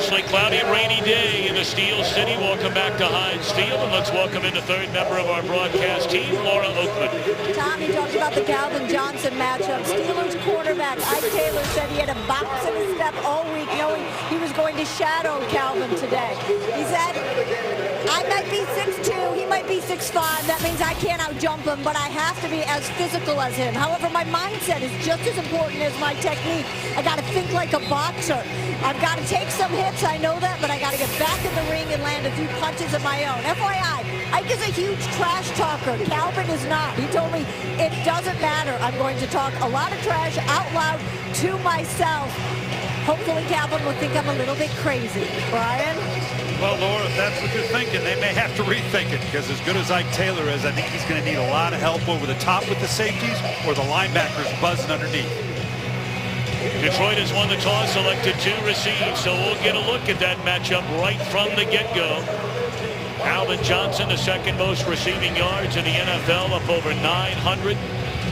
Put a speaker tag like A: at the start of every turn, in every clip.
A: mostly cloudy and rainy day in the Steel City. Welcome back to Heinz Field, and let's welcome in the third member of our broadcast team, Laura Oakland.
B: Tom, you talked about the Calvin Johnson matchup. Steelers quarterback Ike Taylor said he had a bounce in his step all week, knowing he was going to shadow Calvin today. He said, I might be 6'2", he might be 6'5". That means I can't out-jump him, but I have to be as physical as him. However, my mindset is just as important as my technique. I got to think like a boxer. I've got to take some hits, I know that, but I got to get back in the ring and land a few punches of my own. FYI, Ike is a huge trash talker. Calvin is not. He told me it doesn't matter. I'm going to talk a lot of trash out loud to myself. Hopefully Calvin will think I'm a little bit crazy. Brian?
C: Well, Laura, if that's what you're thinking, they may have to rethink it, because as good as Ike Taylor is, I think he's going to need a lot of help over the top with the safeties or the linebackers buzzing underneath.
A: Detroit has won the toss, selected to receive, so we'll get a look at that matchup right from the get-go. Calvin Johnson, the second most receiving yards in the NFL, up over 900.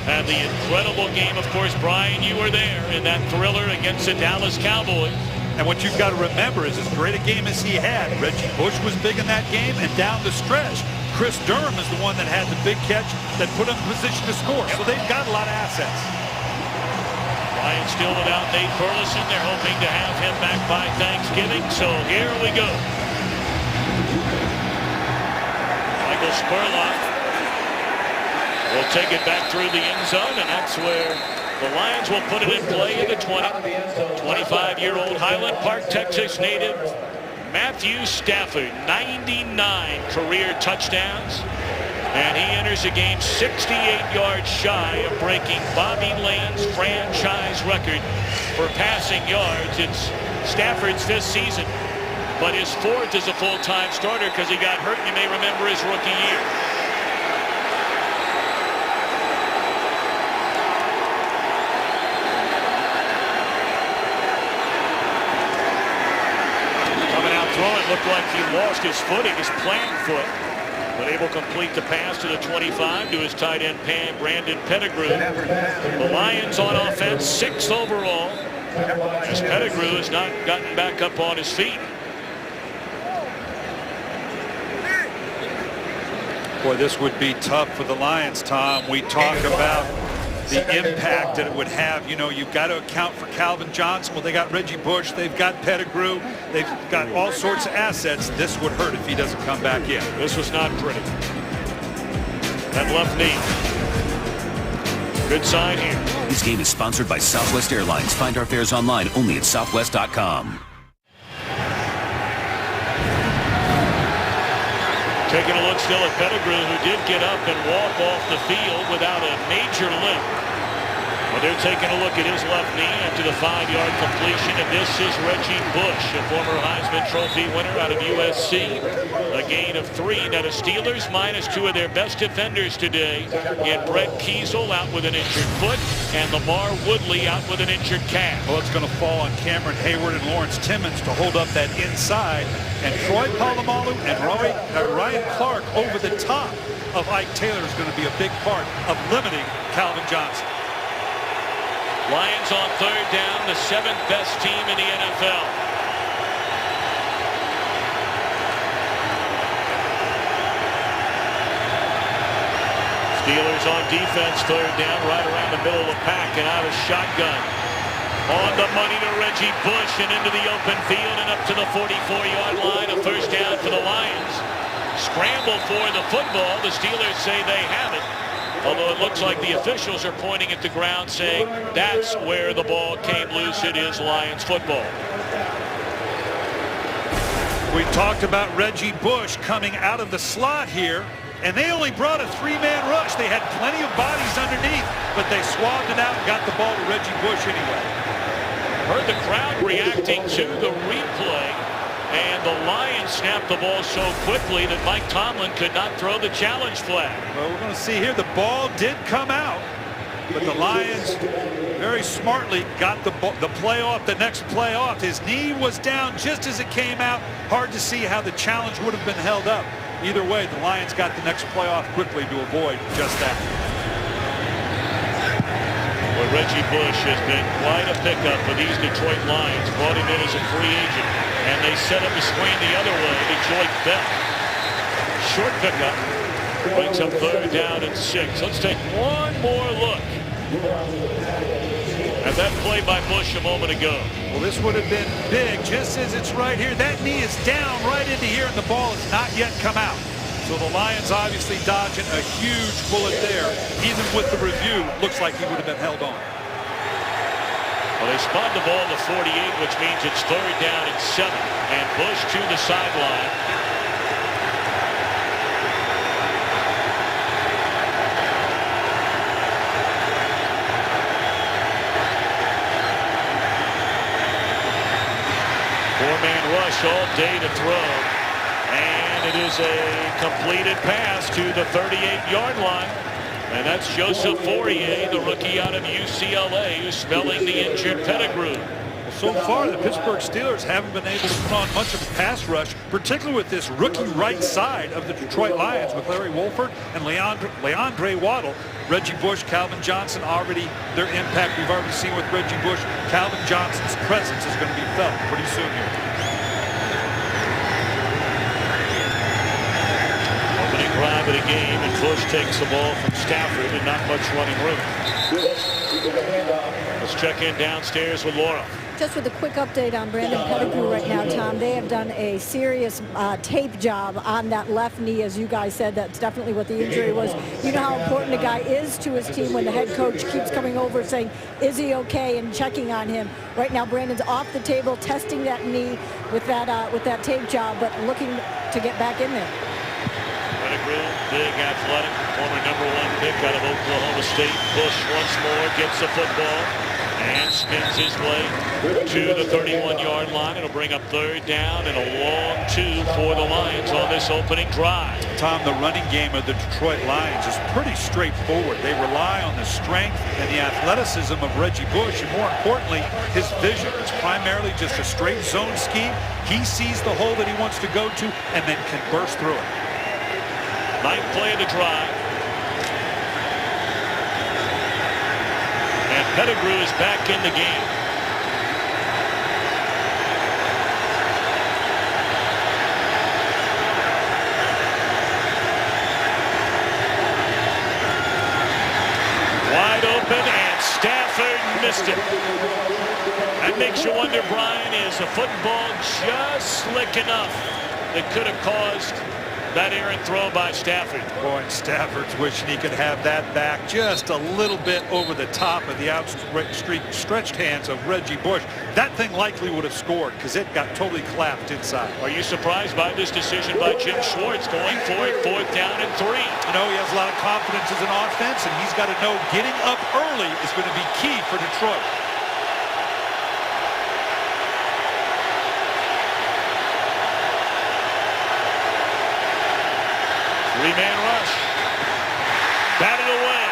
A: And the incredible game, of course, Brian, you were there in that thriller against the Dallas Cowboys.
C: And what you've got to remember is, as great a game as he had, Reggie Bush was big in that game, and down the stretch, Chris Durham is the one that had the big catch that put him in position to score. So they've got a lot of assets.
A: Lions still without Nate Burleson. They're hoping to have him back by Thanksgiving. So here we go. Michael Spurlock will take it back through the end zone, and that's where the Lions will put it in play in the 20. 25-year-old Highland Park, Texas native Matthew Stafford, 99 career touchdowns. And he enters the game 68 yards shy of breaking Bobby Lane's franchise record for passing yards. It's Stafford's 5th season, but his 4th as a full-time starter because he got hurt, you may remember, his rookie year. Coming out throwing, looked like he lost his footing, his plant foot. But able to complete the pass to the 25 to his tight end, Brandon Pettigrew. The Lions on offense, 6th overall, as Pettigrew has not gotten back up on his feet.
C: Boy, this would be tough for the Lions, Tom. We talk about the impact that it would have. You know, you've got to account for Calvin Johnson. Well, they got Reggie Bush. They've got Pettigrew. They've got all sorts of assets. This would hurt if he doesn't come back in.
A: This was not pretty. That left knee. Good sign here.
D: This game is sponsored by Southwest Airlines. Find our fares online only at southwest.com.
A: Taking a look still at Pettigrew, who did get up and walk off the field without a major limp. Well, they're taking a look at his left knee after the 5-yard completion, and this is Reggie Bush, a former Heisman Trophy winner out of USC. A gain of 3. Now the Steelers minus 2 of their best defenders today, in Brett Kiesel out with an injured foot, and Lamar Woodley out with an injured calf.
C: Well, it's going to fall on Cameron Hayward and Lawrence Timmons to hold up that inside, and Troy Polamalu and Ryan Clark over the top of Ike Taylor is going to be a big part of limiting Calvin Johnson.
A: Lions on 3rd down, the 7th best team in the NFL. Steelers on defense, 3rd down, right around the middle of the pack and out of shotgun. On the money to Reggie Bush and into the open field and up to the 44-yard line. A 1st down for the Lions. Scramble for the football. The Steelers say they have it. Although it looks like the officials are pointing at the ground saying that's where the ball came loose. It is Lions football.
C: We talked about Reggie Bush coming out of the slot here, and they only brought a 3-man rush. They had plenty of bodies underneath, but they swabbed it out and got the ball to Reggie Bush anyway.
A: Heard the crowd reacting to the replay. And the Lions snapped the ball so quickly that Mike Tomlin could not throw the challenge flag.
C: Well, we're going to see here. The ball did come out, but the Lions very smartly got the play off, the next play off. His knee was down just as it came out. Hard to see how the challenge would have been held up. Either way, the Lions got the next play off quickly to avoid just that.
A: Well, Reggie Bush has been quite a pickup for these Detroit Lions. Brought him in as a free agent, and they set up a screen the other way. Detroit Bell. Short pickup. Brings up 3rd down and 6. Let's take one more look at that play by Bush a moment ago.
C: Well, this would have been big, just as it's right here. That knee is down right into here, and the ball has not yet come out. So the Lions obviously dodging a huge bullet there. Even with the review, looks like he would have been held on.
A: Well, they spun the ball to 48, which means it's 3rd down and 7. And Bush to the sideline. Four-man rush all day to throw. And it is a completed pass to the 38-yard line. And that's Joseph Fourier, the rookie out of UCLA, who's spelling the injured Pettigrew.
C: Well, so far, the Pittsburgh Steelers haven't been able to put on much of a pass rush, particularly with this rookie right side of the Detroit Lions with Larry Wolford and Leandre Waddle. Reggie Bush, Calvin Johnson, already their impact we've already seen with Reggie Bush. Calvin Johnson's presence is going to be felt pretty soon here.
A: Drive of the game, and Bush takes the ball from Stafford and not much running room. Let's check in downstairs with Laura.
B: Just with a quick update on Brandon Pettigrew right now, Tom, they have done a serious tape job on that left knee. As you guys said, that's definitely what the injury was. You know how important a guy is to his team when the head coach keeps coming over saying, is he okay, and checking on him. Right now, Brandon's off the table, testing that knee with that tape job, but looking to get back in there.
A: Pettigrew, big athletic, former #1 pick out of Oklahoma State. Bush once more gets the football and spins his way to the 31-yard line. It'll bring up 3rd down and a long 2 for the Lions on this opening drive.
C: Tom, the running game of the Detroit Lions is pretty straightforward. They rely on the strength and the athleticism of Reggie Bush, and more importantly, his vision. It's primarily just a straight zone scheme. He sees the hole that he wants to go to and then can burst through it.
A: 9th play of the drive. And Pettigrew is back in the game. Wide open, and Stafford missed it. That makes you wonder, Brian, is the football just slick enough that could have caused that errant throw by Stafford?
C: Boy, Stafford's wishing he could have that back just a little bit over the top of the outstretched hands of Reggie Bush. That thing likely would have scored because it got totally clapped inside.
A: Are you surprised by this decision by Jim Schwartz going for it 4th down and 3?
C: You know, he has a lot of confidence as an offense, and he's got to know getting up early is going to be key for Detroit.
A: Three-man rush. Batted away.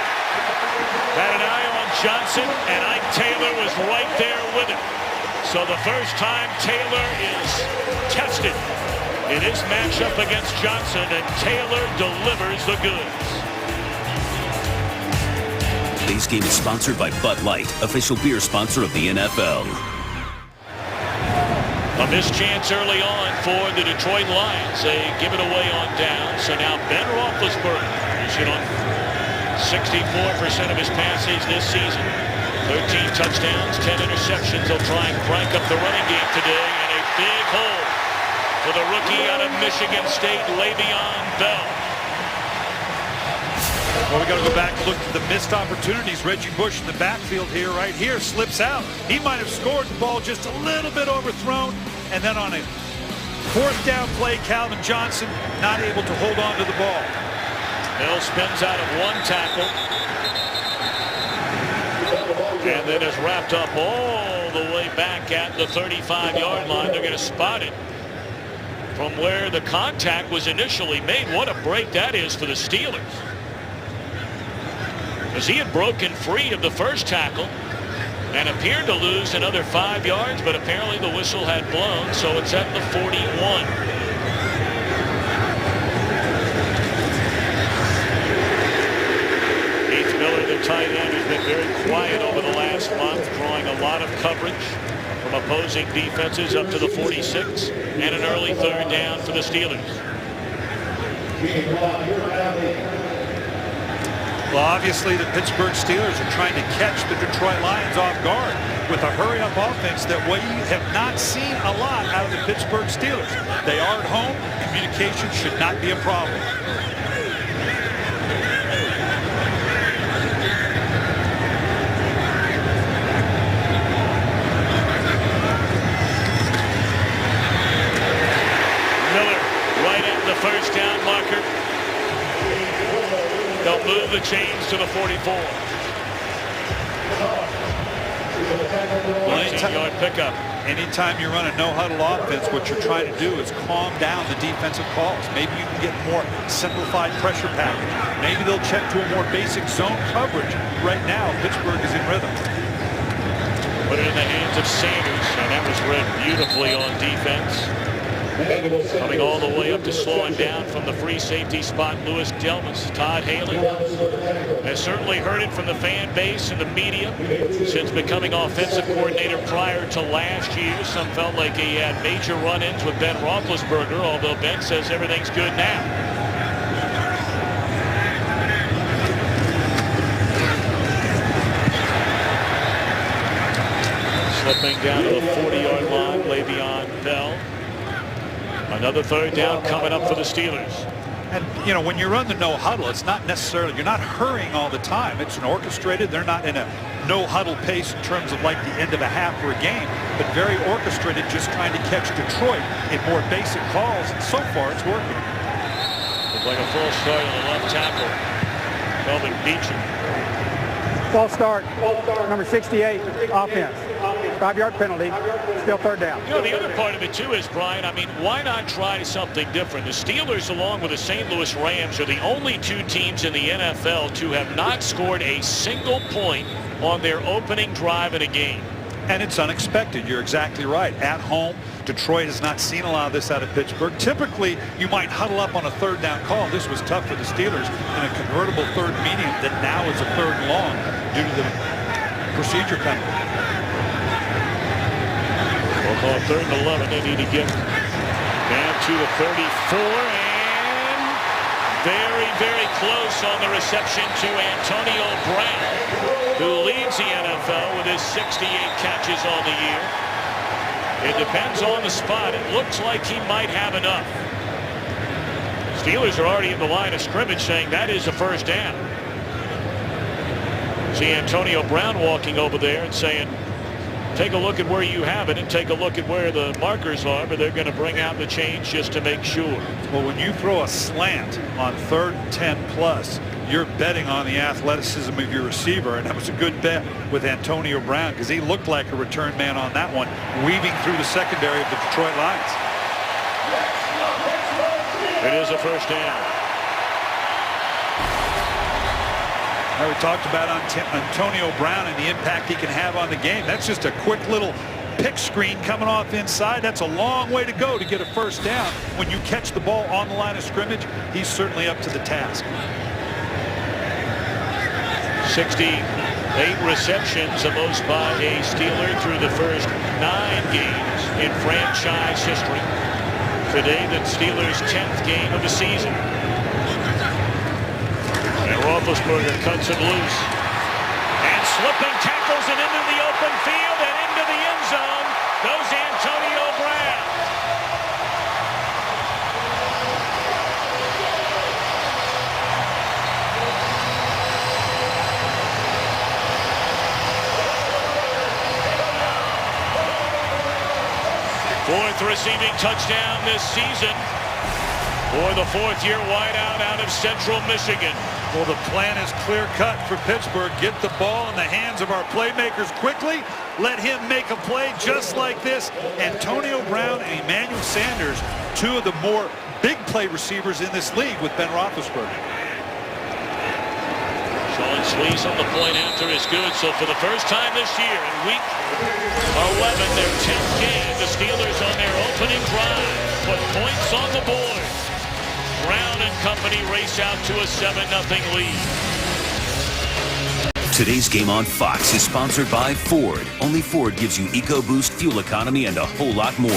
A: Had an eye on Johnson, and Ike Taylor was right there with him. So the first time Taylor is tested in his matchup against Johnson, and Taylor delivers the goods.
D: Today's game is sponsored by Bud Light, official beer sponsor of the NFL.
A: A missed chance early on for the Detroit Lions. They give it away on down. So now Ben Roethlisberger, who's hit on 64% of his passes this season. 13 touchdowns, 10 interceptions. They'll try and crank up the running game today. And a big hole for the rookie out of Michigan State, Le'Veon Bell.
C: Well, we got to go back and look at the missed opportunities. Reggie Bush in the backfield here, right here, slips out. He might have scored the ball just a little bit overthrown. And then on a 4th down play, Calvin Johnson not able to hold on to the ball.
A: Bell spins out of 1 tackle. And then is wrapped up all the way back at the 35-yard line. They're going to spot it from where the contact was initially made. What a break that is for the Steelers. As he had broken free of the first tackle and appeared to lose another 5 yards, but apparently the whistle had blown, so it's at the 41. Heath Miller the tight end, who's been very quiet over the last month, drawing a lot of coverage from opposing defenses up to the 46, and an early third down for the Steelers.
C: Well, obviously the Pittsburgh Steelers are trying to catch the Detroit Lions off guard with a hurry-up offense that we have not seen a lot out of the Pittsburgh Steelers. They are at home. Communication should not be a problem.
A: Miller right at the first down marker. They'll move the chains to the 44.
C: Well,
A: 18-yard pickup.
C: Anytime you run a no-huddle offense, what you're trying to do is calm down the defensive calls. Maybe you can get more simplified pressure package. Maybe they'll check to a more basic zone coverage. Right now, Pittsburgh is in rhythm.
A: Put it in the hands of Sanders, and that was read beautifully on defense. Coming all the way up to slow him down from the free safety spot, Louis Delmas. Todd Haley has certainly heard it from the fan base and the media since becoming offensive coordinator prior to last year. Some felt like he had major run-ins with Ben Roethlisberger, although Ben says everything's good now. Slipping down to the 40-yard line, Le'Veon Bell. Another third down coming up for the Steelers.
C: And, you know, when you run the no-huddle, it's not necessarily, you're not hurrying all the time. It's an orchestrated. They're not in a no-huddle pace in terms of like the end of a half or a game, but very orchestrated, just trying to catch Detroit in more basic calls. And so far, it's working.
A: Looks like a full start on the left tackle. Kelvin Beachum.
E: False start, number 68, offense. 5-yard penalty, still third down.
A: You know, the other part of it, too, is, Brian, I mean, why not try something different? The Steelers, along with the St. Louis Rams, are the only two teams in the NFL to have not scored a single point on their opening drive in a game.
C: And it's unexpected. You're exactly right. At home, Detroit has not seen a lot of this out of Pittsburgh. Typically, you might huddle up on a third down call. This was tough for the Steelers in a convertible third medium that now is a third and long due to the procedure penalty.
A: We'll call third and 11. They need to get down to the 34, and very, very close on the reception to Antonio Brown, who leads the NFL with his 68 catches on the year. It depends on the spot. It looks like he might have enough. Steelers are already in the line of scrimmage saying that is a first down. See Antonio Brown walking over there and saying, take a look at where you have it and take a look at where the markers are, but they're going to bring out the change just to make sure.
C: Well, when you throw a slant on 3rd and 10 plus, you're betting on the athleticism of your receiver, and that was a good bet with Antonio Brown because he looked like a return man on that one, weaving through the secondary of the Detroit Lions.
A: It is a first down.
C: Now, we talked about Antonio Brown and the impact he can have on the game. That's just a quick little pick screen coming off inside. That's a long way to go to get a first down. When you catch the ball on the line of scrimmage, he's certainly up to the task. 68 receptions, the most by a Steeler through the first 9 games in franchise history. Today, the Steelers' 10th game of the season. And Roethlisberger cuts it loose. And slipping tackles it into the open field and into the end zone goes Antonio Brown. Fourth receiving touchdown this season for the 4th-year wideout out of Central Michigan. Well, the plan is clear-cut for Pittsburgh. Get the ball in the hands of our playmakers quickly. Let him make a play just like this. Antonio Brown and Emmanuel Sanders, two of the more big play receivers in this league with Ben Roethlisberger. Sean Sleece on the point after is good. So for the first time this year in week 11, their 10th game, the Steelers on their opening drive put points on the board. Brown and company race out to a 7-0 lead.
D: Today's game on Fox is sponsored by Ford. Only Ford gives you EcoBoost fuel economy and a whole lot more.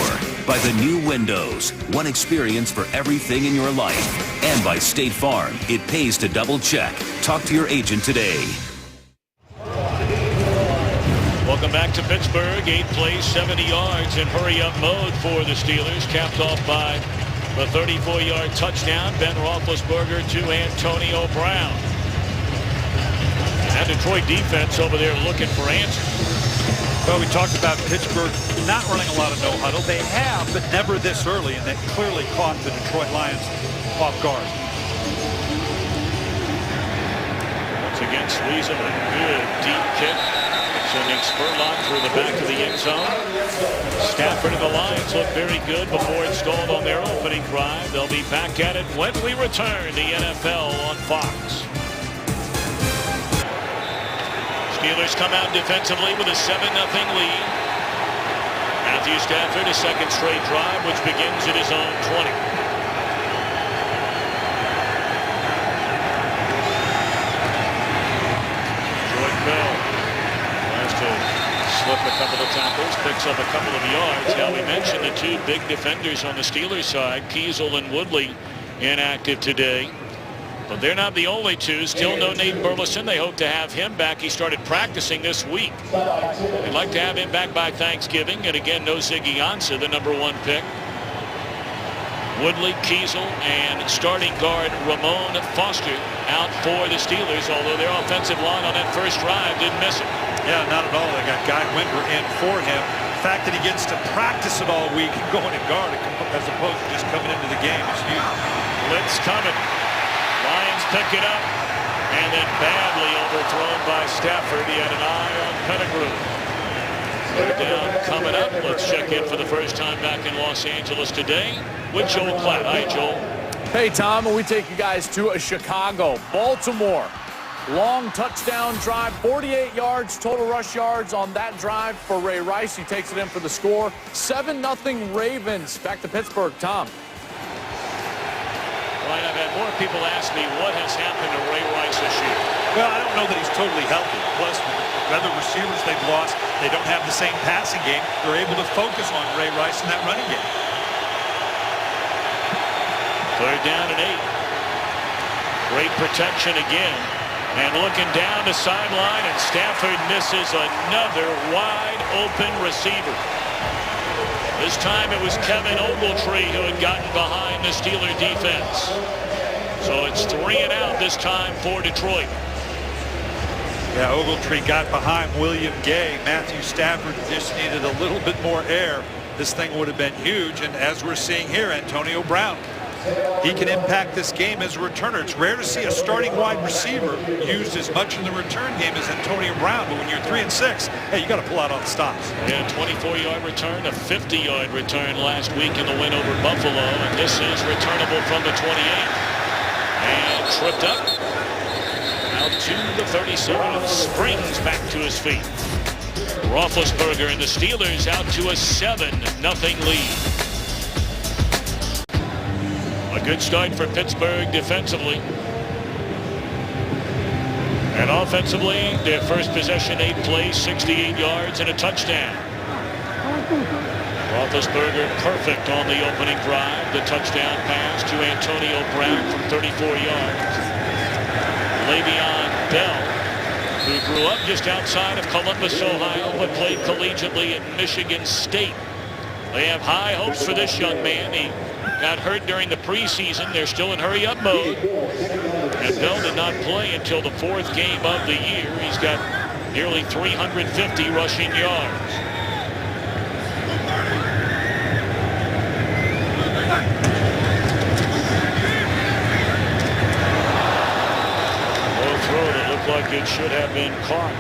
D: By the new Windows, one experience for everything in your life. And by State Farm, it pays to double check. Talk to your agent today.
A: Welcome back to Pittsburgh. 8 plays, 70 yards in hurry-up mode for the Steelers. Capped off by the 34-yard touchdown. Ben Roethlisberger to Antonio Brown. And Detroit defense over there looking for answers.
C: Well, we talked about Pittsburgh not running a lot of no huddle. They have, but never this early, and that clearly caught the Detroit Lions off guard.
A: Once again, squeeze him a good deep kick. Sending Spurlock through the back of the end zone. Stafford and the Lions look very good before it stalled on their opening drive. They'll be back at it when we return the NFL on Fox. Steelers come out defensively with a 7-0 lead. Matthew Stafford, a second straight drive, which begins at his own 20. Slip a couple of tackles, picks up a couple of yards. Now we mentioned the two big defenders on the Steelers side, Kiesel and Woodley, inactive today. But they're not the only two. Still no Nate Burleson. They hope to have him back. He started practicing this week. They'd like to have him back by Thanksgiving. And again, no Ziggy Ansah, the #1 pick. Woodley, Kiesel, and starting guard Ramon Foster out for the Steelers, although their offensive line on that first drive didn't miss it.
C: Yeah, not at all. They got Guy Windler in for him. The fact that he gets to practice it all week and going to guard as opposed to just coming into the game is huge.
A: Blitz coming. Lions pick it up, and then badly overthrown by Stafford. He had an eye on Pettigrew. Third down coming up. Let's check in for the first time back in Los Angeles today with Joel Klatt. Hi, Joel.
F: Hey, Tom, and we take you guys to Chicago, Baltimore. Long touchdown drive, 48 yards, total rush yards on that drive for Ray Rice. He takes it in for the score. 7-0 Ravens. Back to Pittsburgh, Tom.
A: Right, I've had more people ask me what has happened to Ray Rice this year.
C: Well, I don't know that he's totally healthy. Plus, the other receivers they've lost, they don't have the same passing game. They're able to focus on Ray Rice in that running game.
A: Third down and 8. Great protection again. And looking down the sideline, and Stafford misses another wide open receiver. This time it was Kevin Ogletree who had gotten behind the Steeler defense. So it's 3 and out this time for Detroit.
C: Yeah, Ogletree got behind William Gay. Matthew Stafford just needed a little bit more air. This thing would have been huge. And as we're seeing here, Antonio Brown, he can impact this game as a returner. It's rare to see a starting wide receiver used as much in the return game as Antonio Brown. But when you're 3 and 6, hey, you got to pull out all the stops.
A: Yeah, 24-yard return, a 50-yard return last week in the win over Buffalo. And this is returnable from the 28. And tripped up. Out to the 37 and springs back to his feet. Roethlisberger and the Steelers out to a 7-0 lead. A good start for Pittsburgh defensively. And offensively, their first possession, 8 plays, 68 yards, and a touchdown. Roethlisberger perfect on the opening drive. The touchdown pass to Antonio Brown from 34 yards. Le'Veon Bell, who grew up just outside of Columbus, Ohio, but played collegiately at Michigan State. They have high hopes for this young man. He got hurt during the preseason. They're still in hurry-up mode. And Bell did not play until the 4th game of the year. He's got nearly 350 rushing yards. Like it should have been caught.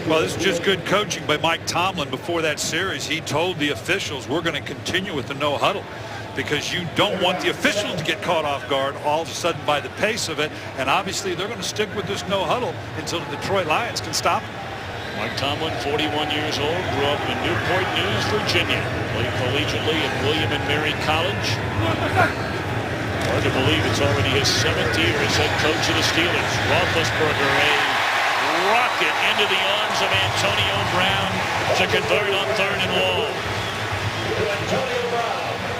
C: Well, this is just good coaching by Mike Tomlin. Before that series, he told the officials, we're going to continue with the no huddle because you don't want the officials to get caught off guard all of a sudden by the pace of it. And obviously, they're going to stick with this no huddle until the Detroit Lions can stop them.
A: Mike Tomlin, 41 years old, grew up in Newport News, Virginia. Played collegiately at William and Mary College. Hard to believe it's already his 7th year as head coach of the Steelers. Roethlisberger, a pocket into the arms of Antonio Brown to convert on 3rd and long.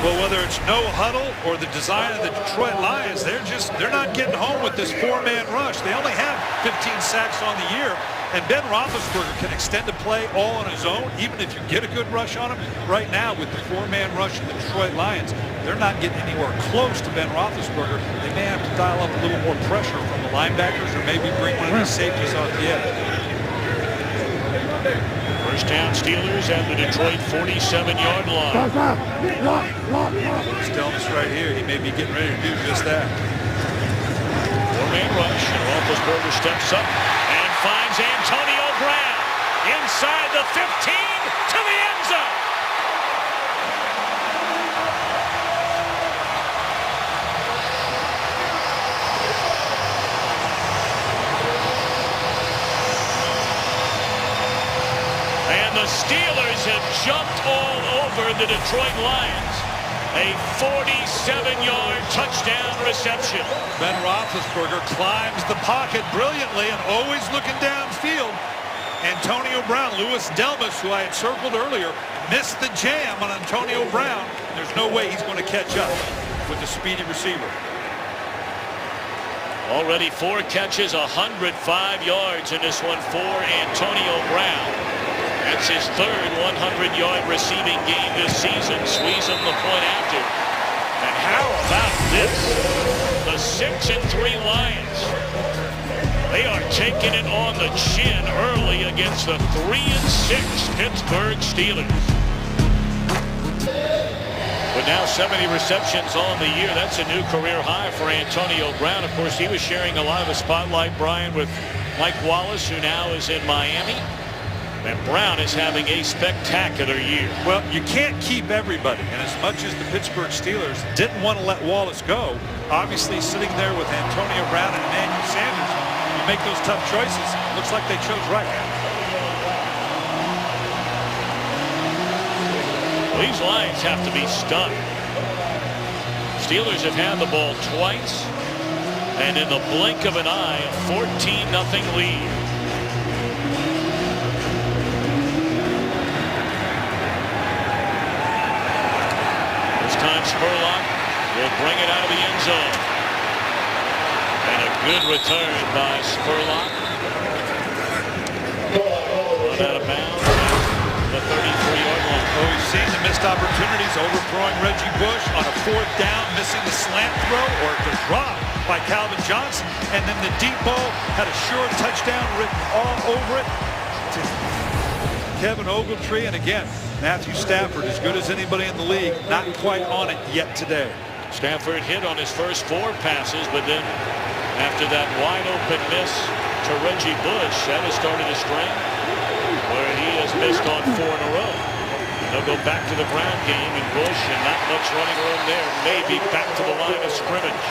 C: Well, whether it's no huddle or the design of the Detroit Lions, they're not getting home with this 4-man rush. They only have 15 sacks on the year, and Ben Roethlisberger can extend the play all on his own, even if you get a good rush on him. Right now, with the 4-man rush of the Detroit Lions, they're not getting anywhere close to Ben Roethlisberger. They may have to dial up a little more pressure from the linebackers, or maybe bring one of these safeties off the edge.
A: First down Steelers at the Detroit 47-yard line.
C: He's telling us right here he may be getting ready to do just that.
A: 4-man rush, and Roethlisberger steps up and finds Antonio Brown inside the 15 to the end zone. The Steelers have jumped all over the Detroit Lions. A 47-yard touchdown reception.
C: Ben Roethlisberger climbs the pocket brilliantly and always looking downfield. Antonio Brown, Louis Delmas, who I had circled earlier, missed the jam on Antonio Brown. There's no way he's going to catch up with the speedy receiver.
A: Already 4 catches, 105 yards in this one for Antonio Brown. That's his 3rd 100-yard receiving game this season. Squeeze him the point after. And how about this? The 6-3 Lions. They are taking it on the chin early against the 3-6 Pittsburgh Steelers. But now 70 receptions on the year. That's a new career high for Antonio Brown. Of course, he was sharing a lot of the spotlight, Brian, with Mike Wallace, who now is in Miami. And Brown is having a spectacular year.
C: Well, you can't keep everybody. And as much as the Pittsburgh Steelers didn't want to let Wallace go, obviously sitting there with Antonio Brown and Emmanuel Sanders, you make those tough choices. Looks like they chose right.
A: These Lions have to be stunned. Steelers have had the ball twice, and in the blink of an eye, a 14-0 lead. Spurlock will bring it out of the end zone. And a good return by Spurlock. Run out of bounds at the 33-yard line.
C: Well, we've seen the missed opportunities, overthrowing Reggie Bush on a 4th down, missing the slant throw or the drop by Calvin Johnson. And then the deep ball had a sure touchdown written all over it to Kevin Ogletree. And again, Matthew Stafford, as good as anybody in the league, not quite on it yet today.
A: Stafford hit on his first 4 passes, but then after that wide open miss to Reggie Bush, that has started a string where he has missed on 4 in a row. They'll go back to the ground game, and Bush, and not much running room there, maybe back to the line of scrimmage.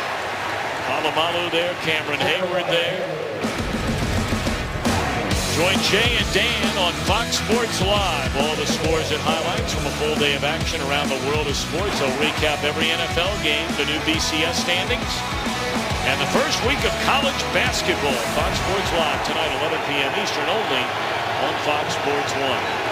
A: Polamalu there, Cameron Hayward there. Join Jay and Dan on Fox Sports Live. All the scores and highlights from a full day of action around the world of sports. They'll recap every NFL game, the new BCS standings, and the first week of college basketball. Fox Sports Live tonight, 11 p.m. Eastern, only on Fox Sports 1.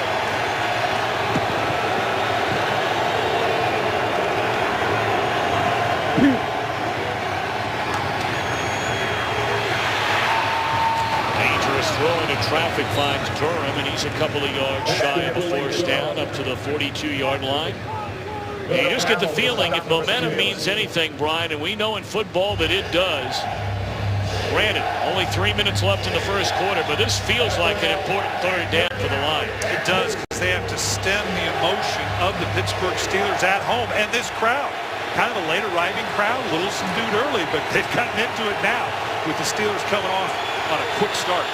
A: Throw into traffic finds Durham, and he's a couple of yards shy of a 1st down up to the 42-yard line. And you just get the feeling if momentum means anything, Brian, and we know in football that it does. Granted, only 3 minutes left in the first quarter, but this feels like an important 3rd down for the Lions.
C: It does, because they have to stem the emotion of the Pittsburgh Steelers at home. And this crowd, kind of a late arriving crowd, a little subdued early, but they've gotten into it now with the Steelers coming off on a quick start.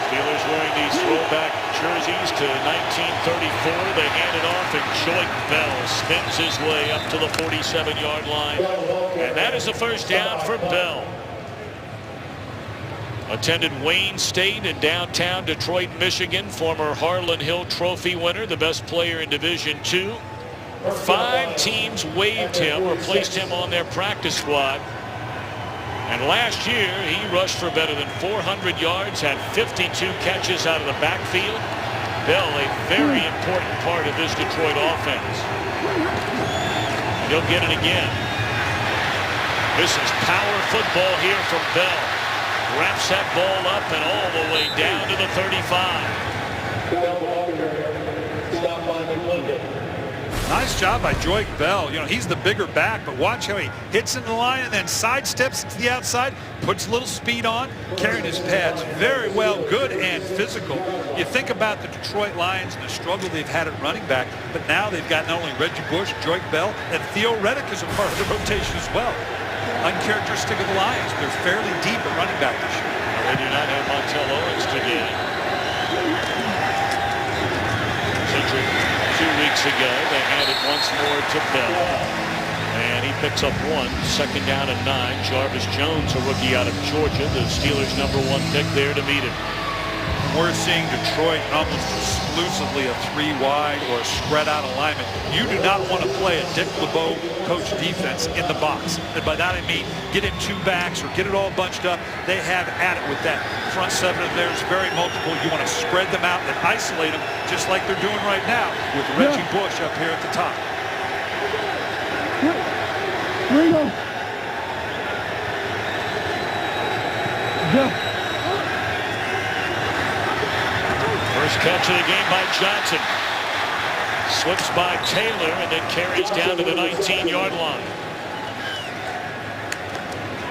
A: Steelers wearing these throwback jerseys to 1934. They hand it off, and Joyke Bell spins his way up to the 47-yard line. And that is the 1st down for Bell. Attended Wayne State in downtown Detroit, Michigan. Former Harlan Hill Trophy winner, the best player in Division II. 5 teams waived him or placed him on their practice squad. And last year, he rushed for better than 400 yards, had 52 catches out of the backfield. Bell, a very important part of this Detroit offense. And he'll get it again. This is power football here from Bell. Wraps that ball up and all the way down to the 35.
C: Nice job by Joique Bell. You know, he's the bigger back, but watch how he hits into the line and then sidesteps to the outside, puts a little speed on, carrying his pads very well, good and physical. You think about the Detroit Lions and the struggle they've had at running back, but now they've got not only Reggie Bush, Joique Bell, and Theo Riddick is a part of the rotation as well. Uncharacteristic of the Lions. They're fairly deep at running back this year.
A: Well, they do not have Montel Owens today. 2 weeks ago, they had it once more to Bell. And he picks up 1, 2nd down and 9. Jarvis Jones, a rookie out of Georgia, the Steelers' #1 pick there to meet him.
C: We're seeing Detroit almost exclusively a 3 wide or a spread out alignment. You do not want to play a Dick LeBeau coach defense in the box. And by that I mean get in 2 backs or get it all bunched up. They have at it with that front 7 of theirs, very multiple. You want to spread them out and isolate them just like they're doing right now with Reggie Bush up here at the top.
E: Here we go. Go.
A: First catch of the game by Johnson. Slips by Taylor and then carries down to the 19-yard line.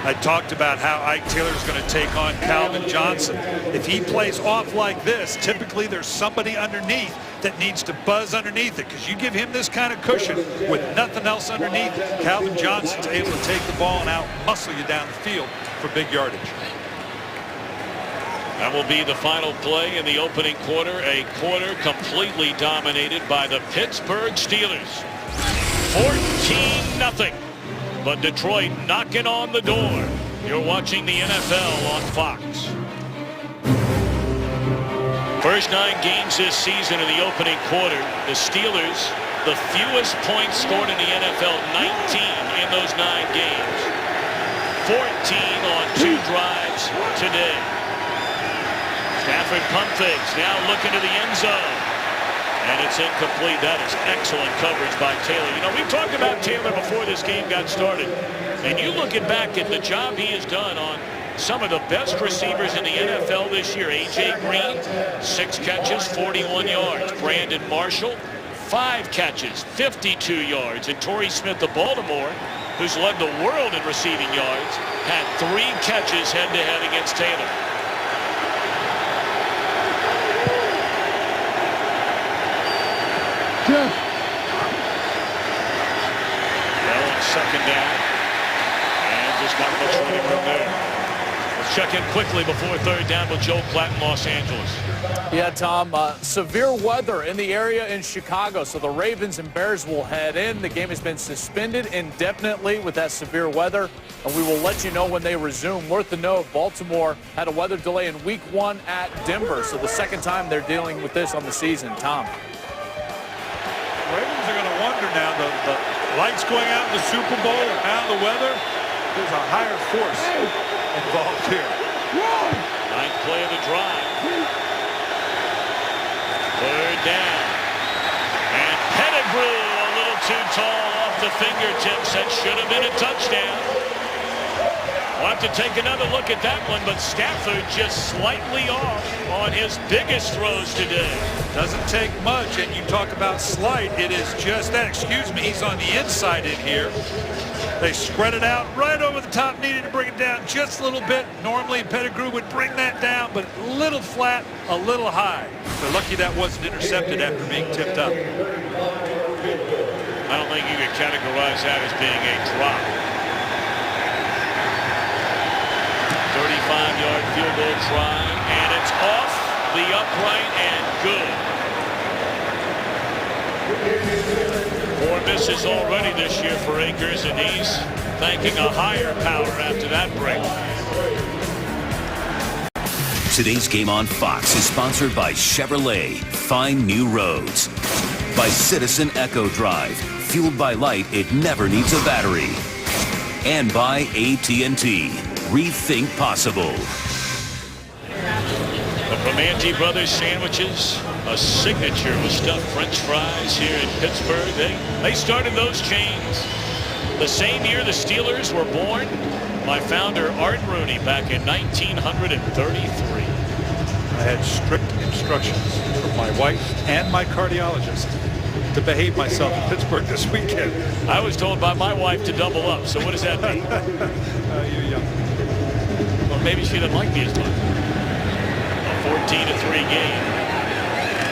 C: I talked about how Ike Taylor's going to take on Calvin Johnson. If he plays off like this, typically there's somebody underneath that needs to buzz underneath it, because you give him this kind of cushion with nothing else underneath, Calvin Johnson's able to take the ball and out-muscle you down the field for big yardage.
A: That will be the final play in the opening quarter, a quarter completely dominated by the Pittsburgh Steelers. 14-0. But Detroit knocking on the door. You're watching the NFL on Fox. First 9 games this season in the opening quarter, the Steelers, the fewest points scored in the NFL, 19 in those 9 games. 14 on 2 drives today. Stafford pump fakes, now looking to the end zone. And it's incomplete. That is excellent coverage by Taylor. You know, we talked about Taylor before this game got started. And you looking back at the job he has done on some of the best receivers in the NFL this year. A.J. Green, 6 catches, 41 yards. Brandon Marshall, 5 catches, 52 yards. And Torrey Smith of Baltimore, who's led the world in receiving yards, had 3 catches head-to-head against Taylor.
E: Well,
A: it's 2nd down. And just not much running room there. Let's check in quickly before 3rd down with Joe Platt in Los Angeles.
F: Yeah, Tom, severe weather in the area in Chicago, so the Ravens and Bears will head in. The game has been suspended indefinitely with that severe weather, and we will let you know when they resume. Worth the note, Baltimore had a weather delay in Week 1 at Denver, so the 2nd time they're dealing with this on the season. Tom.
C: Ravens are going to wonder now, the lights going out in the Super Bowl and now the weather, there's a higher force involved here.
A: 9th play of the drive. 3rd down. And Pettigrew a little too tall off the fingertips. That should have been a touchdown. We'll have to take another look at that one, but Stafford just slightly off on his biggest throws today.
C: Doesn't take much, and you talk about slight, it is just that. Excuse me, he's on the inside in here. They spread it out right over the top, needed to bring it down just a little bit. Normally Pettigrew would bring that down, but a little flat, a little high. They're lucky that wasn't intercepted after being tipped up.
A: I don't think you could categorize that as being a drop. 35-yard field goal try, and it's off the upright and good. 4 misses already this year for Akers, and he's thanking a higher power after that break.
D: Today's game on Fox is sponsored by Chevrolet. Find new roads. By Citizen Echo Drive. Fueled by light, it never needs a battery. And by AT&T. Rethink possible.
A: The Primanti Brothers sandwiches, a signature with stuffed French fries here in Pittsburgh. They started those chains the same year the Steelers were born by founder Art Rooney back in 1933.
C: I had strict instructions from my wife and my cardiologist to behave myself in Pittsburgh this weekend.
A: I was told by my wife to double up. So what does that mean?
C: You're young.
A: Or maybe she doesn't like me as much. A 14-3 game.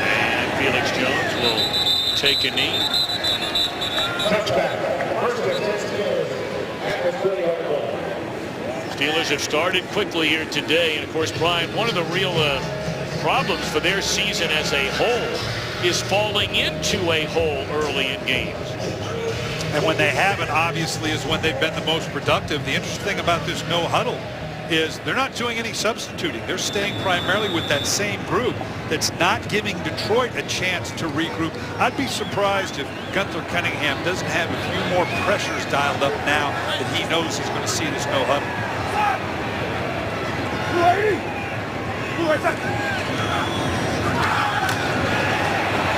A: And Felix Jones will take a knee. Steelers have started quickly here today. And, of course, Brian, one of the real problems for their season as a whole is falling into a hole early in games.
C: And when they haven't, obviously, is when they've been the most productive. The interesting thing about this no huddle is they're not doing any substituting. They're staying primarily with that same group that's not giving Detroit a chance to regroup. I'd be surprised if Gunther Cunningham doesn't have a few more pressures dialed up now that he knows he's going to see this no huddle.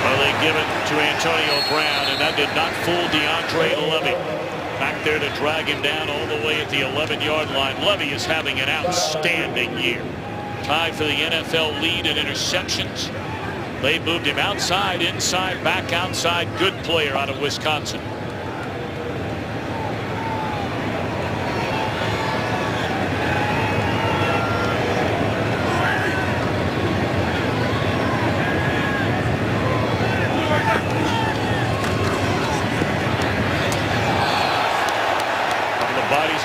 A: Well, they give it to Antonio Brown, and that did not fool DeAndre Levy. Back there to drag him down all the way at the 11-yard line. Levy is having an outstanding year. Tied for the NFL lead in interceptions. They moved him outside, inside, back outside. Good player out of Wisconsin.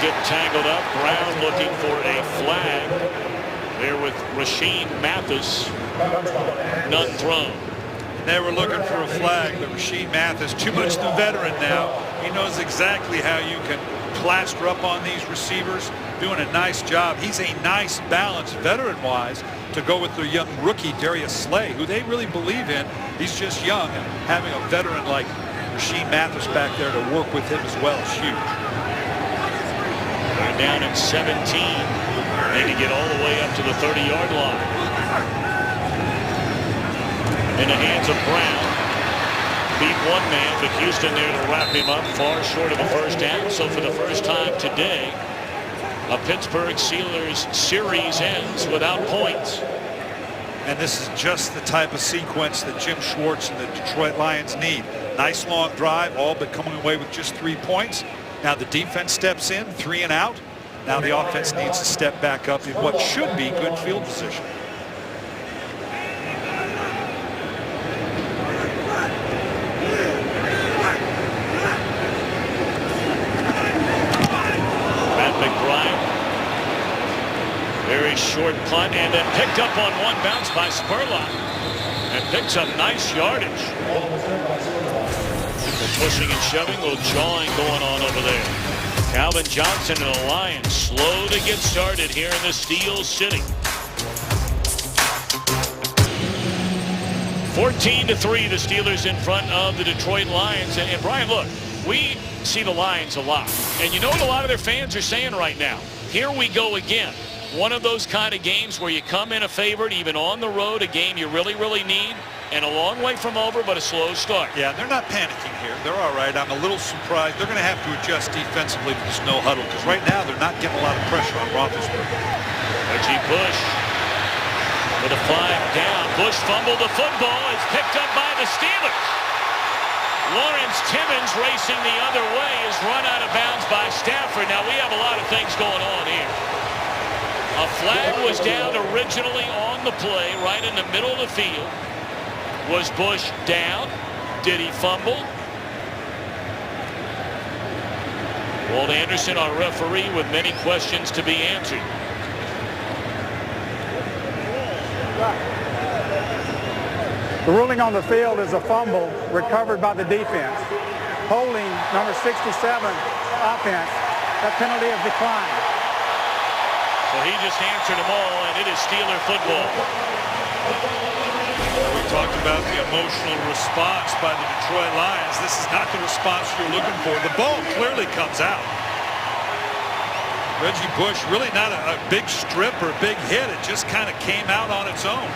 A: Getting tangled up. Brown looking for a flag there with Rasheed Mathis. None thrown.
C: They were looking for a flag, but Rasheed Mathis, too much the veteran now. He knows exactly how you can plaster up on these receivers. Doing a nice job. He's a nice balance veteran-wise to go with their young rookie Darius Slay, who they really believe in. He's just young, and having a veteran like Rasheed Mathis back there to work with him as well is huge.
A: They're down at 17. They can get all the way up to the 30-yard line. In the hands of Brown. Beat one man, but Houston there to wrap him up, far short of a first down. So for the first time today, a Pittsburgh Steelers series ends without points.
C: And this is just the type of sequence that Jim Schwartz and the Detroit Lions need. Nice long drive, all but coming away with just 3 points. Now the defense steps in, 3 and out. Now the offense needs to step back up in what should be good field position.
A: Matt McBride. Very short punt and then picked up on one bounce by Spurlock. And picks up nice yardage. Pushing and shoving, a little jawing going on over there. Calvin Johnson and the Lions slow to get started here in the Steel City. 14-3, the Steelers in front of the Detroit Lions. And Brian, look, we see the Lions a lot. And you know what a lot of their fans are saying right now? Here we go again. One of those kind of games where you come in a favorite, even on the road, a game you really, really need. And a long way from over, but a slow start.
C: Yeah, they're not panicking here. They're all right. I'm a little surprised. They're going to have to adjust defensively to this no huddle because right now they're not getting a lot of pressure on Roethlisberger.
A: Reggie Bush with a flag down. Bush fumbled the football. It's picked up by the Steelers. Lawrence Timmons racing the other way is run out of bounds by Stafford. Now we have a lot of things going on here. A flag was down originally on the play right in the middle of the field. Was Bush down? Did he fumble? Walt Anderson, our referee, with many questions to be answered.
E: The ruling on the field is a fumble recovered by the defense. Holding number 67 offense. That penalty has declined.
A: So he just answered them all, and it is Steeler football.
C: talked about the emotional response by the Detroit Lions. This is not the response you're looking for. The ball clearly comes out. Reggie Bush, really not a big strip or a big hit. It just kind of came out on its own.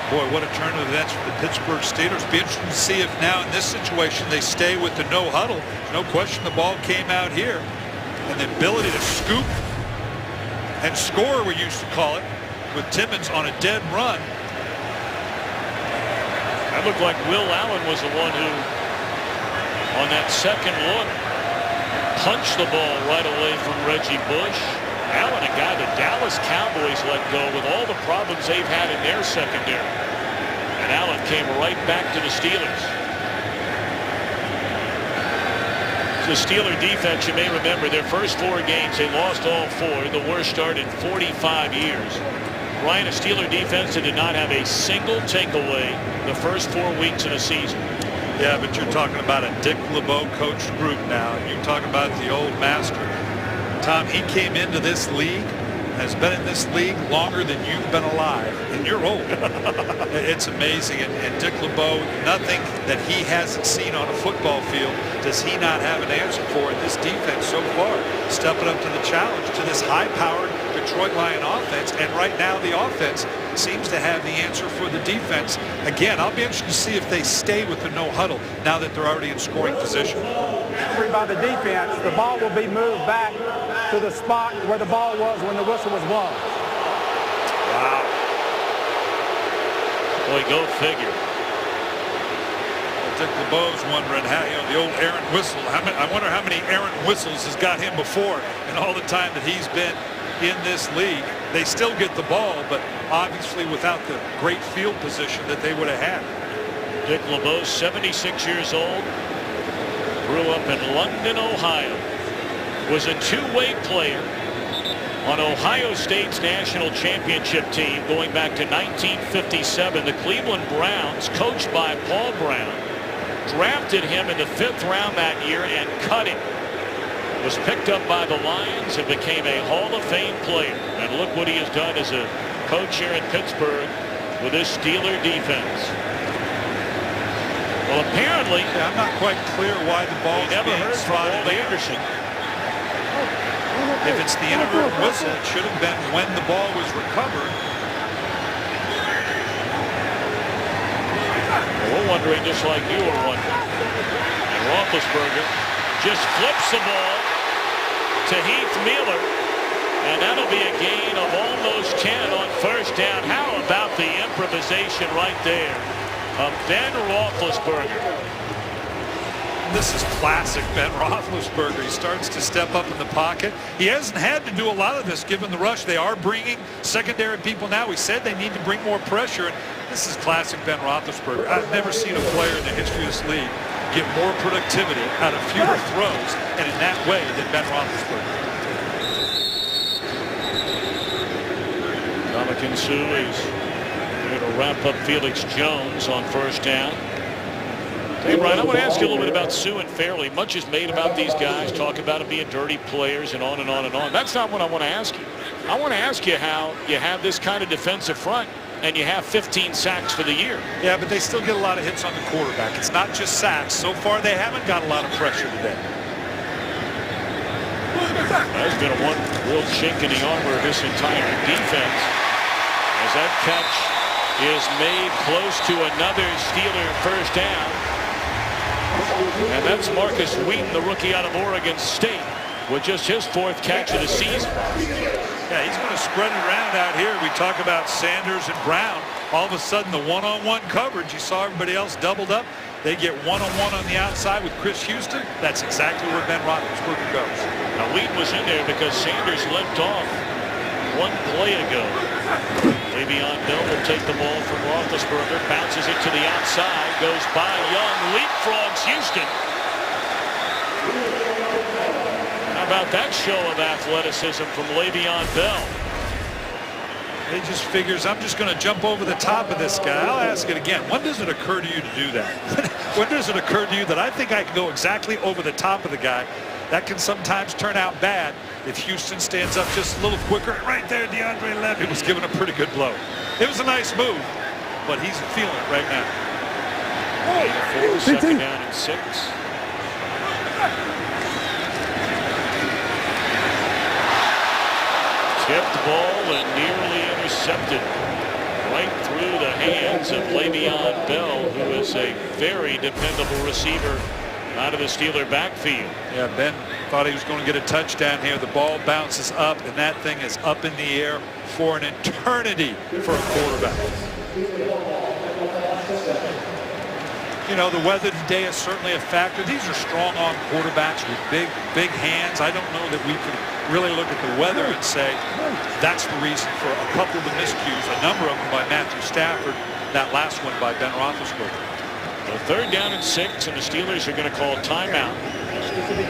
C: Boy, what a turn of events for the Pittsburgh Steelers. Be interesting to see if now in this situation they stay with the no huddle. No question the ball came out here. And the ability to scoop and score, we used to call it, with Timmons on a dead run.
A: That looked like Will Allen was the one who, on that second look, punched the ball right away from Reggie Bush. Allen, a guy the Dallas Cowboys let go with all the problems they've had in their secondary. And Allen came right back to the Steelers. The Steeler defense, you may remember, their first 4 games, they lost all 4. The worst start in 45 years. Ryan, a Steeler defense that did not have a single takeaway the first 4 weeks of the season.
C: Yeah, but you're talking about a Dick LeBeau coached group now. You're talking about the old master. Tom, he came into this league, has been in this league longer than you've been alive, and you're old. It's amazing. And Dick LeBeau, nothing that he hasn't seen on a football field does he not have an answer for in this defense so far. Stepping up to the challenge to this high-powered Detroit Lion offense, and right now the offense seems to have the answer for the defense. Again, I'll be interested to see if they stay with the no huddle now that they're already in scoring position.
E: By the defense, the ball will be moved back to the spot where the ball was when the whistle was blown.
A: Wow. Boy, go figure.
C: Dick LeBeau's wondering how, the old Aaron Whistle. I wonder how many Aaron Whistles has got him before in all the time that he's been in this league. They still get the ball, but obviously without the great field position that they would have had.
A: Dick LeBeau, 76 years old, grew up in London, Ohio, was a two-way player on Ohio State's national championship team going back to 1957. The Cleveland Browns, coached by Paul Brown, drafted him in the 5th round that year and cut him. Was picked up by the Lions and became a Hall of Fame player. And look what he has done as a coach here in Pittsburgh with this Steeler defense. Well, apparently,
C: I'm not quite clear why the ball
A: never heard from Walt Anderson.
C: If it's the interim whistle, it should have been when the ball was recovered.
A: Well, we're wondering just like you were wondering. And Roethlisberger just flips the ball to Heath Mueller, and that'll be a gain of almost 10 on first down. How about the improvisation right there of Ben Roethlisberger?
C: This is classic Ben Roethlisberger. He starts to step up in the pocket. He hasn't had to do a lot of this given the rush. They are bringing secondary people now. We said they need to bring more pressure, and this is classic Ben Roethlisberger. I've never seen a player in the history of this league get more productivity out of fewer throws and in that way than Ben Roethlisberger.
A: Dominican Sue is going to wrap up Felix Jones on first down. Hey, Brian, I want to ask you a little bit about Sue and Fairley. Much is made about these guys, talk about them being dirty players and on and on and on. That's not what I want to ask you. I want to ask you how you have this kind of defensive front and you have 15 sacks for the year.
C: Yeah, but they still get a lot of hits on the quarterback. It's not just sacks. So far, they haven't got a lot of pressure today.
A: There's been one real chink in the armor of this entire defense as that catch is made close to another Steeler first down. And that's Marcus Wheaton, the rookie out of Oregon State, with just his 4th catch of the season.
C: Yeah, he's going to spread it around out here. We talk about Sanders and Brown. All of a sudden, the one-on-one coverage, you saw everybody else doubled up. They get one-on-one on the outside with Chris Houston. That's exactly where Ben Roethlisberger goes.
A: Now, Wheaton was in there because Sanders limped off one play ago. Le'Veon Bell will take the ball from Roethlisberger, bounces it to the outside, goes by Young, leapfrogs Houston. How about that show of athleticism from Le'Veon Bell?
C: He just figures, I'm just going to jump over the top of this guy. I'll ask it again. When does it occur to you to do that? When does it occur to you that I think I can go exactly over the top of the guy? That can sometimes turn out bad if Houston stands up just a little quicker. Right there, DeAndre Levy was given a pretty good blow. It was a nice move, but he's feeling it right now.
A: For second down and 6. Tipped ball and nearly intercepted. Right through the hands of Le'Veon Bell, who is a very dependable receiver out of the Steeler backfield.
C: Yeah, Ben thought he was going to get a touchdown here. The ball bounces up, and that thing is up in the air for an eternity for a quarterback. You know, the weather today is certainly a factor. These are strong-arm quarterbacks with big hands. I don't know that we can really look at the weather and say that's the reason for a couple of the miscues, a number of them by Matthew Stafford, that last one by Ben Roethlisberger.
A: Well, third down and 6, and the Steelers are going to call timeout.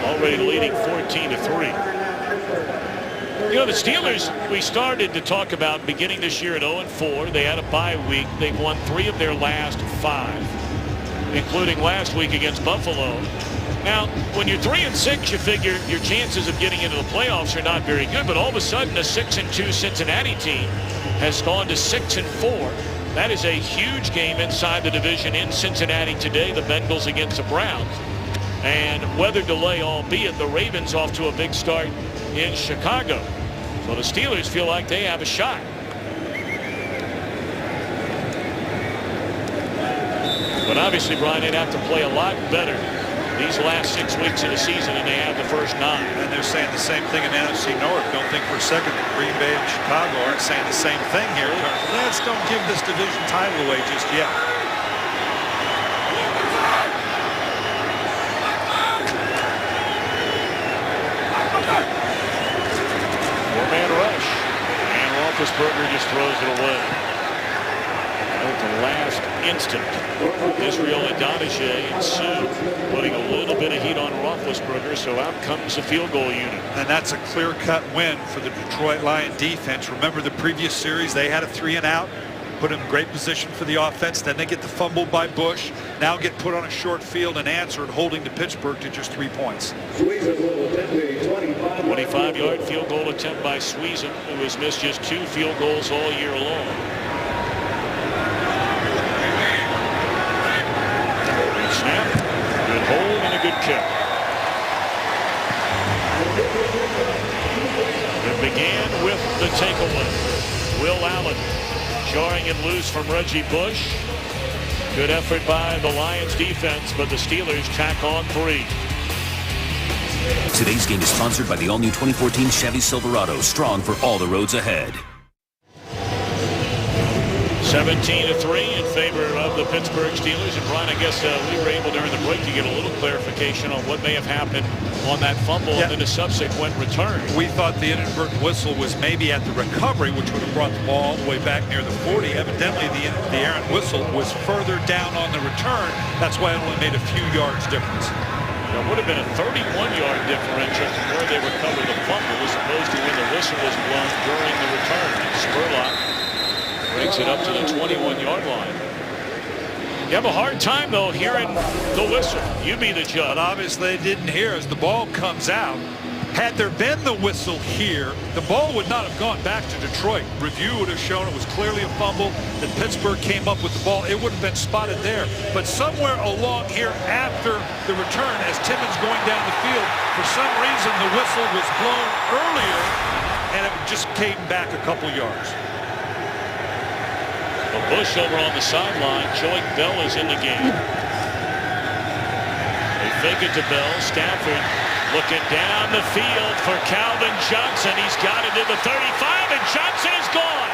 A: Already leading 14-3. You know, the Steelers, we started to talk about beginning this year at 0-4. They had a bye week. They've won 3 of their last 5, including last week against Buffalo. Now, when you're 3-6, you figure your chances of getting into the playoffs are not very good. But all of a sudden, a 6-2 Cincinnati team has gone to 6-4. That is a huge game inside the division in Cincinnati today. The Bengals against the Browns. And weather delay, albeit the Ravens off to a big start in Chicago. So the Steelers feel like they have a shot. But obviously, Brian, they'd have to play a lot better these last 6 weeks of the season than they have the first 9.
C: And they're saying the same thing in NFC North. Don't think for a second that Green Bay and Chicago aren't saying the same thing here. Let's don't give this division title away just yet.
A: Four-man rush. And Roethlisberger just throws it away. At the last instant, Israel Adonijah and Sue putting a little bit of heat on Roethlisberger, so out comes the field goal unit.
C: And that's a clear-cut win for the Detroit Lion defense. Remember the previous series, they had a 3-and-out, put in great position for the offense. Then they get the fumble by Bush, now get put on a short field and answered, holding to Pittsburgh to just 3 points.
A: 25-yard field goal attempt by Sweezen, who has missed just 2 field goals all year long. Snap, good hold, and a good kick. It began with the takeaway. Will Allen jarring it loose from Reggie Bush. Good effort by the Lions defense, but the Steelers tack on 3.
D: Today's game is sponsored by the all-new 2014 Chevy Silverado, strong for all the roads ahead.
A: 17-3 in favor of the Pittsburgh Steelers. And Brian, I guess we were able during the break to get a little clarification on what may have happened on that fumble and then the subsequent return.
C: We thought the inadvertent whistle was maybe at the recovery, which would have brought the ball all the way back near the 40. Evidently, the errant whistle was further down on the return. That's why it only made a few yards difference.
A: There would have been a 31-yard differential from where they recovered the fumble as opposed to when the whistle was blown during the return. Spurlock brings it up to the 21-yard line. You have a hard time, though, hearing the whistle. You be the judge.
C: But obviously they didn't hear as the ball comes out. Had there been the whistle here, the ball would not have gone back to Detroit. Review would have shown it was clearly a fumble, that Pittsburgh came up with the ball. It would have been spotted there. But somewhere along here after the return, as Timmons going down the field, for some reason the whistle was blown earlier, and it just came back a couple yards.
A: Bush over on the sideline. Joey Bell is in the game. They fake it to Bell. Stafford looking down the field for Calvin Johnson. He's got it to the 35, and Johnson is gone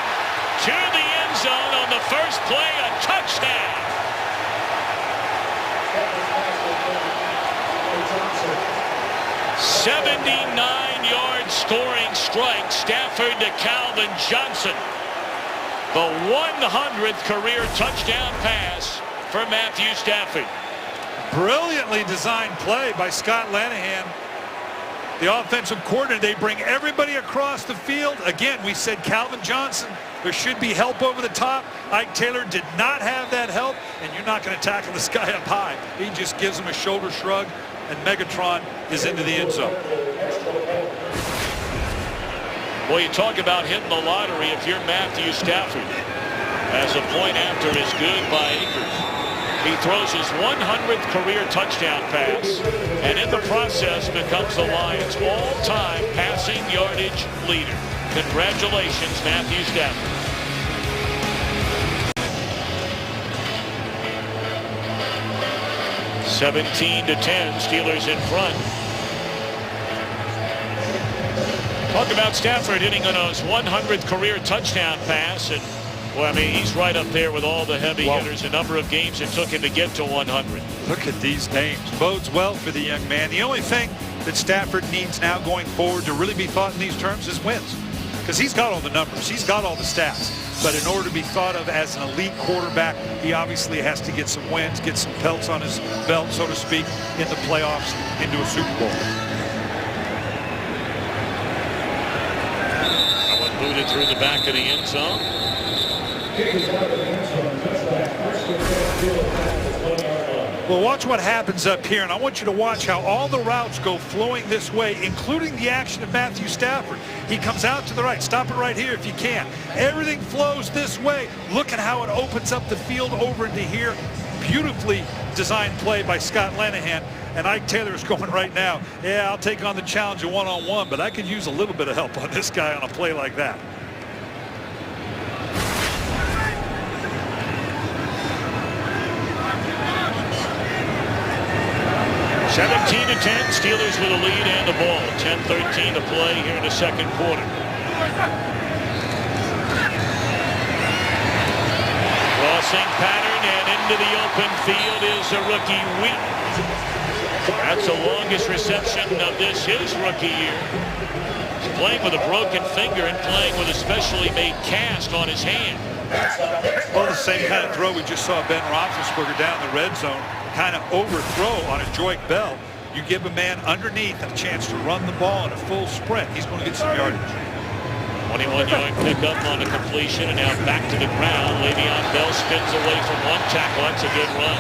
A: to the end zone on the first play. A touchdown. '79-yard scoring strike. Stafford to Calvin Johnson. The 100th career touchdown pass for Matthew Stafford.
C: Brilliantly designed play by Scott Lanahan, the offensive coordinator. They bring everybody across the field. Again, we said Calvin Johnson, there should be help over the top. Ike Taylor did not have that help, and you're not going to tackle this guy up high. He just gives him a shoulder shrug, and Megatron is into the end zone.
A: Well, you talk about hitting the lottery if you're Matthew Stafford. as a point after is good by Akers. He throws his 100th career touchdown pass, and in the process becomes the Lions' all-time passing yardage leader. Congratulations, Matthew Stafford. (17-10), Steelers in front. Talk about Stafford hitting on his 100th career touchdown pass, and well, I mean, he's right up there with all the heavy hitters. A number of games it took him to get to 100.
C: Look at these names. Bodes well for the young man. The only thing that Stafford needs now going forward to really be thought in these terms is wins, because he's got all the numbers, he's got all the stats. But in order to be thought of as an elite quarterback, he obviously has to get some wins, get some pelts on his belt, so to speak, in the playoffs, into a Super Bowl.
A: That one booted through the back of the end zone.
C: Well, watch what happens up here, and I want you to watch how all the routes go flowing this way, including the action of Matthew Stafford. He comes out to the right. Stop it right here if you can. Everything flows this way. Look at how it opens up the field over into here. Beautifully designed play by Scott Linehan. And Ike Taylor is going right now. Yeah, I'll take on the challenge of one-on-one, but I could use a little bit of help on this guy on a play like that.
A: 17-10, Steelers with a lead and the ball. 10-13 to play here in the second quarter. Crossing pattern, and into the open field is a rookie Wheaton. That's the longest reception of his rookie year. He's playing with a broken finger and playing with a specially made cast on his hand.
C: Well, the same kind of throw we just saw Ben Roethlisberger down the red zone. Kind of overthrow on a Joique Bell. You give a man underneath a chance to run the ball in a full sprint, he's going to get some yardage.
A: 21-yard pickup on a completion, and now back to the ground. Le'Veon Bell spins away from one tackle. That's a good run.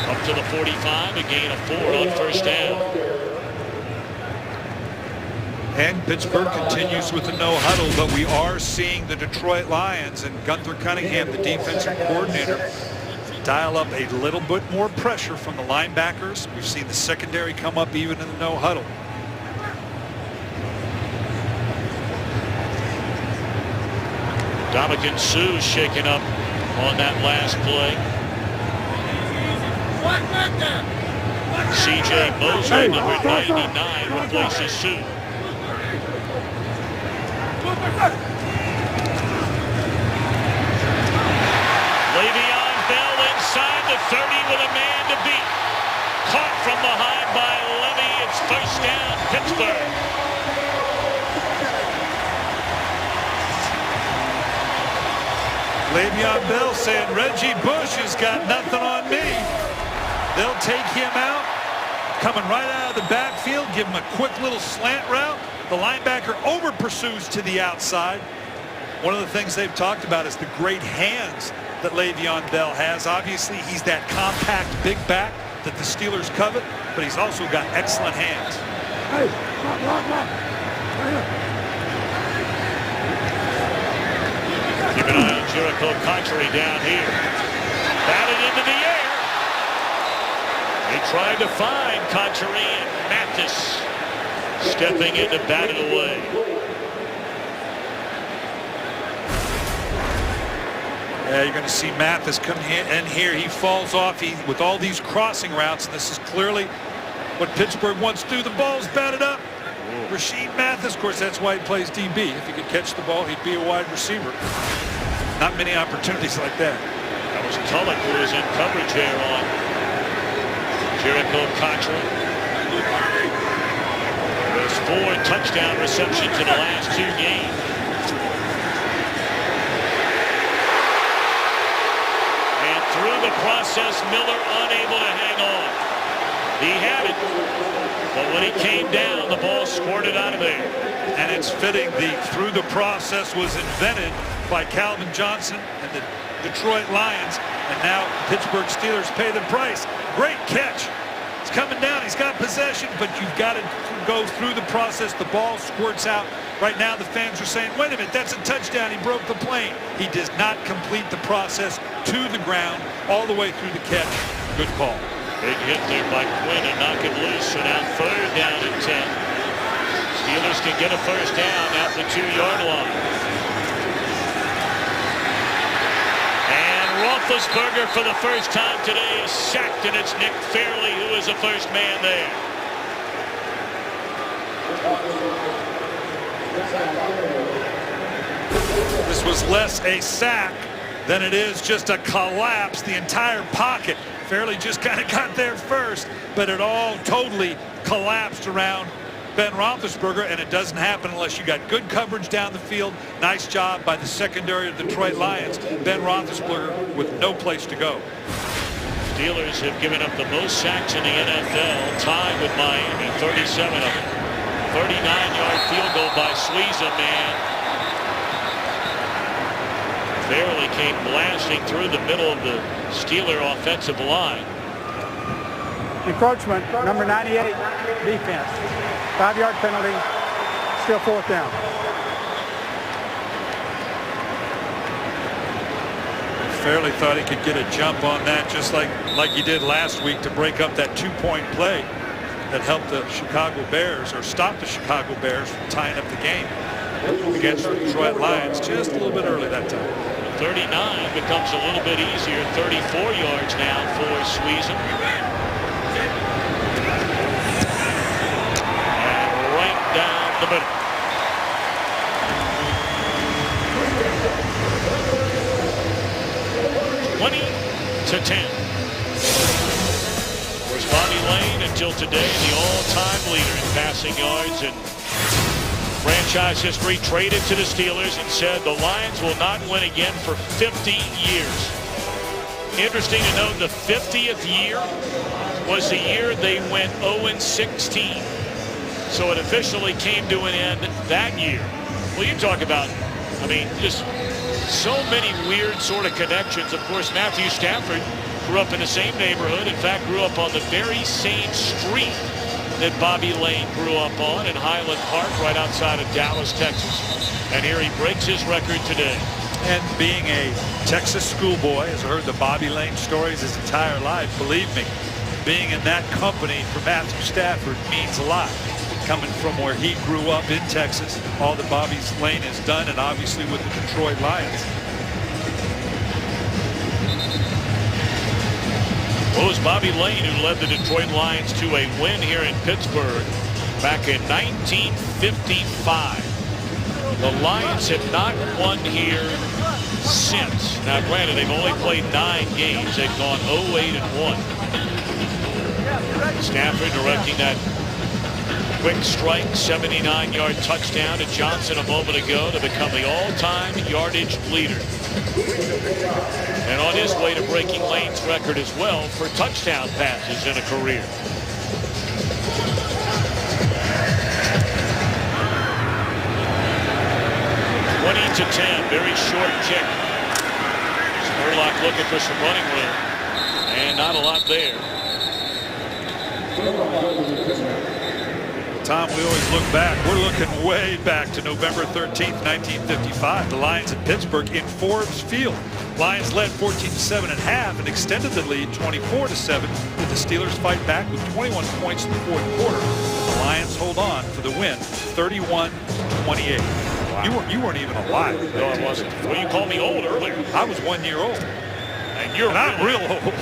A: Up to the 45, a gain of 4 on first down.
C: And Pittsburgh continues with the no huddle, but we are seeing the Detroit Lions and Gunther Cunningham, the defensive coordinator, dial up a little bit more pressure from the linebackers. We've seen the secondary come up even in the no huddle.
A: Dominican Suh shaken up on that last play. C.J. Mosley, number 99, replaces Suh. Le'Veon Bell inside the 30 with a man to beat. Caught from behind by Levy. It's first down, Pittsburgh.
C: Le'Veon Bell saying Reggie Bush has got nothing on me. They'll take him out, coming right out of the backfield, give him a quick little slant route. The linebacker over pursues to the outside. One of the things they've talked about is the great hands that Le'Veon Bell has. Obviously, he's that compact big back that the Steelers covet, but he's also got excellent hands.
A: Keep an eye on Jericho Cotchery down here. Batted into the air. They tried to find Cotchery, and Mathis stepping in to bat it away.
C: Yeah, you're going to see Mathis come in here. He falls off with all these crossing routes. And this is clearly what Pittsburgh wants to do. The ball's batted up. Rasheed Mathis, of course, that's why he plays DB. If he could catch the ball, he'd be a wide receiver. Not many opportunities like that.
A: That was Tulloch who was in coverage here on Jericho Cotchery. There's 4 touchdown receptions in the last 2 games. And through the process, Miller unable to hang on. He had it, but when he came down, the ball squirted out of there.
C: And it's fitting the through the process was invented by Calvin Johnson and the Detroit Lions. And now Pittsburgh Steelers pay the price. Great catch. It's coming down. He's got possession, but you've got to go through the process. The ball squirts out. Right now, the fans are saying, wait a minute, that's a touchdown. He broke the plane. He does not complete the process to the ground all the way through the catch. Good call.
A: Big hit there by Quinn and knock it loose. So now 3rd down and 10. Steelers can get a first down at the 2-yard line. And Roethlisberger for the first time today is sacked, and it's Nick Fairley who is the first man there.
C: This was less a sack than it is just a collapse. The entire pocket. Fairley just kind of got there first, but it all totally collapsed around Ben Roethlisberger, and it doesn't happen unless you got good coverage down the field. Nice job by the secondary of the Detroit Lions. Ben Roethlisberger with no place to go.
A: Steelers have given up the most sacks in the NFL, tied with Miami, 37 of them. 39-yard field goal by Suiza, man. Barely came blasting through the middle of the Steeler offensive line.
E: Encroachment, number 98, defense. 5-yard penalty, still 4th down.
C: Fairley thought he could get a jump on that, just like he did last week to break up that 2-point play that helped the Chicago Bears, or stop the Chicago Bears from tying up the game against the Detroit Lions just a little bit early that time.
A: 39 becomes a little bit easier. 34 yards now for Suiza. And right down the middle. (20-10). Was Bobby Lane until today the all-time leader in passing yards and franchise history. Traded to the Steelers and said the Lions will not win again for 50 years. Interesting to note, the 50th year was the year they went 0-16. So it officially came to an end that year. Well, you talk about, I mean, just so many weird sort of connections. Of course, Matthew Stafford grew up in the same neighborhood. In fact, grew up on the very same street that Bobby Lane grew up on in Highland Park, right outside of Dallas, Texas. And here he breaks his record today.
C: And being a Texas schoolboy, has heard the Bobby Lane stories his entire life. Believe me, being in that company for Matthew Stafford means a lot. Coming from where he grew up in Texas, all that Bobby Lane has done, and obviously with the Detroit Lions.
A: Well, it was Bobby Lane who led the Detroit Lions to a win here in Pittsburgh back in 1955. The Lions have not won here since. Now, granted, they've only played 9 games. They've gone 0-8-1. Stafford directing that quick strike, 79-yard touchdown to Johnson a moment ago to become the all-time yardage leader. And on his way to breaking Lane's record as well for touchdown passes in a career. (20-10), very short kick. Spurlock looking for some running room, and not a lot there.
C: Tom, we always look back. We're looking way back to November 13th, 1955. The Lions at Pittsburgh in Forbes Field. Lions led 14-7 at half and extended the lead 24-7. Did the Steelers fight back with 21 points in the 4th quarter? The Lions hold on for the win, 31-28. Wow. You weren't even alive.
A: No, I wasn't. Well, you called me old earlier.
C: I was 1 year old.
A: And I'm
C: real old.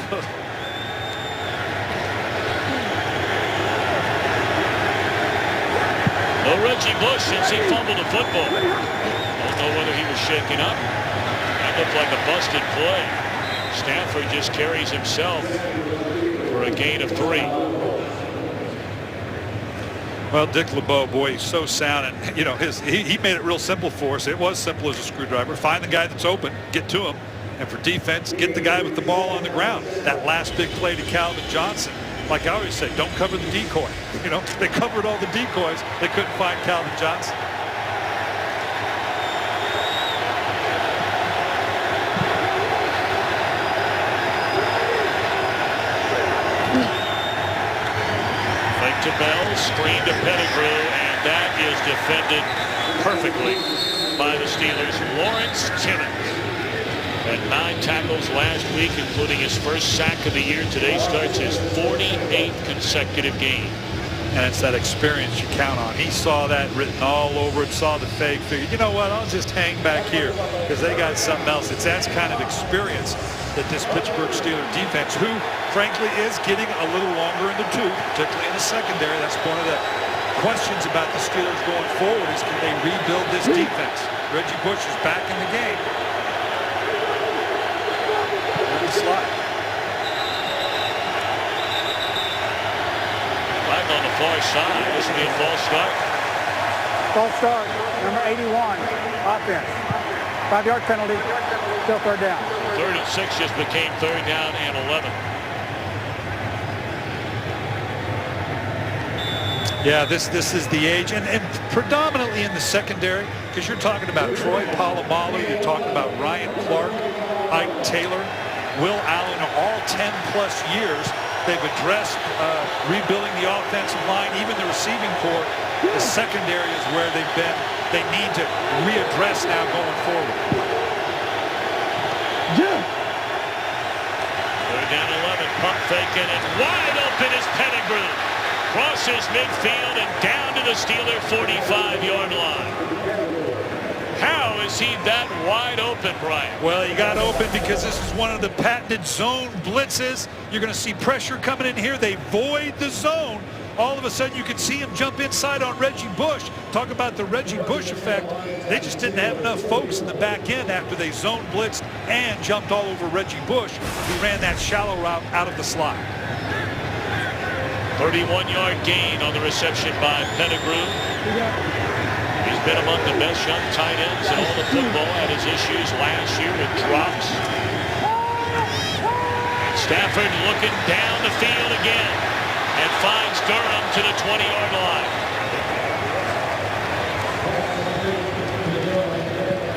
A: No Reggie Bush since he fumbled the football. Don't know whether he was shaken up. That looked like a busted play. Stafford just carries himself for a gain of 3.
C: Well, Dick LeBeau, boy, he's so sound, and you know he made it real simple for us. It was simple as a screwdriver. Find the guy that's open, get to him, and for defense, get the guy with the ball on the ground. That last big play to Calvin Johnson. Like I always say, don't cover the decoy. You know, they covered all the decoys. They couldn't find Calvin Johnson.
A: Fake to Bell, screen to Pettigrew, and that is defended perfectly by the Steelers. Lawrence Timmons had 9 tackles last week, including his first sack of the year. Today starts his 48th consecutive game.
C: And it's that experience you count on. He saw that written all over it, saw the fake, figured, you know what, I'll just hang back here because they got something else. It's that kind of experience that this Pittsburgh Steelers defense, who frankly is getting a little longer in the tooth, particularly in the secondary. That's one of the questions about the Steelers going forward is can they rebuild this defense? Reggie Bush is back in the game. Slot.
A: Flag on the far side. This will be a false start.
E: False start, number 81, offense. 5-yard penalty, still third down.
A: 3rd and 6 just became 3rd down and 11.
C: Yeah, this is the age, and predominantly in the secondary, because you're talking about Troy Polamalu, you're talking about Ryan Clark, Ike Taylor, Will Allen, all 10-plus years. They've addressed rebuilding the offensive line, even the receiving corps. The secondary is where they've been. They need to readdress now going forward.
E: Yeah.
A: 3rd down 11, pump faking, and wide open is Pettigrew. Crosses midfield and down to the Steeler 45-yard line. How is he that wide open, Brian?
C: Well, he got open because this is one of the patented zone blitzes. You're going to see pressure coming in here. They void the zone. All of a sudden, you can see him jump inside on Reggie Bush. Talk about the Reggie Bush effect. They just didn't have enough folks in the back end after they zone blitzed and jumped all over Reggie Bush, who ran that shallow route out of the slot.
A: 31-yard gain on the reception by Pettigrew. He's been among the best young tight ends in all of football. Had his issues last year with drops. And Stafford looking down the field again and finds Durham to the 20-yard line.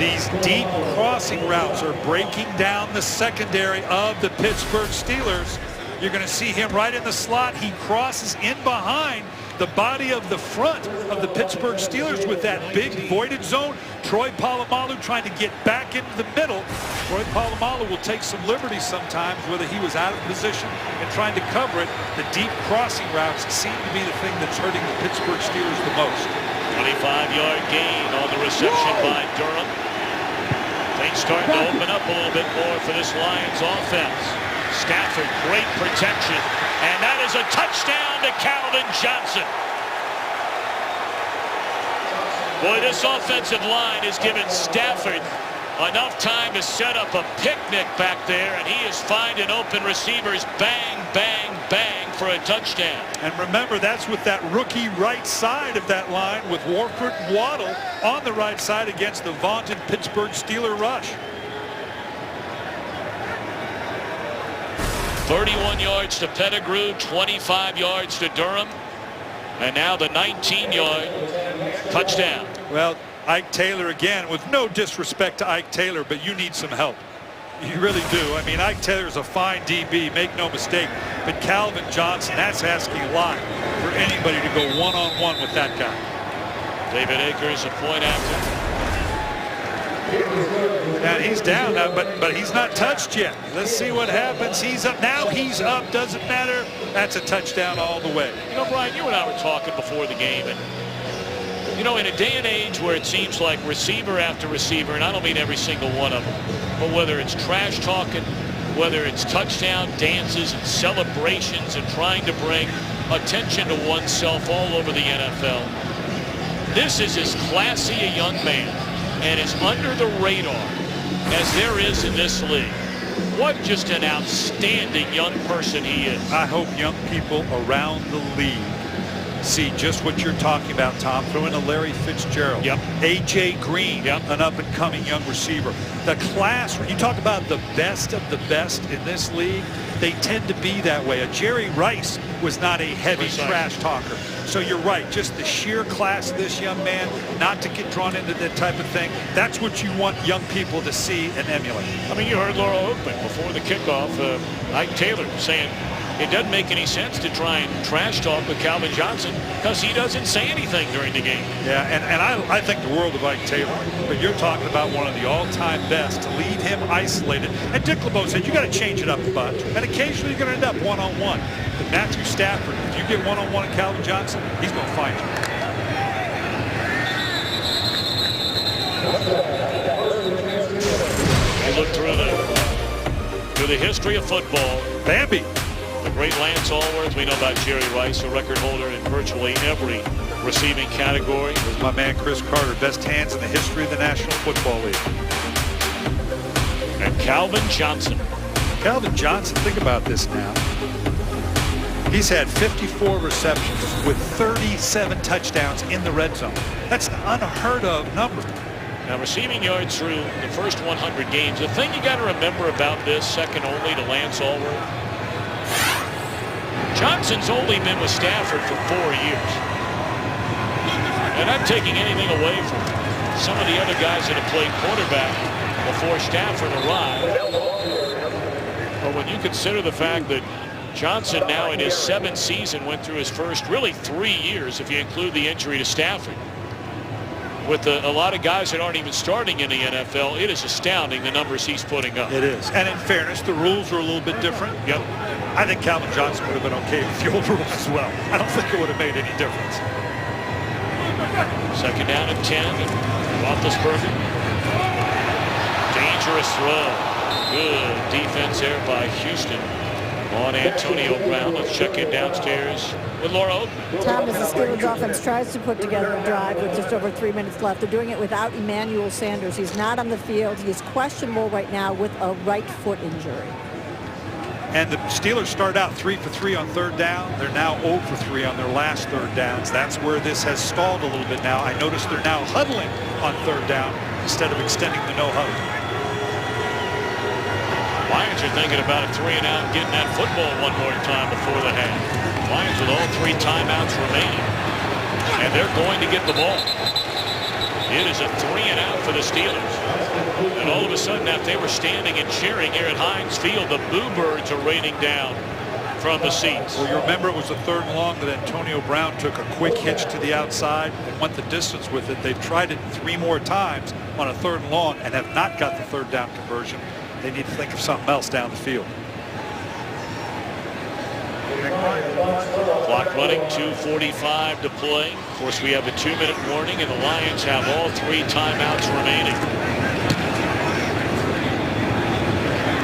C: These deep crossing routes are breaking down the secondary of the Pittsburgh Steelers. You're going to see him right in the slot. He crosses in behind the body of the front of the Pittsburgh Steelers with that big voided zone. Troy Polamalu trying to get back into the middle. Troy Polamalu will take some liberties sometimes, whether he was out of position and trying to cover it. The deep crossing routes seem to be the thing that's hurting the Pittsburgh Steelers the most.
A: 25-yard gain on the reception by Durham. Things starting to open up a little bit more for this Lions offense. Stafford, great protection, and that is a touchdown to Calvin Johnson. Boy, this offensive line has given Stafford enough time to set up a picnic back there, and he is finding open receivers, bang, bang, bang for a touchdown.
C: And remember, that's with that rookie right side of that line with Warford and Waddle on the right side against the vaunted Pittsburgh Steeler rush.
A: 31 yards to Pettigrew, 25 yards to Durham, and now the 19-yard touchdown.
C: Well, Ike Taylor again, with no disrespect to Ike Taylor, but you need some help. You really do. I mean, Ike Taylor's a fine DB, make no mistake, but Calvin Johnson, that's asking a lot for anybody to go one-on-one with that guy.
A: David Akers, a point after.
C: And he's down now, but he's not touched yet. Let's see what happens. He's up. Now he's up. Doesn't matter. That's a touchdown all the way.
A: You know, Brian, you and I were talking before the game, and you know, in a day and age where it seems like receiver after receiver, and I don't mean every single one of them, but whether it's trash talking, whether it's touchdown dances and celebrations and trying to bring attention to oneself all over the NFL, this is as classy a young man and as under the radar as there is in this league. What just an outstanding young person he is.
C: I hope young people around the league see just what you're talking about, Tom. Throw in a Larry Fitzgerald.
A: Yep.
C: A.J. Green, an up-and-coming young receiver. The class, when you talk about the best of the best in this league, they tend to be that way. A Jerry Rice was not a heavy trash talker. So you're right, just the sheer class of this young man, not to get drawn into that type of thing. That's what you want young people to see and emulate.
A: I mean, you heard Laura Oakman before the kickoff, Ike Taylor saying, it doesn't make any sense to try and trash talk with Calvin Johnson because he doesn't say anything during the game.
C: Yeah, and I think the world of Ike Taylor, but you're talking about one of the all-time best to leave him isolated. And Dick LeBeau said you got to change it up a bunch, and occasionally you're going to end up one-on-one. But Matthew Stafford, if you get one-on-one at Calvin Johnson, he's going to find you.
A: We look through the history of football.
C: Bambi.
A: The great Lance Allworth. We know about Jerry Rice, a record holder in virtually every receiving category.
C: There's my man Chris Carter, best hands in the history of the National Football League.
A: And Calvin Johnson.
C: Calvin Johnson, think about this now. He's had 54 receptions with 37 touchdowns in the red zone. That's an unheard of number.
A: Now, receiving yards through the first 100 games. The thing you got to remember about this, second only to Lance Allworth, Johnson's only been with Stafford for 4 years. And I'm taking anything away from some of the other guys that have played quarterback before Stafford arrived. But when you consider the fact that Johnson now in his 7th season went through his first really 3 years, if you include the injury to Stafford, with a lot of guys that aren't even starting in the NFL, it is astounding the numbers he's putting up.
C: It is. And in fairness, the rules are a little bit different.
A: Yep.
C: I think Calvin Johnson would have been okay with the old rules as well. I don't think it would have made any difference.
A: Second down and 10. Roethlisberger. Dangerous throw. Good defense there by Houston on Antonio Brown. Let's check in downstairs with Laura Oatman.
B: Tom, as the Steelers offense tries to put together a drive with just over 3 minutes left, they're doing it without Emmanuel Sanders. He's not on the field. He is questionable right now with a right foot injury.
C: And the Steelers start out 3 for 3 on third down. They're now 0 for 3 on their last third downs. That's where this has stalled a little bit now. I noticed they're now huddling on third down instead of extending the no huddle.
A: Lions are thinking about a 3-and-out and getting that football one more time before the half. Lions with all 3 timeouts remaining. And they're going to get the ball. It is a 3-and-out for the Steelers. And all of a sudden, after they were standing and cheering here at Heinz Field, the Boo Birds are raining down from the seats.
C: Well, you remember it was a 3rd and long that Antonio Brown took a quick hitch to the outside and went the distance with it. They've tried it 3 more times on a 3rd and long and have not got the 3rd down conversion. They need to think of something else down the field.
A: Clock running, 2:45 to play. Of course, we have a 2-minute warning, and the Lions have all 3 timeouts remaining.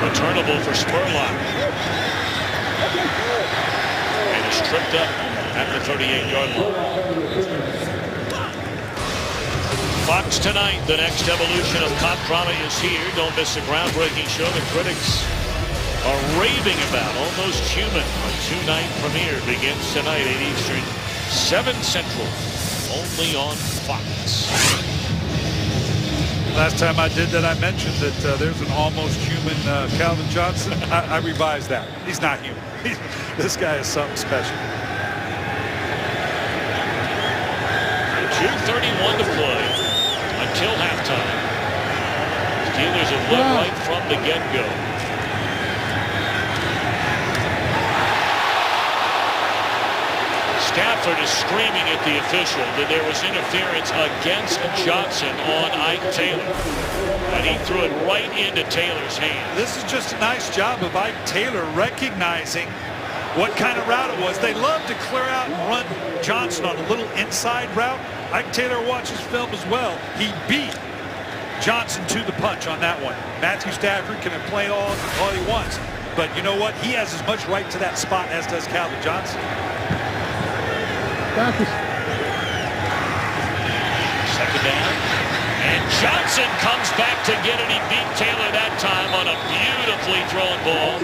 A: Returnable for Spurlock. And is tripped up at the 38-yard line. Fox tonight, the next evolution of cop drama is here. Don't miss the groundbreaking show the critics are raving about. Almost Human. Our 2-night premiere begins tonight, 8 Eastern, 7 Central, only on Fox.
C: Last time I did that, I mentioned that there's an almost human Calvin Johnson. I revised that. He's not human. This guy is something special.
A: 2:31 to play until halftime. Steelers have led right from the get-go. Stafford is screaming at the official that there was interference against Johnson on Ike Taylor. And he threw it right into Taylor's hand.
C: This is just a nice job of Ike Taylor recognizing what kind of route it was. They love to clear out and run Johnson on a little inside route. Ike Taylor watches film as well. He beat Johnson to the punch on that one. Matthew Stafford can play all he wants. But you know what? He has as much right to that spot as does Calvin Johnson.
A: Second down. And Johnson comes back to get it. He beat Taylor that time on a beautifully thrown ball.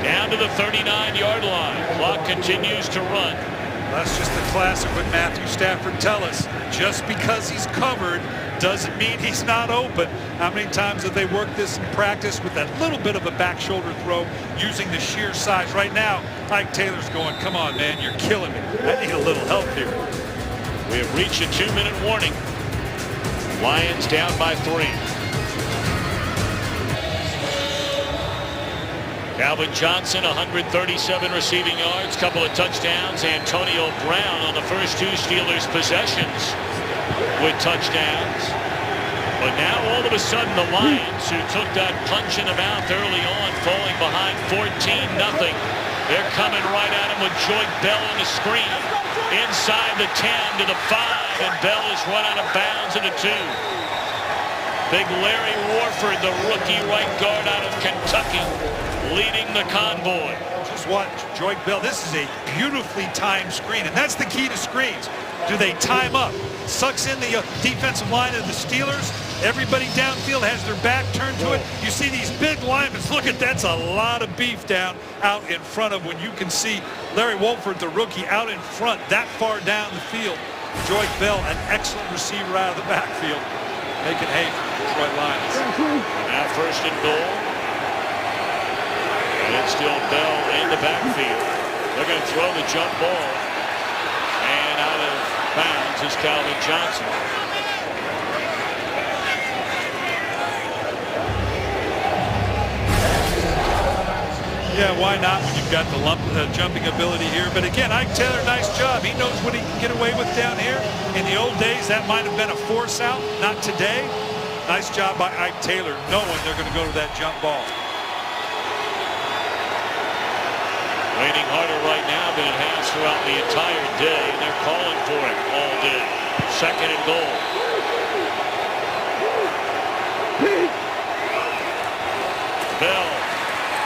A: Down to the 39-yard line. Clock continues to run.
C: That's just the classic what Matthew Stafford tells us. Just because he's covered doesn't mean he's not open. How many times have they worked this in practice with that little bit of a back shoulder throw using the sheer size? Right now, Ike Taylor's going, come on, man, you're killing me. I need a little help here.
A: We have reached a 2-minute warning. Lions down by 3. Calvin Johnson, 137 receiving yards, couple of touchdowns. Antonio Brown on the first two Steelers possessions with touchdowns. But now all of a sudden the Lions, who took that punch in the mouth early on, falling behind 14-0. They're coming right at him with Joy Bell on the screen. Inside the 10 to the 5, and Bell is run out of bounds at the 2. Big Larry Warford, the rookie right guard out of Kentucky, leading the convoy.
C: Just watch Joy Bell. This is a beautifully timed screen, and that's the key to screens. Do they time up? Sucks in the defensive line of the Steelers. Everybody downfield has their back turned to it. You see these big linemen. Look at that's a lot of beef down out in front of when you can see Larry Warford, the rookie, out in front that far down the field. Joy Bell, an excellent receiver out of the backfield, making hay for the Detroit Lions.
A: Now first and goal. And it's still Bell in the backfield. They're going to throw the jump ball. And out of bounds is Calvin Johnson.
C: Yeah, why not when you've got the jumping ability here? But again, Ike Taylor, nice job. He knows what he can get away with down here. In the old days, that might have been a force out. Not today. Nice job by Ike Taylor, knowing they're going to go to that jump ball.
A: Raining harder right now than it has throughout the entire day, and they're calling for it all day. Second and goal. Bell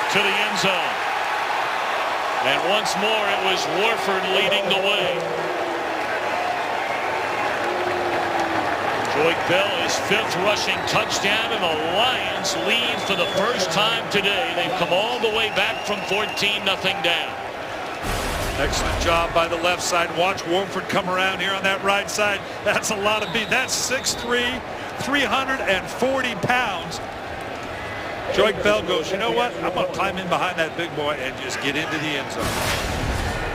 A: to the end zone. And once more, it was Warford leading the way. Joy Bell, his 5th rushing touchdown, and the Lions lead for the first time today. They've come all the way back from 14-0 down.
C: Excellent job by the left side. Watch Warford come around here on that right side. That's a lot of beat. That's 6'3", 340 pounds. Joy Bell goes, you know what? I'm going to climb in behind that big boy and just get into the end zone.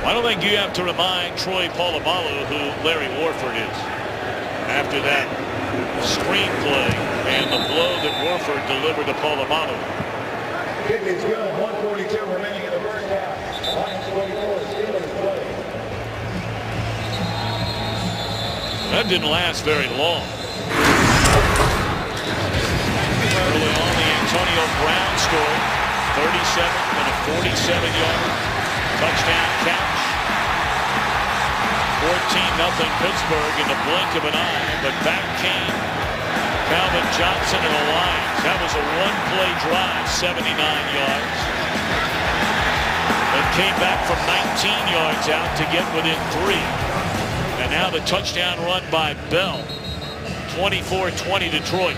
A: I don't think you have to remind Troy Polamalu who Larry Warford is. After that screenplay and the blow that Warford delivered to Polamalu.
G: Kick is good. 1:42 remaining in the first half. Lions 24, Steelers 20.
A: That didn't last very long. Early on, the Antonio Brown scored 37 and a 47-yard touchdown catch. 14-0 Pittsburgh in the blink of an eye, but back came Calvin Johnson and the Lions. That was a one-play drive, 79 yards. And came back from 19 yards out to get within 3. And now the touchdown run by Bell. 24-20 Detroit.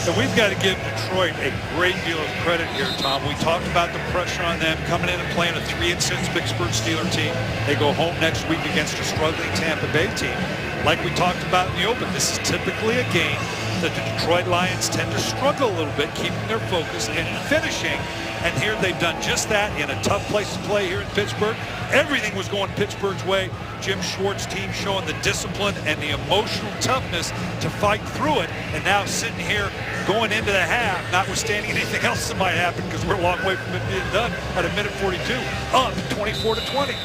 C: So we've got to give Detroit a great deal of credit here, Tom. We talked about the pressure on them coming in and playing a 3-6 Pittsburgh Steelers team. They go home next week against a struggling Tampa Bay team. Like we talked about in the open, this is typically a game that the Detroit Lions tend to struggle a little bit, keeping their focus and finishing. And here they've done just that in a tough place to play here in Pittsburgh. Everything was going Pittsburgh's way. Jim Schwartz's team showing the discipline and the emotional toughness to fight through it. And now sitting here going into the half, notwithstanding anything else that might happen, because we're a long way from it being done at a minute 42, up 24-20.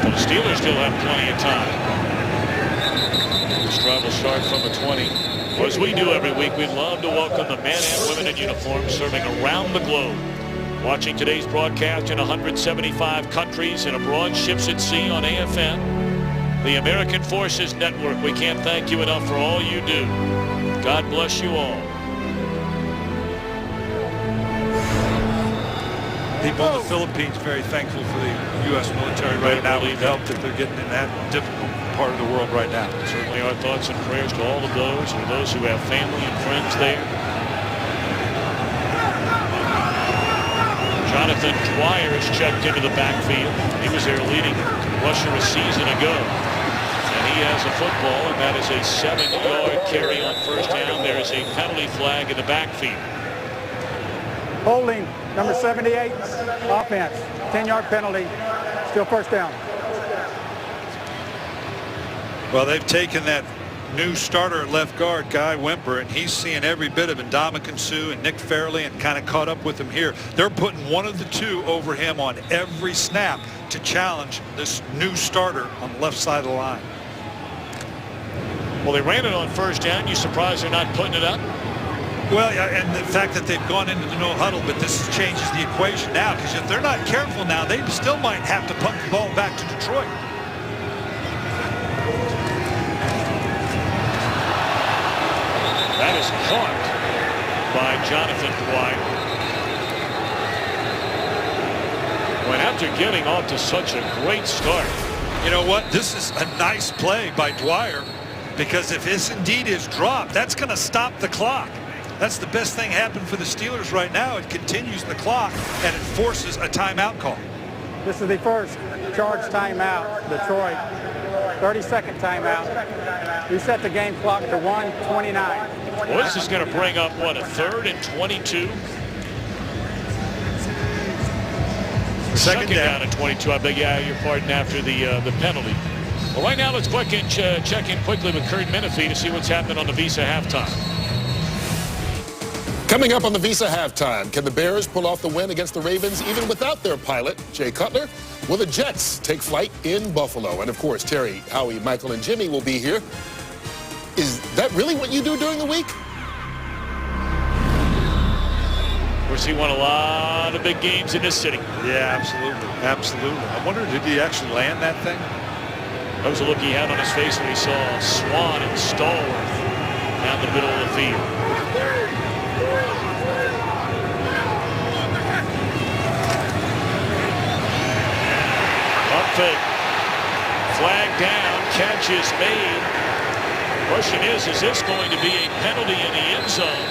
A: The Steelers still have plenty of time. This drive will start from the 20. Well, as we do every week, we'd love to welcome the men and women in uniform serving around the globe. Watching today's broadcast in 175 countries and abroad, ships at sea on AFN. The American Forces Network, we can't thank you enough for all you do. God bless you all.
C: People in the Philippines very thankful for the U.S. military right now. We've helped that they're getting in that difficult part of the world right now.
A: Certainly our thoughts and prayers to all of those who have family and friends there. Jonathan Dwyer is checked into the backfield. He was their leading rusher a season ago. And he has a football, and that is a 7-yard carry on first down. There is a penalty flag in the backfield.
E: Holding, number 78, offense. 10-yard penalty. Still first down.
C: Well, they've taken that new starter at left guard, Guy Wimper, and he's seeing every bit of Ndamukong Suh and Nick Fairley and kind of caught up with him here. They're putting one of the two over him on every snap to challenge this new starter on the left side of the line.
A: Well, they ran it on first down. You surprised they're not putting it up?
C: Well, yeah, and the fact that they've gone into the no huddle, but this changes the equation now, because if they're not careful now, they still might have to punt the ball back to Detroit.
A: That is caught by Jonathan Dwyer. When after getting off to such a great start.
C: You know what? This is a nice play by Dwyer, because if this indeed is dropped, that's going to stop the clock. That's the best thing happened for the Steelers right now. It continues the clock, and it forces a timeout call.
E: This is the first charge timeout, Detroit. 30-second timeout. We set the game clock to 1:29.
A: Well, this is going to bring up, what, a 3rd and 22? Second down and 22. I beg your pardon, after the penalty. Well, right now, let's check in quickly with Kurt Menefee to see what's happening on the Visa halftime.
H: Coming up on the Visa halftime, can the Bears pull off the win against the Ravens even without their pilot, Jay Cutler? Will the Jets take flight in Buffalo? And of course, Terry, Howie, Michael, and Jimmy will be here. Is that really what you do during the week?
A: We're seeing a lot of big games in this city.
C: Yeah, absolutely. Absolutely. I wonder, did he actually land that thing?
A: That was a look he had on his face when he saw Swan and Stallworth down the middle of the field. Pump fake. Flag down. Catch is made. Question is this going to be a penalty in the end zone?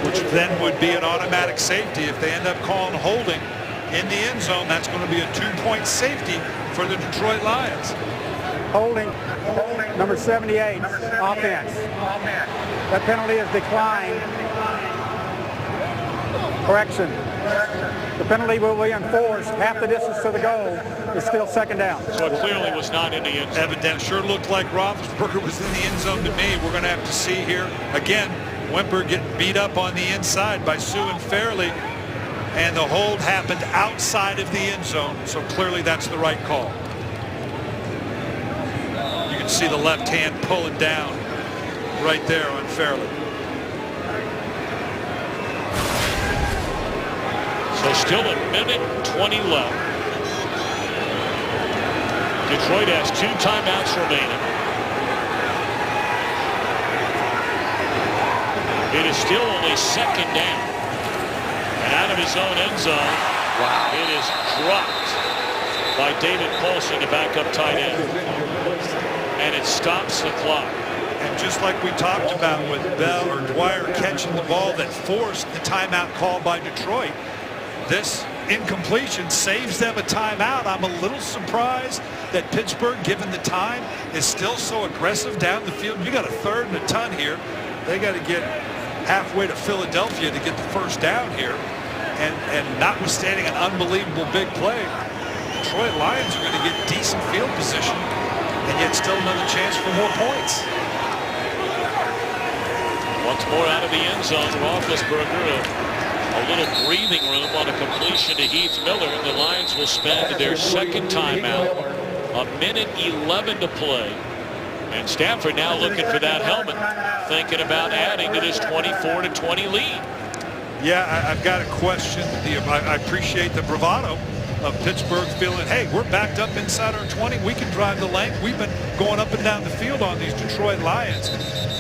C: Which then would be an automatic safety. If they end up calling holding in the end zone, that's going to be a 2-point safety for the Detroit Lions.
E: Holding, number 78, offense. That penalty is declined. Correction. The penalty will be enforced. Half the distance to the goal is still second down.
A: So it clearly was not in the end zone.
C: Evident. Sure looked like Roethlisberger was in the end zone to me. We're going to have to see here. Again, Wimper getting beat up on the inside by Suh and Fairley. And the hold happened outside of the end zone. So clearly that's the right call. You can see the left hand pulling down right there on Fairley.
A: So still a minute 20 left. Detroit has 2 timeouts remaining. It is still only second down. And out of his own end zone, wow, it is dropped by David Paulson, the backup tight end. And it stops the clock.
C: And just like we talked about with Bell or Dwyer catching the ball that forced the timeout call by Detroit, this incompletion saves them a timeout. I'm a little surprised that Pittsburgh, given the time, is still so aggressive down the field. You got a 3rd and a ton here. They got to get halfway to Philadelphia to get the first down here. And notwithstanding an unbelievable big play, Detroit Lions are going to get decent field position, and yet still another chance for more points.
A: Once more out of the end zone, Roethlisberger, a little breathing room on a completion to Heath Miller, and the Lions will spend their second timeout. A minute 11 to play. And Stafford now looking for that helmet, thinking about adding to this 24-20 lead.
C: Yeah, I've got to question I appreciate the bravado of Pittsburgh feeling, hey, we're backed up inside our 20. We can drive the length. We've been going up and down the field on these Detroit Lions.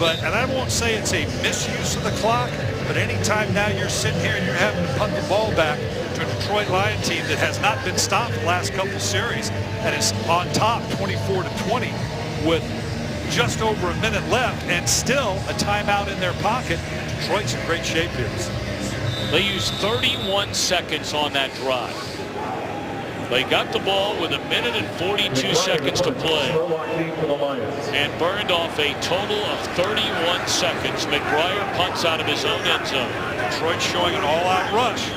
C: And I won't say it's a misuse of the clock, but anytime now you're sitting here and you're having to punt the ball back to a Detroit Lion team that has not been stopped the last couple series and is on top 24-20 with just over a minute left and still a timeout in their pocket. Detroit's in great shape here.
A: They used 31 seconds on that drive. They got the ball with a minute and 42 seconds to play and burned off a total of 31 seconds. McBriar punts out of his own end zone.
C: Detroit showing an all-out rush.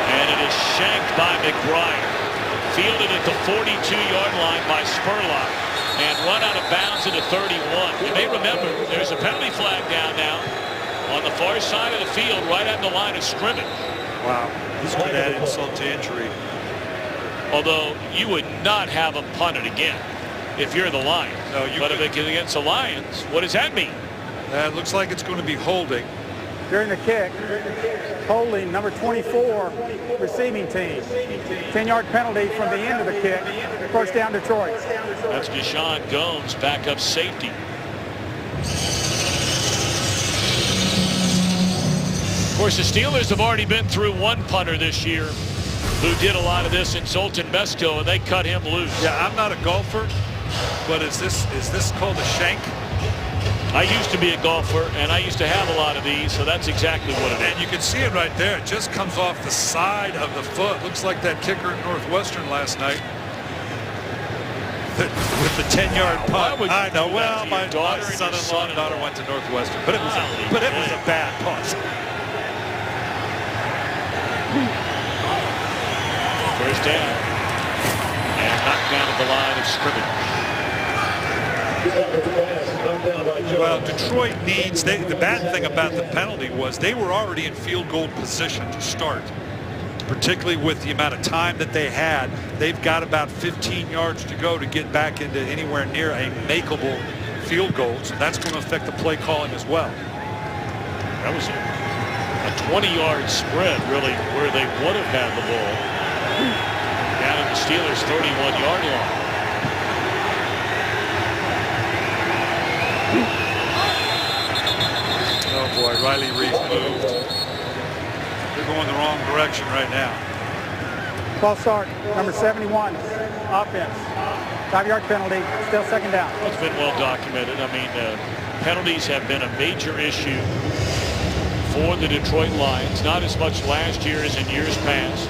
A: And it is McBride fielded at the 42-yard line by Spurlock and run out of bounds at the 31. You may remember there's a penalty flag down now on the far side of the field right at the line of scrimmage.
C: Wow, this could add insult to injury.
A: Although you would not have him punt it again if you're the Lions.
C: No,
A: but if it's against the Lions, what does that mean?
C: It looks like it's going to be holding.
E: During the kick, holding number 24 receiving team. 10-yard penalty from the end of the kick. First down, Detroit.
A: That's Deshaun Gomes, backup safety. Of course, the Steelers have already been through one punter this year who did a lot of this in Zoltan Mesko, and they cut him loose.
C: Yeah, I'm not a golfer, but is this called a shank?
A: I used to be a golfer, and I used to have a lot of these, so that's exactly what it is.
C: And you can see it right there. It just comes off the side of the foot. Looks like that kicker at Northwestern last night with the 10-yard punt. I know. Well, my son-in-law and daughter went to Northwestern, but it was a bad punt.
A: First down, and knocked down at the line of scrimmage.
C: Well, Detroit needs, the bad thing about the penalty was they were already in field goal position to start, particularly with the amount of time that they had. They've got about 15 yards to go to get back into anywhere near a makeable field goal, so that's going to affect the play calling as well.
A: That was a 20-yard spread, really, where they would have had the ball down at the Steelers' 31-yard line.
C: Oh boy, Riley Reef moved. They're going the wrong direction right now.
E: False start, number 71, offense. 5-yard penalty, still second down.
A: It's been well documented. I mean, penalties have been a major issue for the Detroit Lions. Not as much last year as in years past.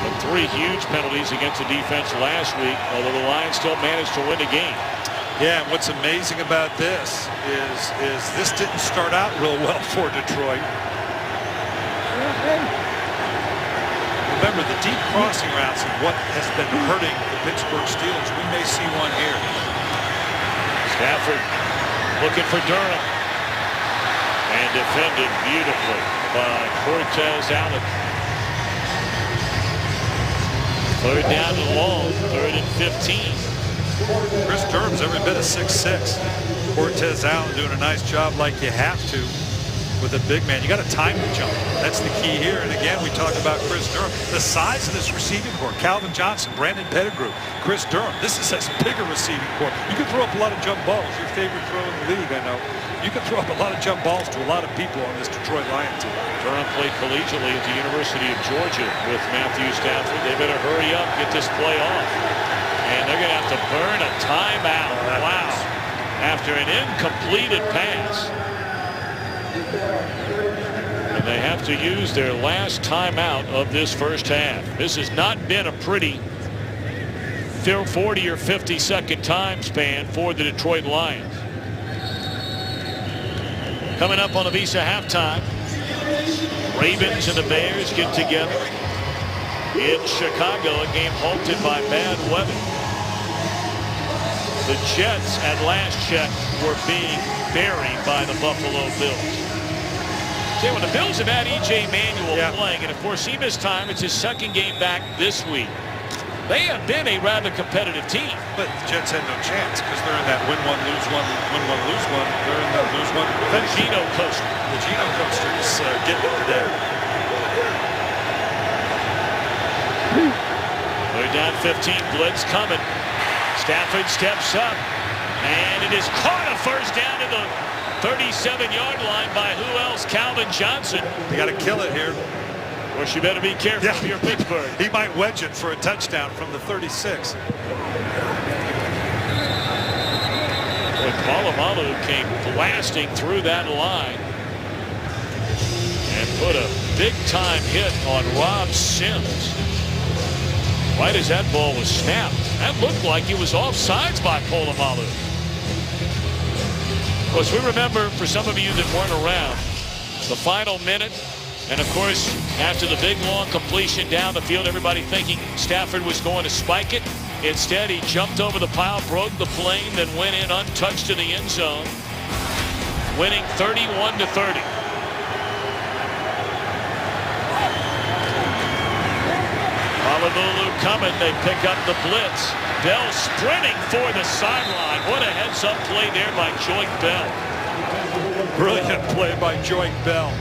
A: But 3 huge penalties against the defense last week, although the Lions still managed to win the game.
C: Yeah, and what's amazing about this is this didn't start out real well for Detroit. Remember, the deep crossing routes is what has been hurting the Pittsburgh Steelers. We may see one here.
A: Stafford looking for Durham. And defended beautifully by Cortez Allen. 3rd down and long, 3rd and 15.
C: Chris Durham's every bit of 6'6". Cortez Allen doing a nice job like you have to with a big man. You got to time the jump. That's the key here. And again, we talk about Chris Durham. The size of this receiving corps. Calvin Johnson, Brandon Pettigrew, Chris Durham. This is a bigger receiving corps. You can throw up a lot of jump balls. Your favorite throw in the league, I know. You can throw up a lot of jump balls to a lot of people on this Detroit Lions team.
A: Durham played collegiately at the University of Georgia with Matthew Stafford. They better hurry up, get this play off. And they're going to have to burn a timeout. Wow. After an incompleted pass. And they have to use their last timeout of this first half. This has not been a pretty 40 or 50-second time span for the Detroit Lions. Coming up on the Visa halftime, Ravens and the Bears get together in Chicago, a game halted by bad weather. The Jets, at last check, were being buried by the Buffalo Bills. See, when the Bills have had E.J. Manuel playing, and of course he missed time, it's his 2nd game back this week. They have been a rather competitive team.
C: But the Jets had no chance because they're in that win one, lose one, win one, lose one. They're in that lose one.
A: The Geno coaster.
C: The Geno coaster is getting it today.
A: They're down 15, blitz coming. Stafford steps up, and it is caught a first down to the 37-yard line by who else? Calvin Johnson.
C: They got to kill it here.
A: Of course, you better be careful if you're Pittsburgh.
C: He might wedge it for a touchdown from the 36.
A: Polamalu came blasting through that line and put a big-time hit on Rob Sims. Right as that ball was snapped. That looked like it was offsides by Polamalu. Of course, we remember, for some of you that weren't around, the final minute And of course, after the big long completion down the field, everybody thinking Stafford was going to spike it. Instead, he jumped over the pile, broke the plane, then went in untouched to the end zone, winning 31-30. Malabulu coming. They pick up the blitz. Bell sprinting for the sideline. What a heads-up play there by Joique Bell.
C: Brilliant play by Joique Bell.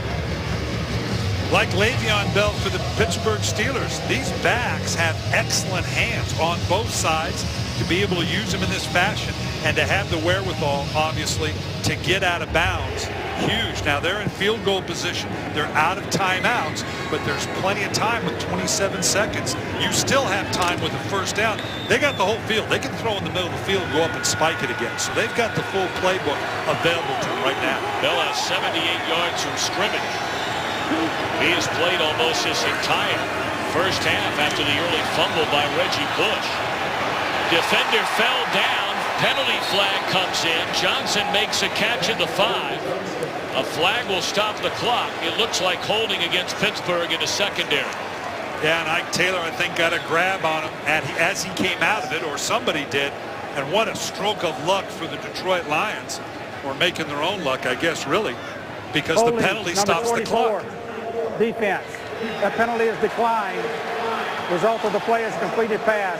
C: Like Le'Veon Bell for the Pittsburgh Steelers, these backs have excellent hands on both sides to be able to use them in this fashion and to have the wherewithal, obviously, to get out of bounds. Huge. Now they're in field goal position. They're out of timeouts, but there's plenty of time with 27 seconds. You still have time with a first down. They got the whole field. They can throw in the middle of the field and go up and spike it again. So they've got the full playbook available to them right now.
A: Bell has 78 yards from scrimmage. He has played almost his entire first half after the early fumble by Reggie Bush. Defender fell down. Penalty flag comes in. Johnson makes a catch at the 5. A flag will stop the clock. It looks like holding against Pittsburgh in the secondary.
C: Yeah, and Ike Taylor, I think, got a grab on him as he came out of it, or somebody did. And what a stroke of luck for the Detroit Lions, or making their own luck, I guess, really, because
E: Holding,
C: the penalty
E: number
C: stops
E: 44,
C: the clock.
E: Defense. That penalty is declined. Result of the play is completed pass.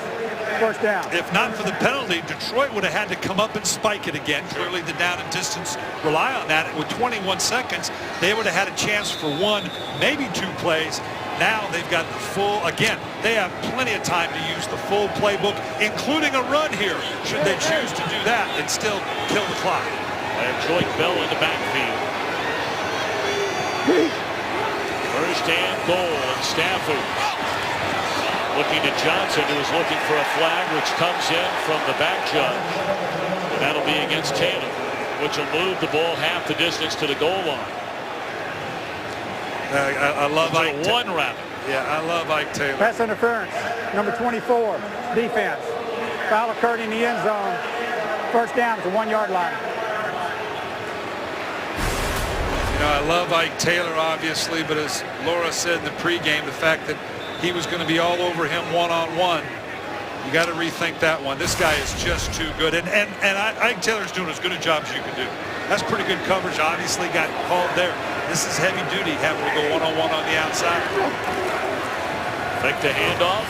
E: First down.
C: If not for the penalty, Detroit would have had to come up and spike it again. Clearly the down and distance rely on that. With 21 seconds, they would have had a chance for one, maybe two plays. Now they've got the full, again, they have plenty of time to use the full playbook, including a run here, should they choose to do that and still kill the clock.
A: And Joique Bell in the backfield. First and goal, and Stafford looking to Johnson, who is looking for a flag, which comes in from the back judge. And that'll be against Taylor, which will move the ball half the distance to the goal line.
C: I love Ike Taylor.
A: One rather.
C: Yeah, I love Ike Taylor.
E: Pass interference. Number 24, defense. Foul occurred in the end zone. First down at the 1 yard line.
C: You know, I love Ike Taylor, obviously, but as Laura said in the pregame, the fact that he was going to be all over him one-on-one, you got to rethink that one. This guy is just too good. And Ike Taylor's doing as good a job as you can do. That's pretty good coverage. Obviously got called there. This is heavy duty, having to go one-on-one on the outside.
A: Take the handoff.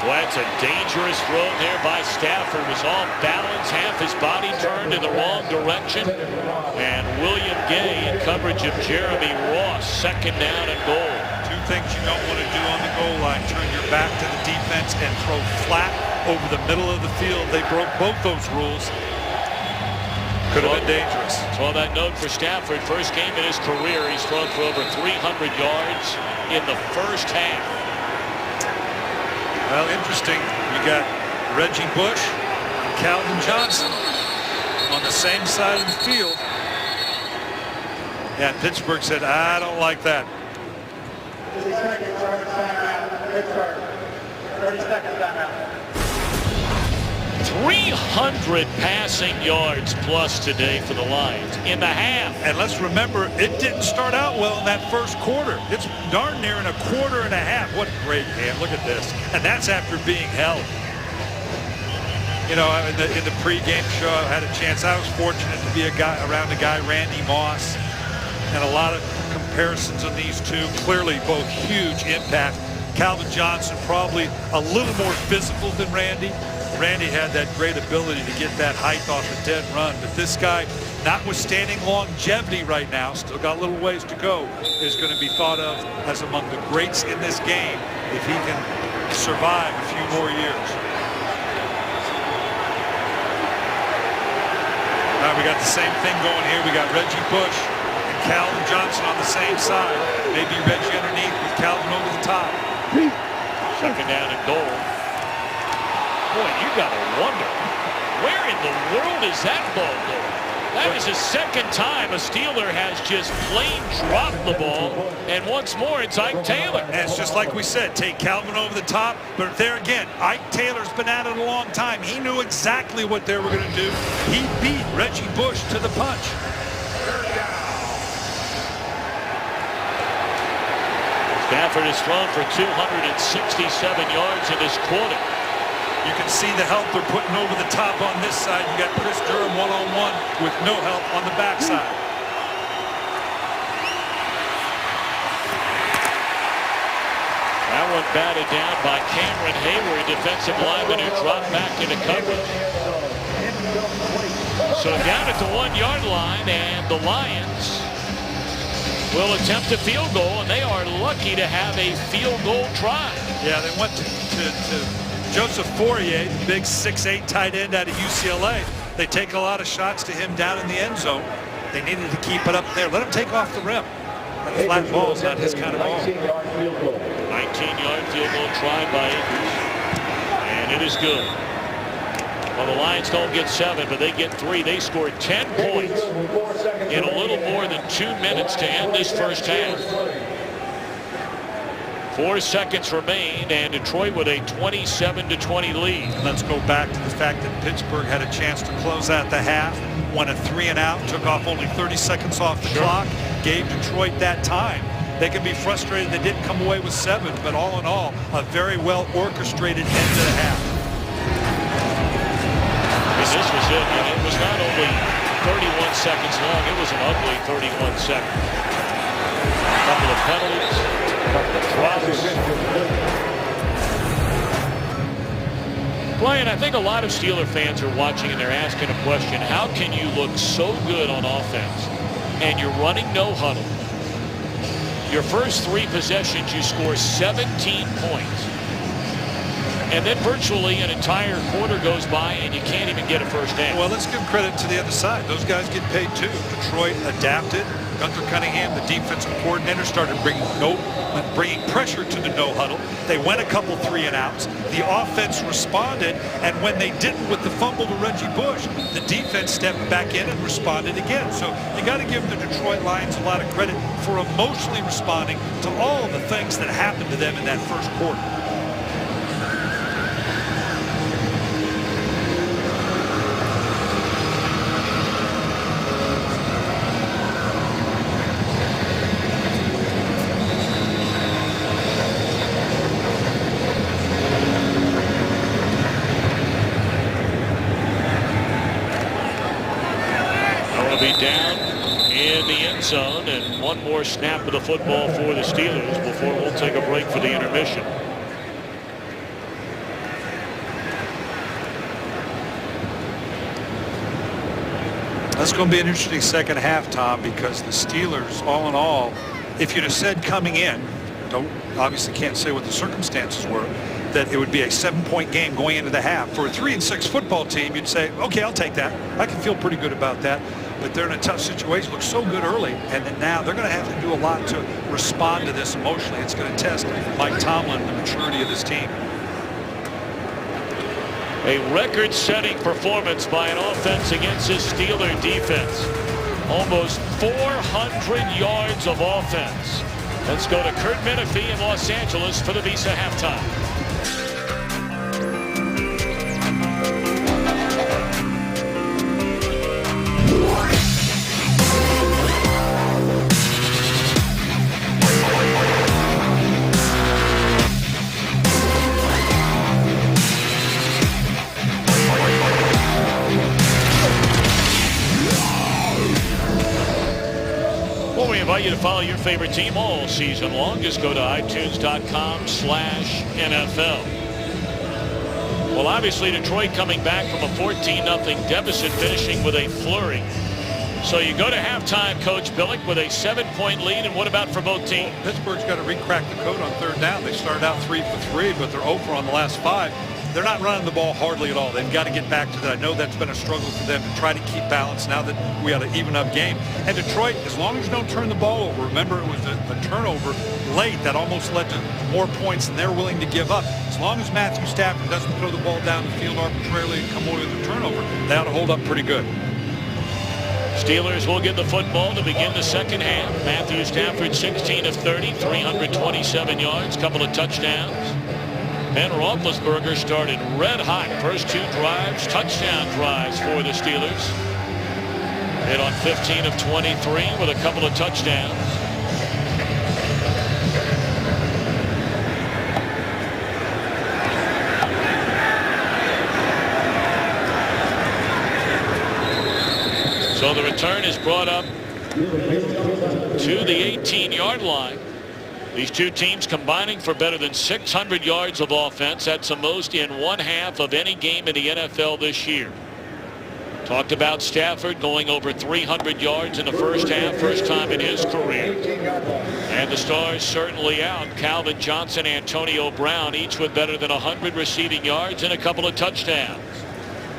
A: Well, that's a dangerous throw there by Stafford. Was off balance, half his body turned in the wrong direction. And William Gay in coverage of Jeremy Ross. Second down and goal.
C: Two things you don't want to do on the goal line: turn your back to the defense and throw flat over the middle of the field. They broke both those rules. Could have been dangerous.
A: So on that note for Stafford, first game in his career, he's thrown for over 300 yards in the first half.
C: Well, interesting. You got Reggie Bush and Calvin Johnson on the same side of the field. Yeah, Pittsburgh said, I don't like that.
E: 30 seconds timeout. Pittsburgh. 30 seconds timeout.
A: 300 passing yards plus today for the Lions in the half.
C: And let's remember, it didn't start out well in that first quarter. It's darn near in a quarter and a half. What a great game. Look at this. And that's after being held. You know, in the pregame show, I had a chance. I was fortunate to be around a guy, Randy Moss, and a lot of comparisons on these two. Clearly both huge impact. Calvin Johnson probably a little more physical than Randy. Randy had that great ability to get that height off a dead run, but this guy, notwithstanding longevity right now, still got a little ways to go, is going to be thought of as among the greats in this game if he can survive a few more years. Now we got the same thing going here. We got Reggie Bush and Calvin Johnson on the same side. Maybe Reggie underneath with Calvin over the top.
A: Second down and goal. Boy, you got to wonder, where in the world is that ball going? That is the second time a Steeler has just plain dropped the ball, and once more it's Ike Taylor.
C: And it's just like we said, take Calvin over the top, but there again, Ike Taylor's been at it a long time. He knew exactly what they were going to do. He beat Reggie Bush to the punch.
A: Stafford has thrown for 267 yards in this quarter.
C: You can see the help they're putting over the top on this side. You got Chris Durham one-on-one with no help on the backside.
A: That one batted down by Cameron Hayward, defensive lineman who dropped back into coverage. So down at the 1-yard line, and the Lions will attempt a field goal, and they are lucky to have a field goal try.
C: Yeah, they went to Joseph Fourier, the big 6'8" tight end out of UCLA. They take a lot of shots to him down in the end zone. They needed to keep it up there. Let him take off the rim. That flat ball is not his kind of ball.
A: 19-yard field goal tried by Akers. And it is good. Well, the Lions don't get 7, but they get 3. They scored 10 points in a little more than 2 minutes to end this first half. 4 seconds remain, and Detroit with a 27-20 lead.
C: Let's go back to the fact that Pittsburgh had a chance to close out the half, won a 3-and-out, took off only 30 seconds off the clock, gave Detroit that time. They can be frustrated they didn't come away with 7, but all in all, a very well orchestrated end to the half.
A: And this was it, and it was not only 31 seconds long, it was an ugly 31 seconds. A couple of penalties. Brian, I think a lot of Steeler fans are watching and they're asking a question. How can you look so good on offense and you're running no huddle? Your first 3 possessions, you score 17 points. And then virtually an entire quarter goes by and you can't even get a first down.
C: Well, let's give credit to the other side. Those guys get paid too. Detroit adapted. Gunther Cunningham, the defensive coordinator, started bringing pressure to the no huddle. They went a couple 3-and-outs. The offense responded, and when they didn't with the fumble to Reggie Bush, the defense stepped back in and responded again. So you got to give the Detroit Lions a lot of credit for emotionally responding to all of the things that happened to them in that first quarter.
A: Down in the end zone, and one more snap of the football for the Steelers before we'll take a break for the intermission.
C: That's going to be an interesting second half, Tom, because the Steelers, all in all, if you'd have said coming in, obviously can't say what the circumstances were, that it would be a 7-point game going into the half. For a 3-6 football team, you'd say, okay, I'll take that. I can feel pretty good about that. But they're in a tough situation. Look so good early, and then now they're going to have to do a lot to respond to this emotionally. It's going to test Mike Tomlin, the maturity of this team.
A: A record-setting performance by an offense against this Steeler defense. Almost 400 yards of offense. Let's go to Kurt Menefee in Los Angeles for the Visa halftime. We invite you to follow your favorite team all season long. Just go to iTunes.com/NFL. Well, obviously Detroit coming back from a 14-0 deficit, finishing with a flurry. So you go to halftime, Coach Billick, with a 7-point lead, and what about for both teams?
C: Pittsburgh's got to re-crack the code on 3rd down. They started out 3 for 3, but they're 0 for on the last 5. They're not running the ball hardly at all. They've got to get back to that. I know that's been a struggle for them to try to keep balance now that we had an even-up game. And Detroit, as long as you don't turn the ball over, remember it was a turnover late that almost led to more points than they're willing to give up. As long as Matthew Stafford doesn't throw the ball down the field arbitrarily and come away with a turnover, they ought to hold up pretty good.
A: Steelers will get the football to begin the second half. Matthew Stafford, 16 of 30, 327 yards, couple of touchdowns. Ben Roethlisberger started red hot. First 2 drives, touchdown drives for the Steelers. Hit on 15 of 23 with a couple of touchdowns. the return is brought up to the 18-yard line. These two teams combining for better than 600 yards of offense. That's the most in one half of any game in the NFL this year. Talked about Stafford going over 300 yards in the first half, first time in his career. And the stars certainly out. Calvin Johnson, Antonio Brown, each with better than 100 receiving yards and a couple of touchdowns.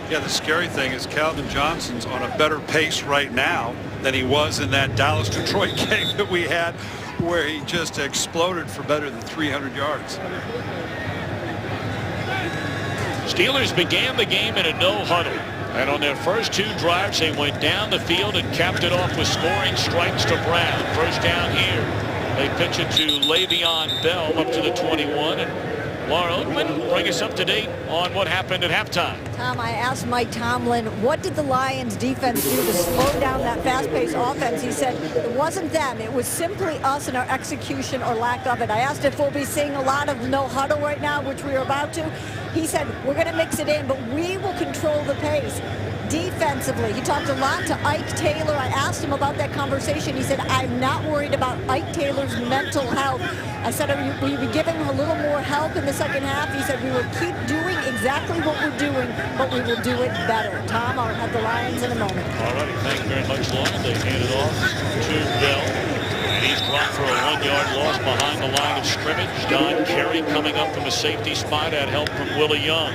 C: Yeah, the scary thing is Calvin Johnson's on a better pace right now than he was in that Dallas-Detroit game that we had, where he just exploded for better than 300 yards.
A: Steelers began the game in a no huddle. And on their first two drives, they went down the field and capped it off with scoring strikes to Brown. First down here. They pitch it to Le'Veon Bell up to the 21. And Laura Oatman, bring us up to date on what happened at halftime.
B: Tom, I asked Mike Tomlin, what did the Lions defense do to slow down that fast-paced offense? He said it wasn't them. It was simply us and our execution or lack of it. I asked if we'll be seeing a lot of no huddle right now, which we are about to. He said, we're going to mix it in, but we will control the pace. Defensively, he talked a lot to Ike Taylor. I asked him about that conversation. He said, I'm not worried about Ike Taylor's mental health. I said, will you be giving him a little more help in the second half? He said, we will keep doing exactly what we're doing, but we will do it better. Tom, I'll have the Lions in a moment.
A: All righty, thank you very much, Laura. They hand it off to Bell. And he's dropped for a 1-yard loss behind the line of scrimmage. Don Carey coming up from a safety spot at help from Willie Young.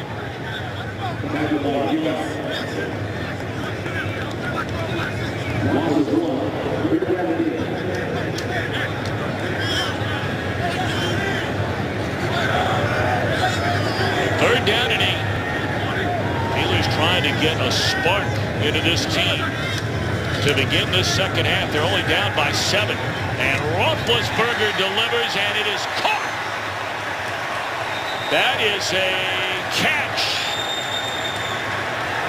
A: Third down and 8. Steelers trying to get a spark into this team to begin this second half. They're only down by 7. And Roethlisberger delivers, and it is caught. That is a catch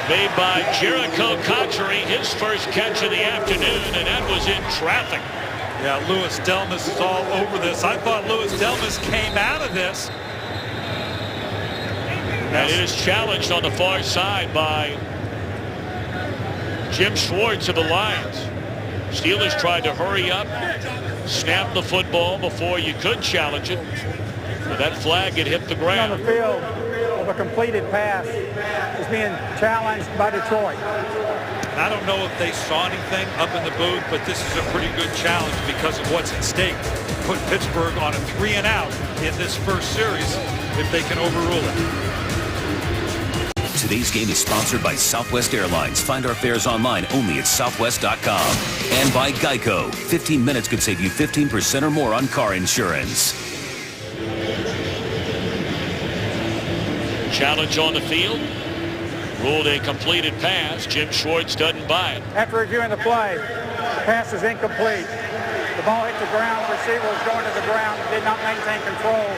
A: made by Jericho Cotchery, his first catch of the afternoon, and that was in traffic.
C: Yeah, Louis Delmas is all over this. I thought Louis Delmas came out of this.
A: And it is challenged on the far side by Jim Schwartz of the Lions. Steelers tried to hurry up, snap the football before you could challenge it. But that flag had hit the ground.
E: On the field of a completed pass is being challenged by Detroit.
C: I don't know if they saw anything up in the booth, but this is a pretty good challenge because of what's at stake. Put Pittsburgh on a 3-and-out in this first series if they can overrule it.
D: Today's game is sponsored by Southwest Airlines. Find our fares online only at southwest.com. And by Geico. 15 minutes could save you 15% or more on car insurance.
A: Challenge on the field. Ruled a completed pass. Jim Schwartz doesn't buy it.
E: After reviewing the play, the pass is incomplete. The ball hit the ground. The receiver was going to the ground and did not maintain control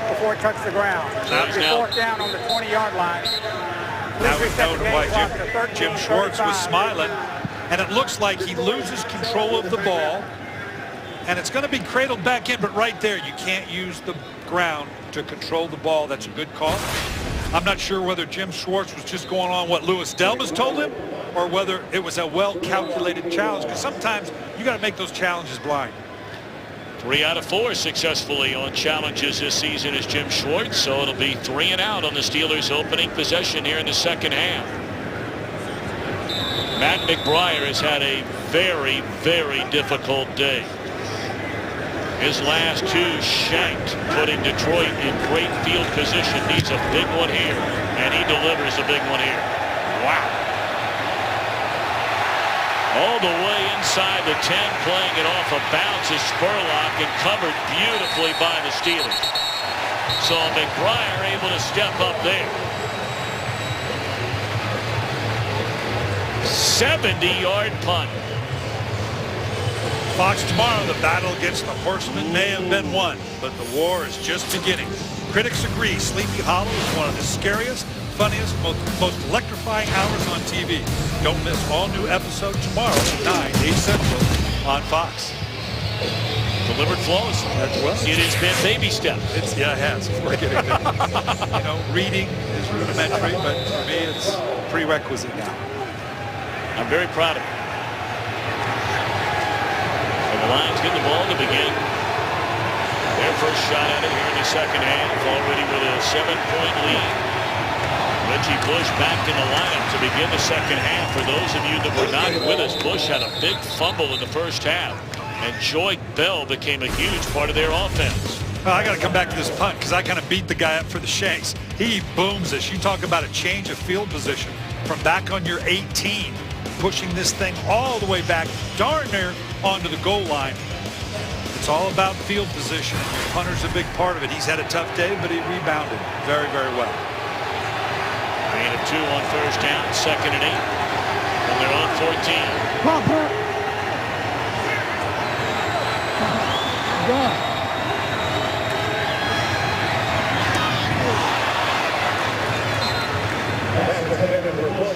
E: before it touched the ground. It's fourth down on the 20-yard line.
C: Now we know why Jim Schwartz was smiling, and it looks like he loses control of the ball, and it's going to be cradled back in, but right there, you can't use the ground to control the ball. That's a good call. I'm not sure whether Jim Schwartz was just going on what Louis Delmas told him, or whether it was a well-calculated challenge, because sometimes you got to make those challenges blind.
A: 3 out of 4 successfully on challenges this season is Jim Schwartz, so it'll be 3-and-out on the Steelers' opening possession here in the second half. Matt McBriar has had a very, very difficult day. His last 2 shanked, putting Detroit in great field position. Needs a big one here, and he delivers a big one here. Wow. All the way inside the 10, playing it off a bounce is Spurlock, and covered beautifully by the Steelers. So McBriar able to step up there. 70-yard punt.
C: Fox tomorrow, the battle against the Horsemen may have been won, but the war is just beginning. Critics agree Sleepy Hollow is one of the scariest, funniest, most electrifying hours on TV. Don't miss all new episodes tomorrow at 9, 8 Central on Fox.
A: Delivered flawlessly. It has been baby steps.
C: Yeah, it has. We're getting there. You know, reading is rudimentary, but for me, it's prerequisite now.
A: I'm very proud of it. The Lions get the ball to begin their first shot at it here in the second half, already with a 7-point lead. Reggie Bush back in the lineup to begin the second half. For those of you that were not with us, Bush had a big fumble in the first half, and Joy Bell became a huge part of their offense.
C: Well, I got to come back to this punt because I kind of beat the guy up for the shanks. He booms us. You talk about a change of field position from back on your 18, pushing this thing all the way back, darn near onto the goal line. It's all about field position. Punter's a big part of it. He's had a tough day, but he rebounded very, very well.
A: Gain of 2 on first down, 2nd and 8. And they're on 14.
E: Come on, Bert. Go.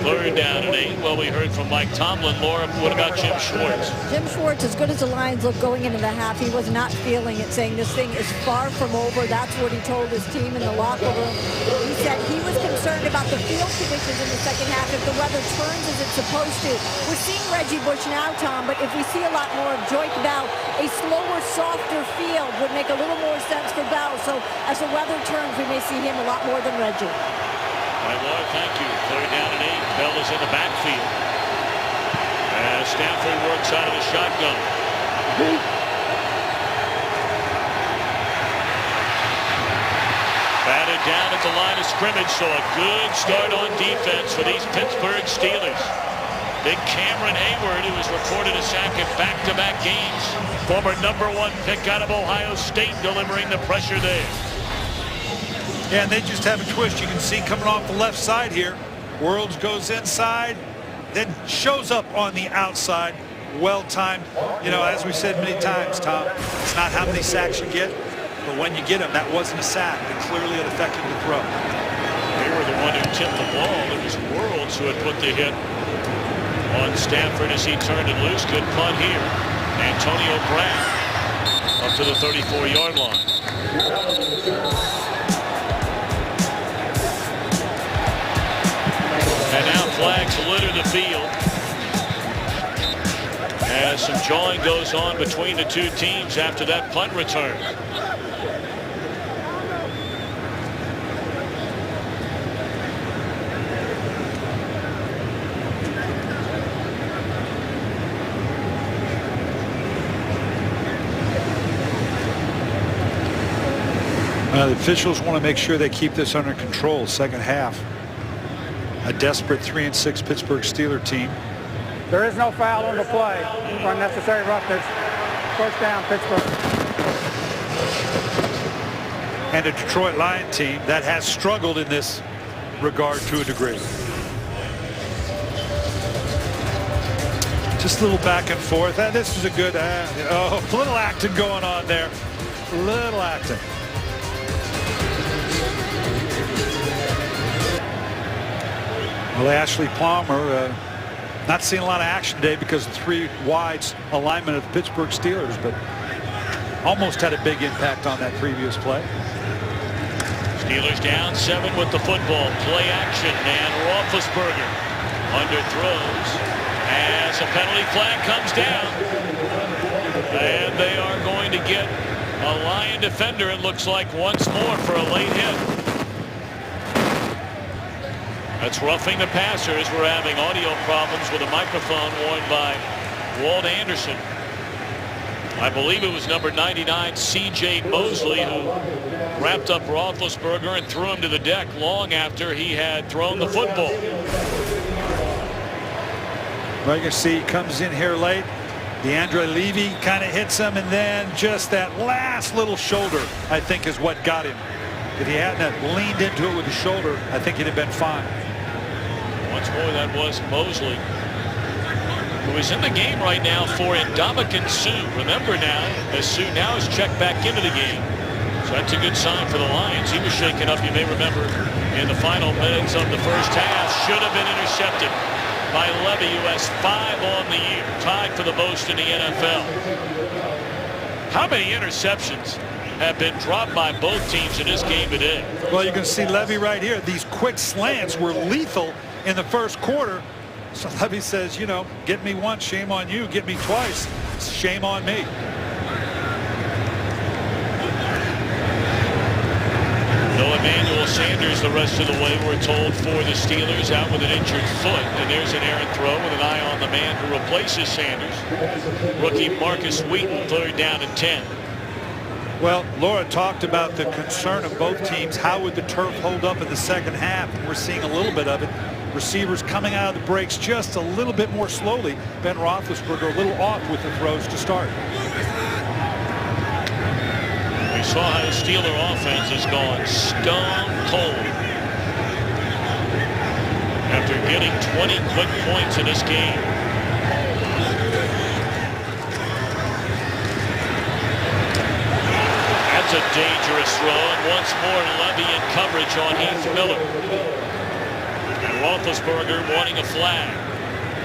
A: 3rd down and 8. Well, we heard from Mike Tomlin. Laura, what about Jim Schwartz?
B: Jim Schwartz, as good as the Lions look going into the half, he was not feeling it, saying this thing is far from over. That's what he told his team in the locker room. He said he was concerned about the field conditions in the second half if the weather turns as it's supposed to. We're seeing Reggie Bush now, Tom, but if we see a lot more of Joyce Bell, a slower, softer field would make a little more sense for Bell. So as the weather turns, we may see him a lot more than Reggie.
A: All right, Laura, thank you. 3rd down and 8. Bell is in the backfield. As Stafford works out of the shotgun. Batted down at the line of scrimmage, so a good start on defense for these Pittsburgh Steelers. Big Cameron Hayward, who was reported a sack in back-to-back games. Former #1 pick out of Ohio State, delivering the pressure there.
C: Yeah, and they just have a twist. You can see coming off the left side here. Worlds goes inside, then shows up on the outside. Well timed. You know, as we said many times, Tom, it's not how many sacks you get, but when you get them, that wasn't a sack. It clearly had affected the throw.
A: They were the one who tipped the ball. It was Worlds who had put the hit on Stafford as he turned it loose. Good punt here. Antonio Brown up to the 34-yard line. And now flags litter the field as some jawing goes on between the two teams after that punt return.
C: The officials want to make sure they keep this under control. Second half. A desperate 3-6 Pittsburgh Steelers team.
E: There is no foul on the play for unnecessary roughness. First down, Pittsburgh.
C: And a Detroit Lion team that has struggled in this regard to a degree. Just a little back and forth. This was a good, little acting going on there. Little acting. Well, Ashley Palmer not seeing a lot of action today because of 3 wides alignment of the Pittsburgh Steelers, but almost had a big impact on that previous play.
A: Steelers down 7 with the football. Play action, and Roethlisberger underthrows as a penalty flag comes down. And they are going to get a Lion defender, it looks like, once more for a late hit. That's roughing the passer as we're having audio problems with a microphone worn by Walt Anderson. I believe it was number 99, C.J. Mosley, who wrapped up Roethlisberger and threw him to the deck long after he had thrown the football.
C: Well, you can see he comes in here late. DeAndre Levy kind of hits him, and then just that last little shoulder, I think, is what got him. If he hadn't have leaned into it with the shoulder, I think he'd have been fine.
A: Once more, that was Mosley, who is in the game right now for Ndamukong Suh. Remember now, as Suh now is checked back into the game. So that's a good sign for the Lions. He was shaken up, you may remember, in the final minutes of the first half. Should have been intercepted by Levy, who has 5 on the year, tied for the most in the NFL. How many interceptions have been dropped by both teams in this game today?
C: Well, you can see Levy right here. These quick slants were lethal in the first quarter. So Levy says, you know, get me once, shame on you. Get me twice. shame on me.
A: No Emmanuel Sanders the rest of the way, we're told, for the Steelers, out with an injured foot. And there's an errant throw with an eye on the man who replaces Sanders. Rookie Marcus Wheaton, 3rd down and 10.
C: Well, Laura talked about the concern of both teams. How would the turf hold up in the second half? And we're seeing a little bit of it. Receivers coming out of the breaks just a little bit more slowly. Ben Roethlisberger a little off with the throws to start.
A: We saw how the Steeler offense has gone stone cold after getting 20 quick points in this game. That's a dangerous throw, and once more Levy in coverage on Heath Miller. And Roethlisberger wanting a flag.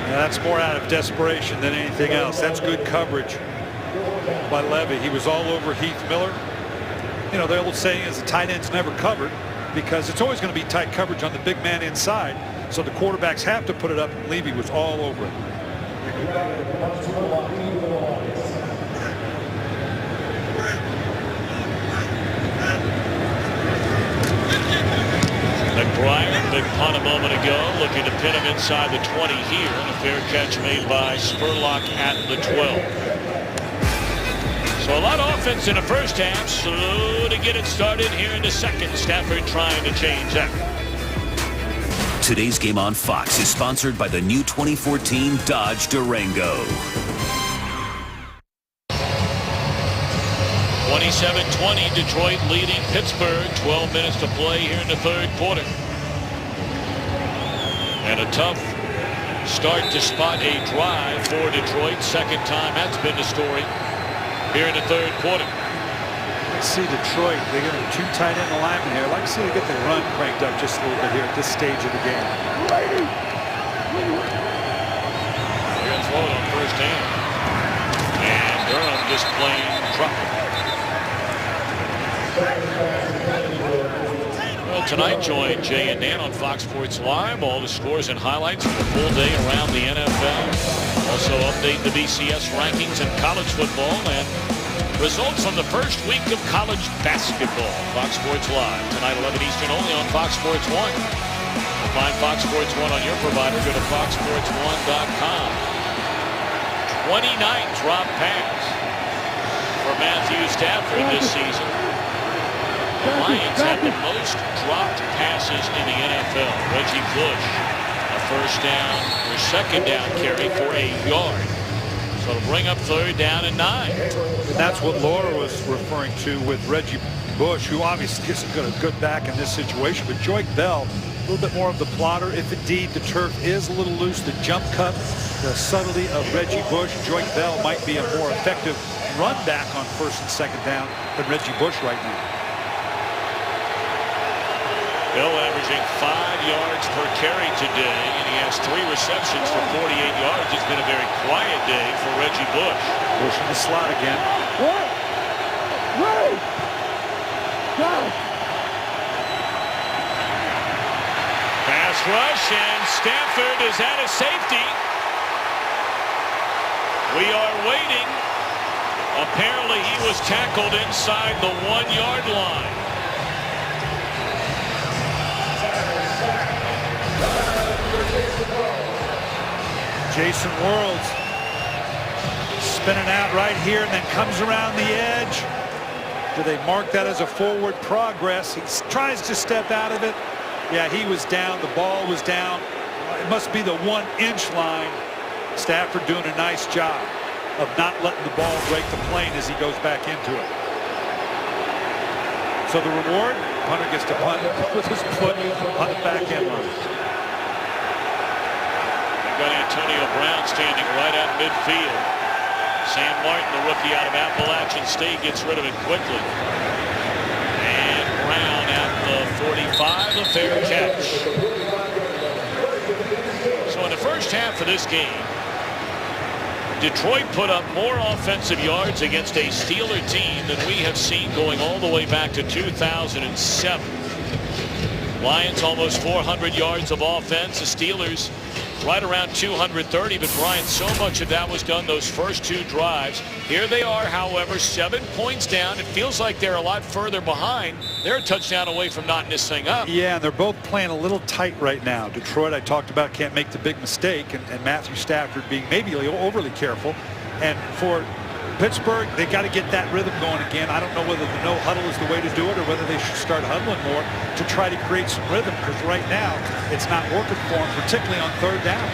C: Now that's more out of desperation than anything else. That's good coverage by Levy. He was all over Heath Miller. You know, the old saying is the tight end's never covered, because it's always going to be tight coverage on the big man inside. So the quarterbacks have to put it up. Levy was all over it.
A: McBride, big punt a moment ago, looking to pin him inside the 20 here, and a fair catch made by Spurlock at the 12. So a lot of offense in the first half, slow to get it started here in the second. Stafford trying to change that.
D: Today's game on Fox is sponsored by the new 2014 Dodge Durango.
A: 27-20, Detroit leading Pittsburgh. 12 minutes to play here in the third quarter. And a tough start to spot a drive for Detroit. Second time that's been the story here in the third quarter.
C: Let's see Detroit. They got two tight end alignment here. I'd like to see them get the run cranked up just a little bit here at this stage of the game.
A: They're going to throw it on first down. And Durham just plain dropping. Well, tonight join Jay and Dan on Fox Sports Live. All the scores and highlights for the full day around the NFL. Also update the BCS rankings in college football and results from the first week of college basketball. Fox Sports Live tonight 11 Eastern only on Fox Sports 1. To find Fox Sports 1 on your provider, go to foxsports1.com. 29th drop pass for Matthew Stafford this season. The Lions have the most dropped passes in the NFL. Reggie Bush, a first down or second down carry for a yard. So it'll bring up 3rd down and 9.
C: And that's what Laura was referring to with Reggie Bush, who obviously isn't going to good back in this situation. But Joique Bell, a little bit more of the plotter. If indeed the turf is a little loose, the jump cut, the subtlety of Reggie Bush, Joique Bell might be a more effective run back on 1st and 2nd down than Reggie Bush right now.
A: Bell averaging 5 yards per carry today, and he has 3 receptions for 48 yards. It's been a very quiet day for Reggie Bush.
C: Bush in the slot again.
A: Pass rush, and Stafford is at a safety. We are waiting. Apparently he was tackled inside the 1-yard line.
C: Jason Worlds spinning out right here and then comes around the edge. Do they mark that as a forward progress? He tries to step out of it. Yeah, he was down. The ball was down. It must be the 1-inch line. Stafford doing a nice job of not letting the ball break the plane as he goes back into it. So the reward, punter gets to punt with his foot on the back end line.
A: Got Antonio Brown standing right at midfield. Sam Martin, the rookie out of Appalachian State, gets rid of it quickly. And Brown at the 45, a fair catch. So in the first half of this game, Detroit put up more offensive yards against a Steeler team than we have seen going all the way back to 2007. Lions almost 400 yards of offense. The Steelers right around 230. But Brian, so much of that was done those first 2 drives. Here they are, however, 7 points down. It feels like they're a lot further behind. They're a touchdown away from knotting this thing up.
C: Yeah, and they're both playing a little tight right now. Detroit, I talked about, can't make the big mistake, and Matthew Stafford being maybe overly careful. And for Pittsburgh, they got to get that rhythm going again. I don't know whether the no huddle is the way to do it or whether they should start huddling more to try to create some rhythm, because right now it's not working for them, particularly on 3rd down.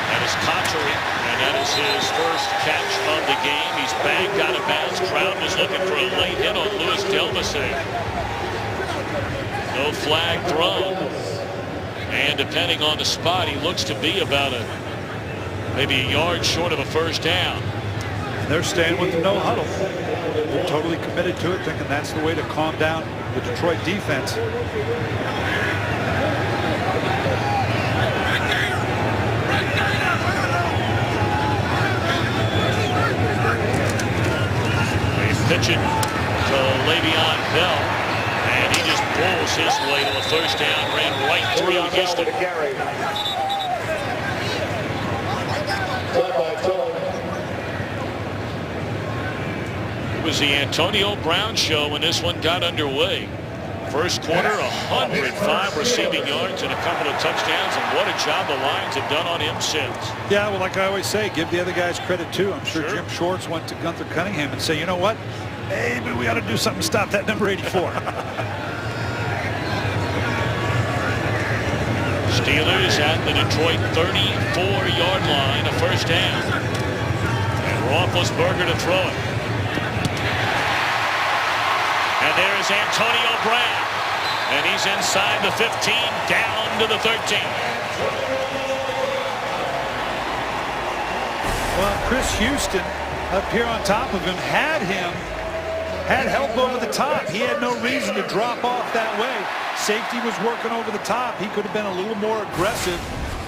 A: That is Cotchery, and that is his first catch of the game. He's bagged out of bounds. Crowd was looking for a late hit on Louis Delmesay. No flag thrown, and depending on the spot, he looks to be about maybe a yard short of a first down.
C: They're staying with the no huddle. They're totally committed to it, thinking that's the way to calm down the Detroit defense.
A: They pitch it to Le'Veon Bell, and he just pulls his way to a first down, ran right through Houston. It was the Antonio Brown show when this one got underway. First quarter, 105 receiving yards and a couple of touchdowns, and what a job the Lions have done on him since.
C: Yeah, well, like I always say, give the other guys credit too. I'm sure Jim Schwartz went to Gunther Cunningham and say, you know what, maybe we ought to do something to stop that number 84.
A: Steelers at the Detroit 34-yard line, a first down. And Roethlisberger to throw it. And there's Antonio Brown. And he's inside the 15, down to the 13.
C: Well, Chris Houston up here on top of him had help over the top. He had no reason to drop off that way. Safety was working over the top. He could have been a little more aggressive.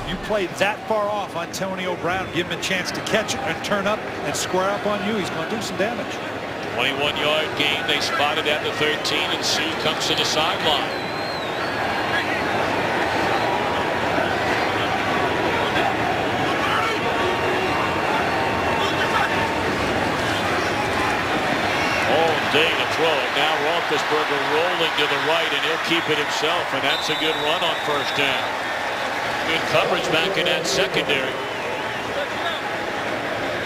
C: You play that far off on Antonio Brown, give him a chance to catch it and turn up and square up on you. He's going to do some damage.
A: 21-yard gain. They spotted at the 13, and Sue comes to the sideline. All day to throw it. Now Roethlisberger rolling to the right, and he'll keep it himself, and that's a good run on first down. Good coverage back in that secondary.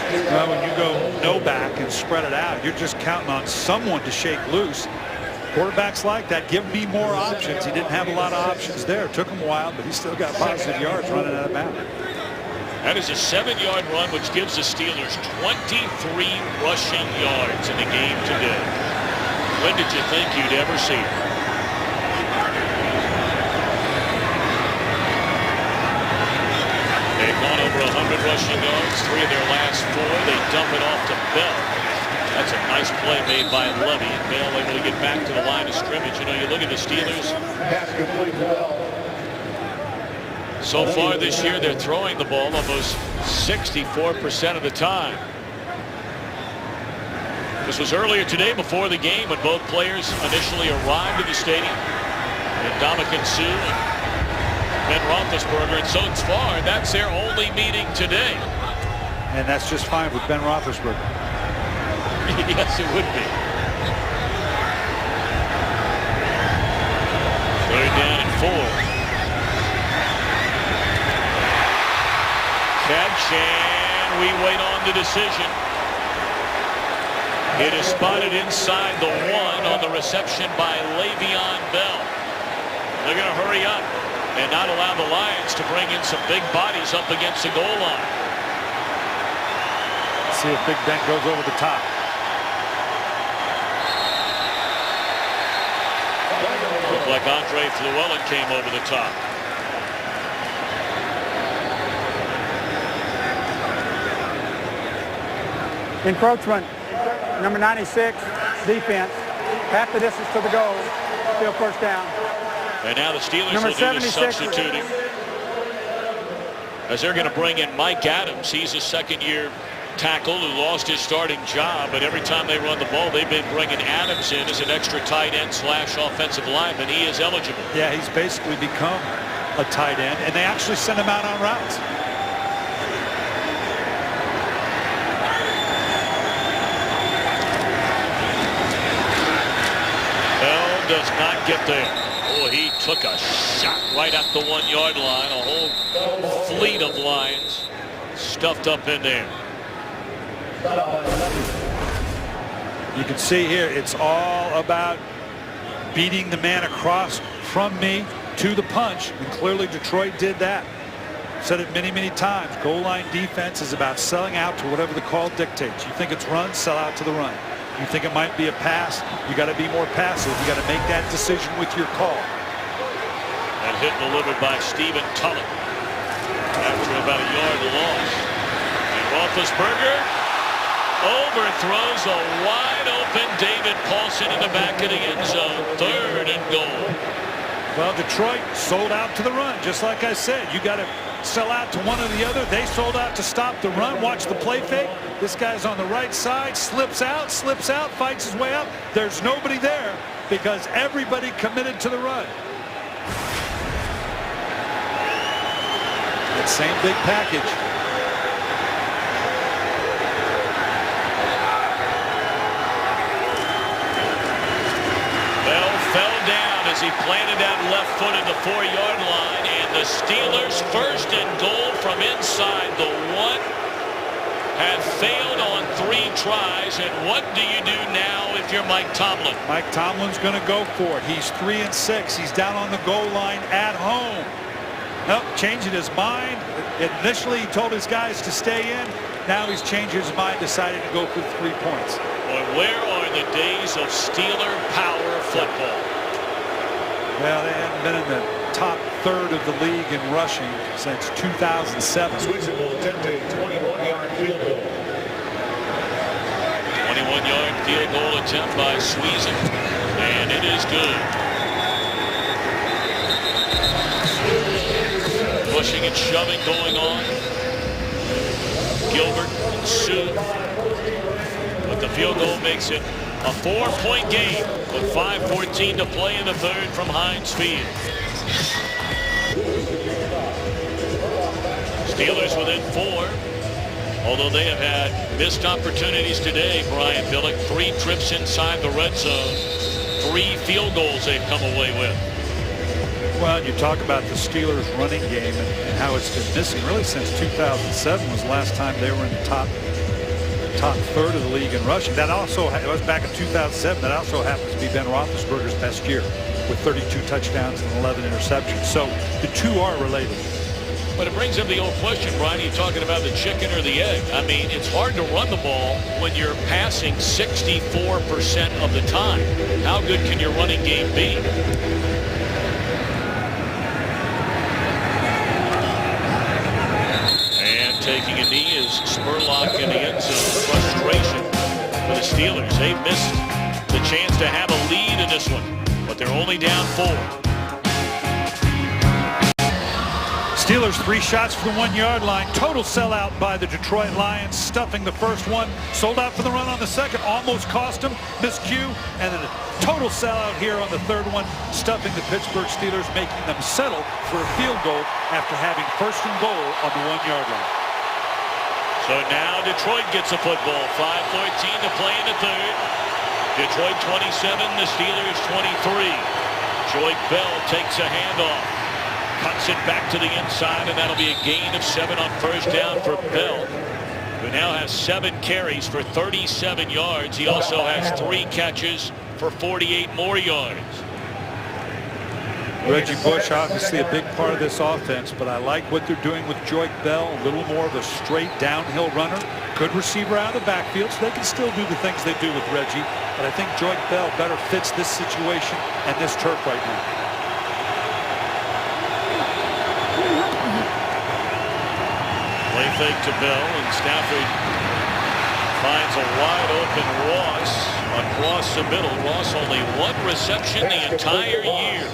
C: Well, when you go no back and spread it out, you're just counting on someone to shake loose. Quarterbacks like that, give me more options. He didn't have a lot of options there. It took him a while, but he still got positive yards running out of bounds.
A: That is a 7-yard run, which gives the Steelers 23 rushing yards in the game today. When did you think you'd ever see it? They've gone over 100 rushing yards, 3 of their last 4. They dump it off to Bell. That's a nice play made by Levy. And Bell able to get back to the line of scrimmage. You know, you look at the Steelers. So far this year, they're throwing the ball almost 64% of the time. This was earlier today before the game when both players initially arrived at the stadium. And Ndamukong Suh and Ben Roethlisberger, and so far that's their only meeting today.
C: And that's just fine with Ben Roethlisberger.
A: Yes, it would be. 3rd down and 4. Catch, and we wait on the decision. It is spotted inside the 1 on the reception by Le'Veon Bell. They're going to hurry up and not allow the Lions to bring in some big bodies up against the goal line.
C: See if Big Ben goes over the top.
A: Looked like Andre Fluellen came over the top.
E: Encroachment, number 96, defense. Half the distance to the goal, still first down.
A: And now the Steelers
E: Number
A: will do the
E: 76.
A: substituting. As they're going to bring in Mike Adams. He's a 2nd-year tackle who lost his starting job, but every time they run the ball, they've been bringing Adams in as an extra tight end / offensive lineman. He is eligible.
C: Yeah, he's basically become a tight end, and they actually send him out on routes.
A: Bell does not get there. Oh, he took a shot right at the 1 yard line. A whole fleet of Lions stuffed up in there.
C: You can see here it's all about beating the man across from me to the punch, and clearly Detroit did that. Said it many, many times. Goal line defense is about selling out to whatever the call dictates. You think it's run, sell out to the run. You think it might be a pass, you got to be more passive. You got to make that decision with your call.
A: That hit delivered by Stephen Tulloch after about a yard loss. And Roethlisberger overthrows a wide open David Paulson in the back of the end zone. 3rd and goal.
C: Well, Detroit sold out to the run, just like I said. You got to sell out to one or the other. They sold out to stop the run. Watch the play fake. This guy's on the right side, slips out, fights his way up. There's nobody there because everybody committed to the run. That same big package.
A: Bell fell down as he planted that left foot at the 4-yard line, and the Steelers 1st and goal from inside the 1. Have failed on 3 tries, and what do you do now if you're Mike Tomlin?
C: Mike Tomlin's going to go for it. He's 3-6. He's down on the goal line at home. Nope, changing his mind. Initially, he told his guys to stay in. Now he's changed his mind, decided to go for 3 points.
A: Boy, where are the days of Steeler power football?
C: Well, they haven't been in the top 1/3 of the league in rushing since 2007.
G: Switzer will attempt a 21-yard field goal.
A: 21-yard field goal attempt by Sweezen, and it is good. Pushing and shoving going on. Gilbert and Sue. But the field goal makes it a 4-point game with 5:14 to play in the 3rd from Heinz Field. Steelers within 4, although they have had missed opportunities today. Brian Billick, 3 trips inside the red zone, 3 field goals they've come away with.
C: Well, you talk about the Steelers running game and how it's been missing really since 2007 was the last time they were in the top 1/3 of the league in rushing. That also, it was back in 2007. That also happens to be Ben Roethlisberger's best year with 32 touchdowns and 11 interceptions. So the two are related.
A: But it brings up the old question, Brian, you're talking about the chicken or the egg. I mean, it's hard to run the ball when you're passing 64% of the time. How good can your running game be? And taking a knee is Spurlock in the end zone. Frustration for the Steelers. They missed the chance to have a lead in this one, but they're only down 4.
C: Steelers 3 shots for the 1-yard line. Total sellout by the Detroit Lions, stuffing the first one. Sold out for the run on the second. Almost cost them. Miscue. And then a total sellout here on the 3rd one, stuffing the Pittsburgh Steelers, making them settle for a field goal after having 1st and goal on the 1-yard line.
A: So now Detroit gets a football. 5:14 to play in the 3rd. Detroit 27, the Steelers 23. Joique Bell takes a handoff. Cuts it back to the inside, and that'll be a gain of 7 on 1st down for Bell, who now has 7 carries for 37 yards. He also has 3 catches for 48 more yards.
C: Reggie Bush, obviously a big part of this offense, but I like what they're doing with Joique Bell. A little more of a straight downhill runner. Good receiver out of the backfield, so they can still do the things they do with Reggie. But I think Joique Bell better fits this situation and this turf right now.
A: Play fake to Bell, and Stafford finds a wide open Ross across the middle. Ross only 1 reception the entire year.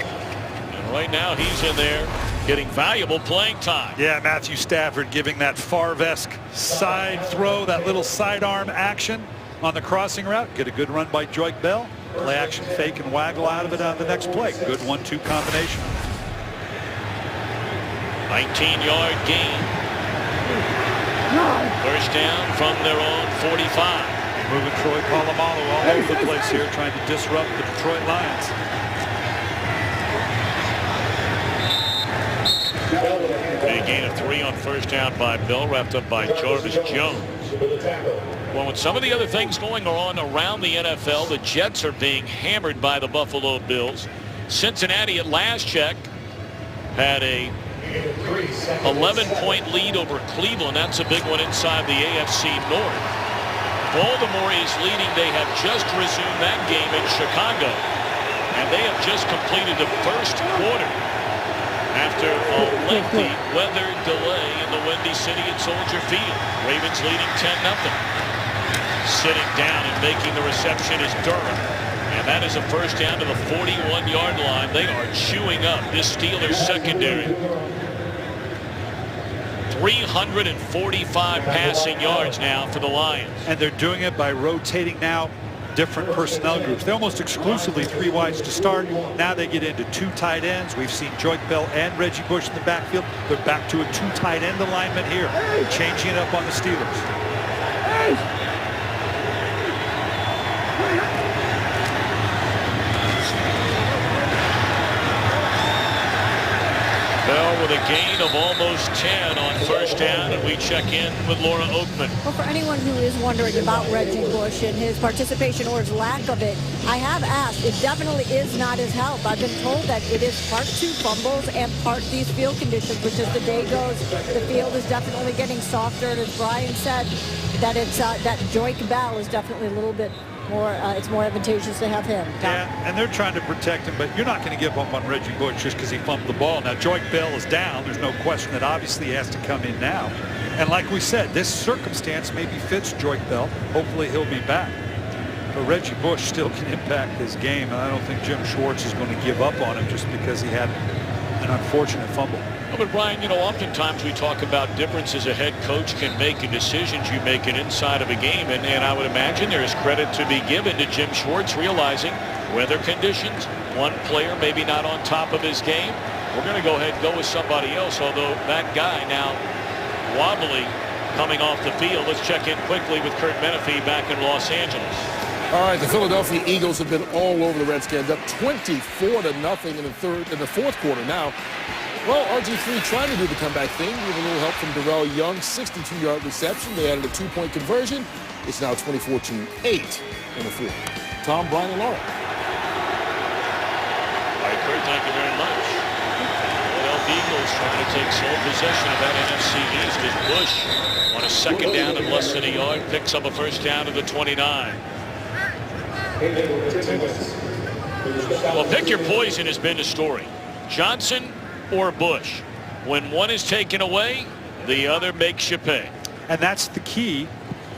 A: And right now he's in there getting valuable playing time.
C: Yeah, Matthew Stafford giving that Favre-esque side throw, that little sidearm action on the crossing route. Get a good run by Joique Bell. Play action fake and waggle out of it on the next play. Good 1-2 combination.
A: 19-yard gain. First down from their own 45.
C: Moving Troy Polamalu all over the place here, trying to disrupt the Detroit Lions.
A: Big gain of 3 on first down by Bell, wrapped up by Jarvis Jones. Well, with some of the other things going on around the NFL, the Jets are being hammered by the Buffalo Bills. Cincinnati at last check had a 11-point lead over Cleveland. That's a big one inside the AFC North. Baltimore is leading. They have just resumed that game in Chicago, and they have just completed the first quarter after a lengthy weather delay in the Windy City at Soldier Field. Ravens leading 10-0. Sitting down and making the reception is Durham. And that is a first down to the 41-yard line. They are chewing up this Steelers secondary. 345 passing yards now for the Lions.
C: And they're doing it by rotating now different personnel groups. They're almost exclusively 3 wides to start. Now they get into 2 tight ends. We've seen Joique Bell and Reggie Bush in the backfield. They're back to a 2 tight end alignment here, changing it up on the Steelers.
A: Bell with a gain of almost 10 on first down, and we check in with Laura Oakman.
B: Well, for anyone who is wondering about Reggie Bush and his participation or his lack of it, I have asked. It definitely is not his health. I've been told that it is part 2 fumbles and part these field conditions, which as the day goes, the field is definitely getting softer. And as Brian said, that it's that Joique Bell is definitely a little bit more, it's more advantageous to have him.
C: Yeah, and they're trying to protect him, but you're not going to give up on Reggie Bush just because he fumbled the ball. Now, Joique Bell is down. There's no question that obviously he has to come in now. And like we said, this circumstance maybe fits Joique Bell. Hopefully he'll be back. But Reggie Bush still can impact his game, and I don't think Jim Schwartz is going to give up on him just because he had an unfortunate fumble.
A: But Brian, you know, oftentimes we talk about differences a head coach can make and decisions you make an inside of a game. And I would imagine there is credit to be given to Jim Schwartz realizing weather conditions, one player maybe not on top of his game. We're going to go ahead and go with somebody else, although that guy now wobbly coming off the field. Let's check in quickly with Kurt Menefee back in Los Angeles.
H: All right, the Philadelphia Eagles have been all over the Redskins, up 24-0 in the fourth quarter now. Well, RG3 trying to do the comeback thing with a little help from Darrell Young, 62-yard reception. They added a 2-point conversion. It's now 24-8 in the fourth. Tom, Brian, and Laura.
A: All right, Kurt, thank you very much. Philadelphia Eagles trying to take sole possession of that NFC East as Bush on a second down and less than a yard picks up a first down to the 29. Well, pick your poison has been the story. Johnson or Bush. When one is taken away, the other makes you pay.
C: And that's the key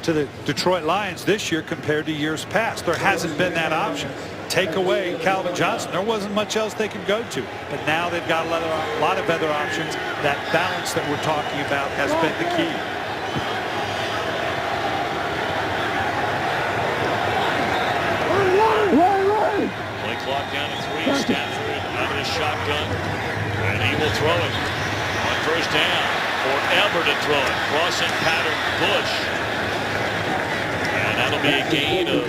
C: to the Detroit Lions this year compared to years past. There hasn't been that option. Take away Calvin Johnson. There wasn't much else they could go to. But now they've got a lot of other options. That balance that we're talking about has been the key.
A: Play clock down to 3. Stafford out of the shotgun. And he will throw it on first down. Forever to throw it. Crossing pattern Bush. And that'll be a gain of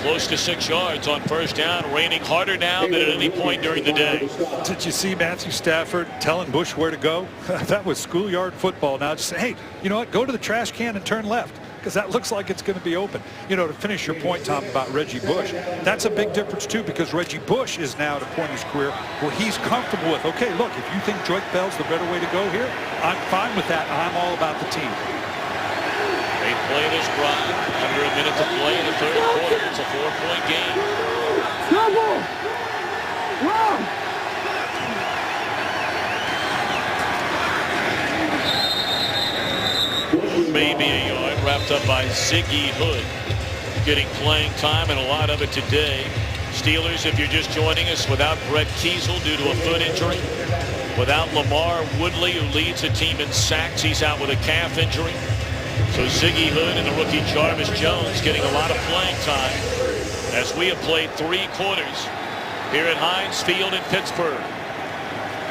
A: close to 6 yards on first down. Raining harder now than at any point during the day.
C: Did you see Matthew Stafford telling Bush where to go? That was schoolyard football. Now just say, hey, you know what? Go to the trash can and turn left, because that looks like it's going to be open. You know, to finish your point, Tom, about Reggie Bush, that's a big difference, too, because Reggie Bush is now at a point in his career where he's comfortable with, okay, look, if you think Joique Bell's the better way to go here, I'm fine with that. I'm all about the team.
A: They play this drive. Under a minute to play in the third quarter. It's a 4-point game. Maybe a yard, wrapped up by Ziggy Hood, getting playing time and a lot of it today. Steelers, if you're just joining us, without Brett Kiesel due to a foot injury, without LaMarr Woodley, who leads the team in sacks, he's out with a calf injury. So Ziggy Hood and the rookie Jarvis Jones getting a lot of playing time as we have played 3 quarters here at Heinz Field in Pittsburgh.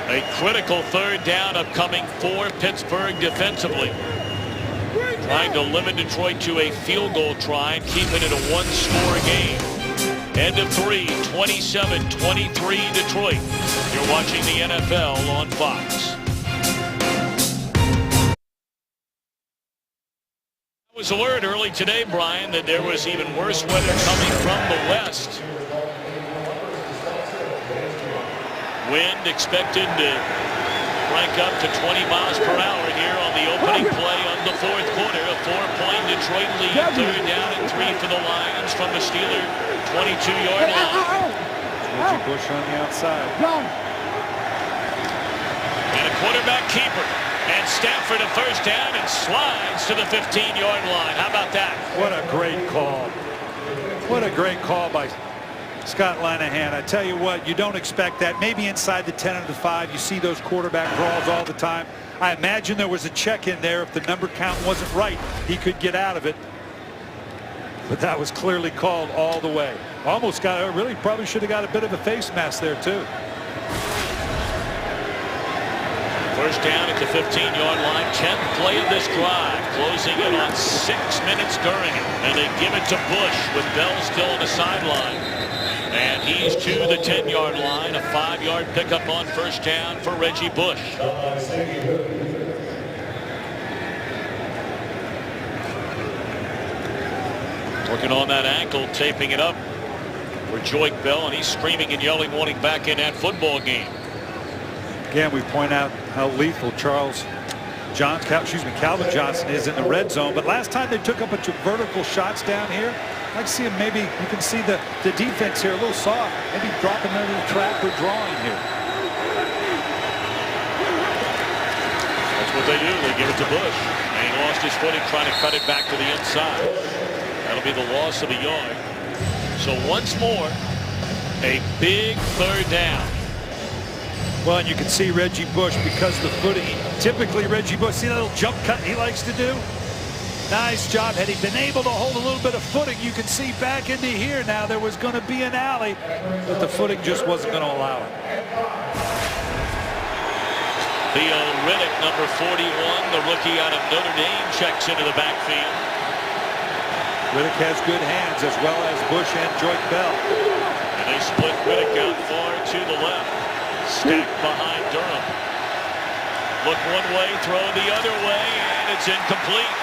A: A critical third down upcoming for Pittsburgh defensively. Trying to limit Detroit to a field goal try and keep it in a one-score game. End of 3, 27-23 Detroit. You're watching the NFL on Fox. I was alert early today, Brian, that there was even worse weather coming from the west. Wind expected to crank up to 20 miles per hour here on the opening play of the fourth quarter. A 4-point Detroit lead. Third down and 3 for the Lions from the Steeler 22-yard line.
C: Reggie Bush on the outside.
A: And a quarterback keeper. And Stafford a first down and slides to the 15-yard line. How about that?
C: What a great call. What a great call by Scott Linehan. I tell you what, you don't expect that. Maybe inside the 10 of the 5, you see those quarterback draws all the time. I imagine there was a check in there. If the number count wasn't right, he could get out of it. But that was clearly called all the way. Almost got, really probably should have got a bit of a face mask there too.
A: First down at the 15-yard line. 10th play of this drive. Closing in on 6 minutes during it. And they give it to Bush with Bell still on the sideline. And he's to the 10-yard line. A 5-yard pickup on first down for Reggie Bush. Working on that ankle, taping it up for Joique Bell, and he's screaming and yelling, wanting back in that football game.
C: Again, we point out how lethal Calvin Johnson is in the red zone. But last time they took a bunch of vertical shots down here, I'd see him, maybe you can see the defense here a little soft, maybe dropping under the trap or drawing here.
A: That's what they do. They give it to Bush. And he lost his footing trying to cut it back to the inside. That'll be the loss of a yard. So once more, a big third down.
C: Well, and you can see Reggie Bush, because of the footing. Typically, Reggie Bush, see that little jump cut he likes to do? Nice job. Had he been able to hold a little bit of footing, you can see back into here now there was going to be an alley, but the footing just wasn't going to allow it.
A: Theo Riddick, number 41, the rookie out of Notre Dame, checks into the backfield.
C: Riddick has good hands, as well as Bush and Joique Bell.
A: And they split Riddick out far to the left. Stacked behind Durham. Look one way, throw the other way, and it's incomplete.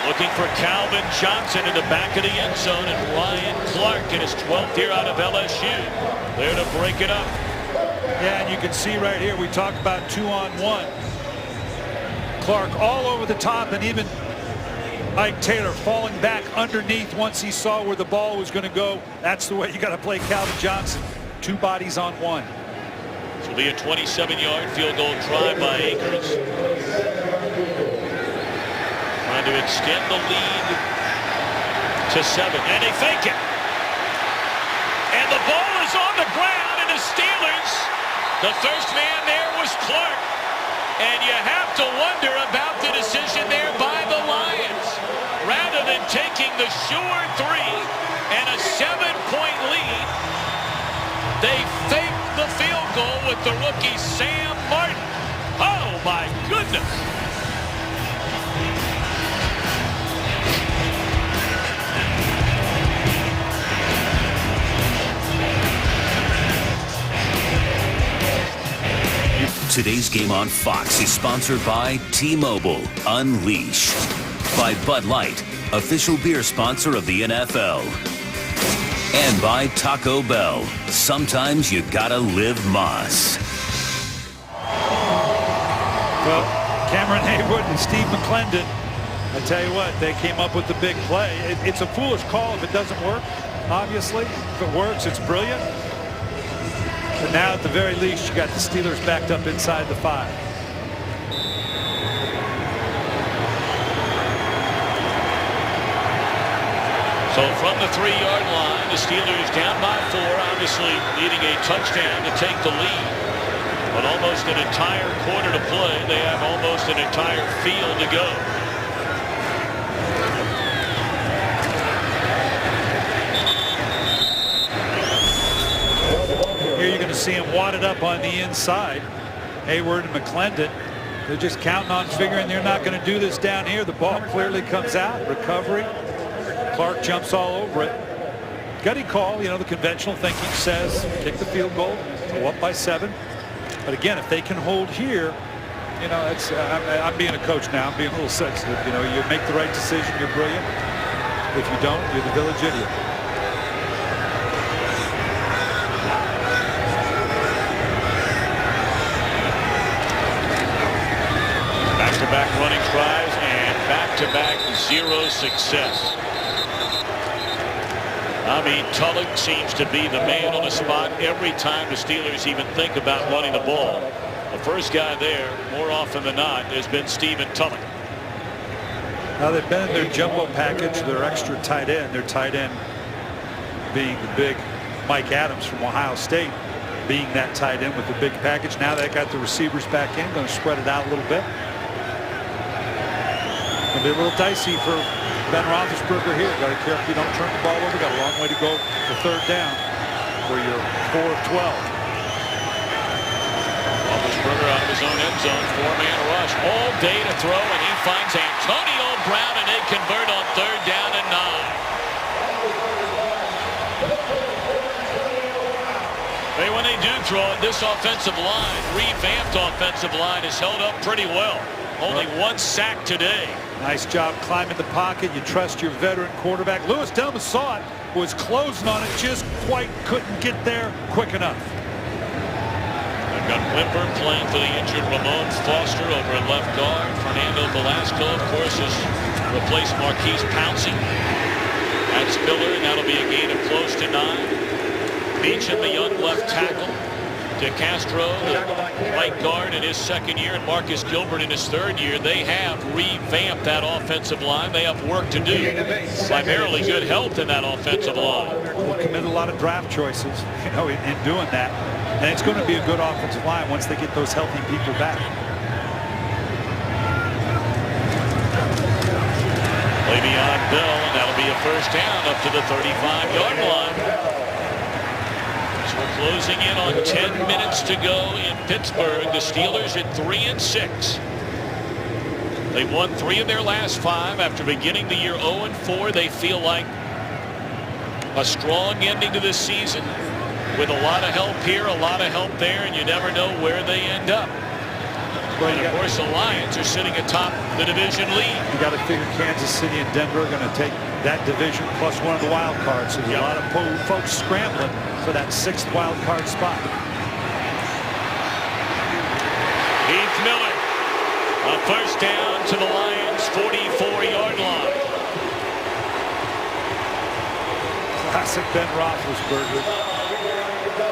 A: Looking for Calvin Johnson in the back of the end zone, and Ryan Clark in his 12th year out of LSU. There to break it up.
C: Yeah, and you can see right here, we talk about 2-on-1. Clark all over the top, and even Ike Taylor falling back underneath once he saw where the ball was going to go. That's the way you got to play Calvin Johnson. 2 bodies on 1.
A: This will be a 27-yard field goal drive by Akers. Trying to extend the lead to 7. And they fake it. And the ball is on the ground, and the Steelers, the first man there was Clark. And you have to wonder about the decision there by the Lions. Rather than taking the sure 3 and a 7-point lead, they faked the field goal with the rookie Sam Martin. Oh, my goodness.
D: Today's game on Fox is sponsored by T-Mobile Unleashed, by Bud Light, official beer sponsor of the NFL, and by Taco Bell. Sometimes you gotta live Moss.
C: Well, Cameron Haywood and Steve McClendon, I tell you what, they came up with the big play. It's a foolish call if it doesn't work, obviously. If it works, it's brilliant. But now, at the very least, you got the Steelers backed up inside the 5.
A: So from the 3-yard line, the Steelers down by 4, obviously needing a touchdown to take the lead. But almost an entire quarter to play. They have almost an entire field to go.
C: Here you're going to see him wadded up on the inside. Hayward and McClendon, they're just counting on figuring they're not going to do this down here. The ball clearly comes out. Recovery. Clark jumps all over it. Gutty call, you know, the conventional thinking says kick the field goal, go up by 7. But again, if they can hold here, you know, it's I'm being a coach now. I'm being a little sensitive. You know, you make the right decision, you're brilliant. If you don't, you're the village idiot.
A: Back-to-back running tries and back-to-back 0 success. I mean, Tulloch seems to be the man on the spot every time the Steelers even think about running the ball. The first guy there, more often than not, has been Stephen Tulloch.
C: Now they've been in their jumbo package, their extra tight end. Their tight end being the big Mike Adams from Ohio State, being that tight end with the big package. Now they got the receivers back in, going to spread it out a little bit. It'll be a little dicey for Ben Roethlisberger here. Got to be careful you don't turn the ball over. Got a long way to go for 3rd down where you're 4 of 12.
A: Roethlisberger out of his own end zone. 4-man rush all day to throw, and he finds Antonio Brown, and they convert on 3rd down and 9. When they do throw it, this offensive line, revamped offensive line, is held up pretty well. Only 1 sack today.
C: Nice job climbing the pocket. You trust your veteran quarterback. Louis Delmas saw it, was closing on it, just quite couldn't get there quick enough.
A: They've got Whipper playing for the injured Ramon Foster over at left guard. Fernando Velasco, of course, has replaced Marquise Pouncey. That's Miller, and that'll be a gain of close to 9. Beecham, the young left tackle. DeCastro, the right guard in his 2nd year, and Marcus Gilbert in his 3rd year. They have revamped that offensive line. They have work to do. Primarily good health in that offensive line.
C: They'll commit a lot of draft choices, you know, in doing that. And it's going to be a good offensive line once they get those healthy people back.
A: Le'Veon Bell, and that'll be a 1st down up to the 35-yard line. We're closing in on 10 minutes to go in Pittsburgh. The Steelers at 3-6. They've won 3 of their last 5 after beginning the year 0-4. They feel like a strong ending to this season with a lot of help here, a lot of help there, and you never know where they end up. And of course, the Lions are sitting atop the division lead.
C: You got to figure Kansas City and Denver are going to take that division plus one of the wild cards. So there's a lot of folks scrambling for that 6th wild card spot.
A: Heath Miller, a 1st down to the Lions' 44-yard line.
C: Classic Ben Roethlisberger.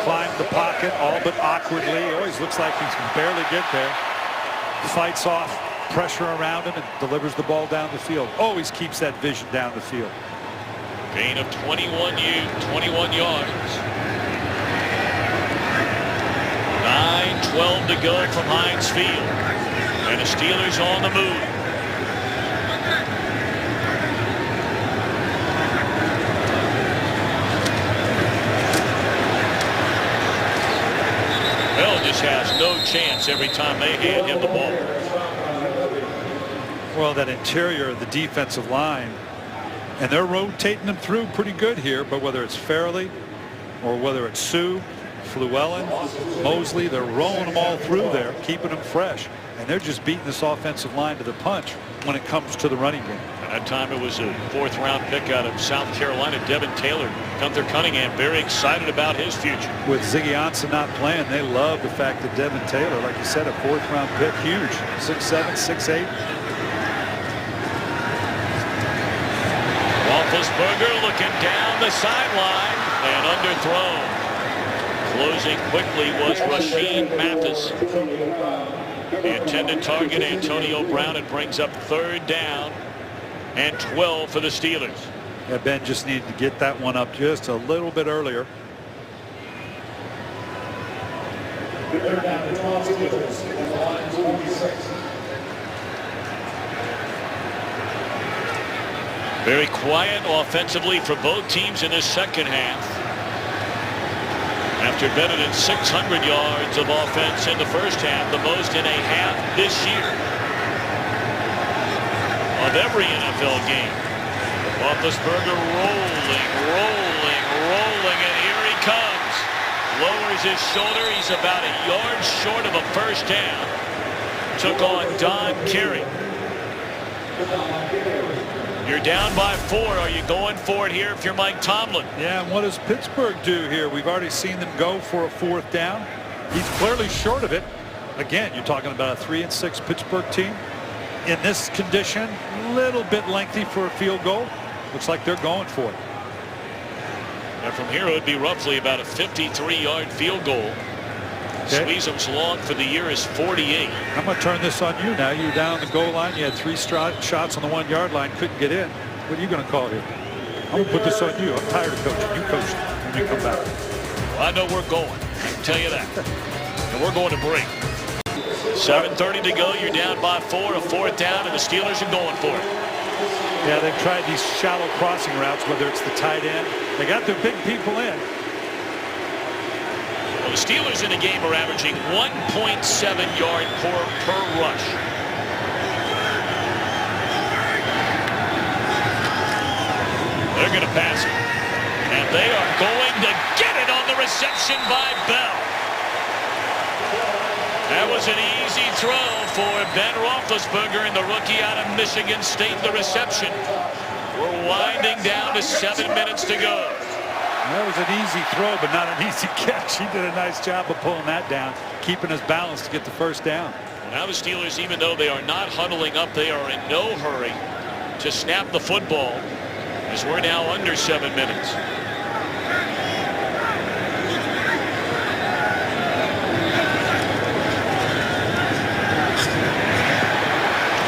C: Climbed the pocket all but awkwardly. He always looks like he can barely get there. Fights off pressure around him and delivers the ball down the field. Always keeps that vision down the field.
A: Gain of 21 yards. 9:12 to go from Heinz Field. And the Steelers on the move. Bell just has no chance every time they hand him the ball.
C: Well, that interior of the defensive line, and they're rotating them through pretty good here, but whether it's Fairley or whether it's Sue, Fluellen, Mosley, they're rolling them all through there, keeping them fresh, and they're just beating this offensive line to the punch when it comes to the running game.
A: At that time, it was a 4th-round pick out of South Carolina, Devin Taylor. Gunther Cunningham very excited about his future.
C: With Ziggy Ansah not playing, they love the fact that Devin Taylor, like you said, a 4th-round pick, huge, 6'7", 6'8".
A: Roethlisberger looking down the sideline and underthrown. Closing quickly was Rasheed Mathis. The intended target, Antonio Brown. It brings up 3rd down and 12 for the Steelers.
C: Yeah, Ben just needed to get that one up just a little bit earlier.
A: Very quiet offensively for both teams in this 2nd half. After better than 600 yards of offense in the first half, the most in a half this year of every NFL game. Roethlisberger rolling, and here he comes. Lowers his shoulder. He's about a yard short of a first down. Took on Don Carey. You're down by 4. Are you going for it here if you're Mike Tomlin?
C: Yeah, and what does Pittsburgh do here? We've already seen them go for a 4th down. He's clearly short of it. Again, you're talking about a 3-6 Pittsburgh team. In this condition, a little bit lengthy for a field goal. Looks like they're going for it.
A: And from here, it would be roughly about a 53-yard field goal.
C: Okay.
A: Sweezum's long for the year is 48.
C: I'm going to turn this on you now. You're down the goal line. You had 3 shots on the 1-yard line. Couldn't get in. What are you going to call here? I'm going to put this on you. I'm tired of coaching. You coach when you come back.
A: Well, I know we're going. I can tell you that. And we're going to break. 7:30 to go. You're down by 4. A 4th down, and the Steelers are going for it.
C: Yeah, they've tried these shallow crossing routes, whether it's the tight end. They got their big people in.
A: Well, the Steelers in the game are averaging 1.7 yard per rush. They're going to pass it. And they are going to get it on the reception by Bell. That was an easy throw for Ben Roethlisberger and the rookie out of Michigan State. The reception. We're winding down to 7 minutes to go.
C: That was an easy throw, but not an easy catch. He did a nice job of pulling that down, keeping his balance to get the first down.
A: Now the Steelers, even though they are not huddling up, they are in no hurry to snap the football as we're now under 7 minutes.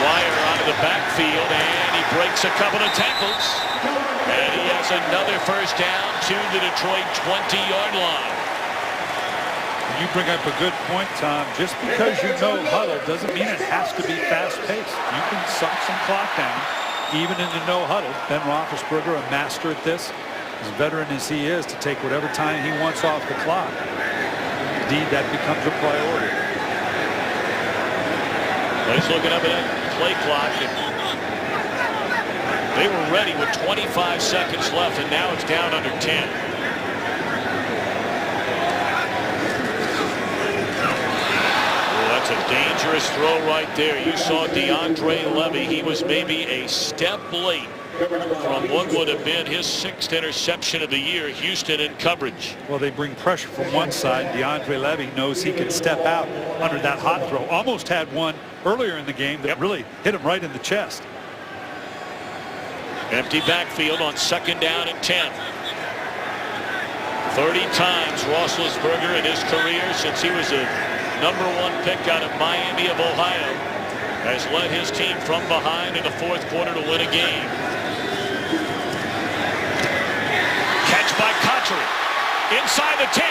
A: Dwyer out of the backfield, and he breaks a couple of tackles. And he has another first down to the Detroit 20-yard line.
C: You bring up a good point, Tom. Just because you know huddle doesn't mean it has to be fast-paced. You can suck some clock down, even in the no huddle. Ben Roethlisberger, a master at this, as veteran as he is, to take whatever time he wants off the clock. Indeed, that becomes a priority.
A: He's looking up at that play clock. They were ready with 25 seconds left, and now it's down under 10. Oh, that's a dangerous throw right there. You saw DeAndre Levy. He was maybe a step late from what would have been his 6th interception of the year. Houston in coverage.
C: Well, they bring pressure from one side. DeAndre Levy knows he can step out under that hot throw. Almost had one earlier in the game that really hit him right in the chest.
A: Empty backfield on 2nd down and 10. 30 times Roethlisberger in his career since he was a #1 pick out of Miami of Ohio has led his team from behind in the 4th quarter to win a game. Catch by Cotchery. Inside the 10.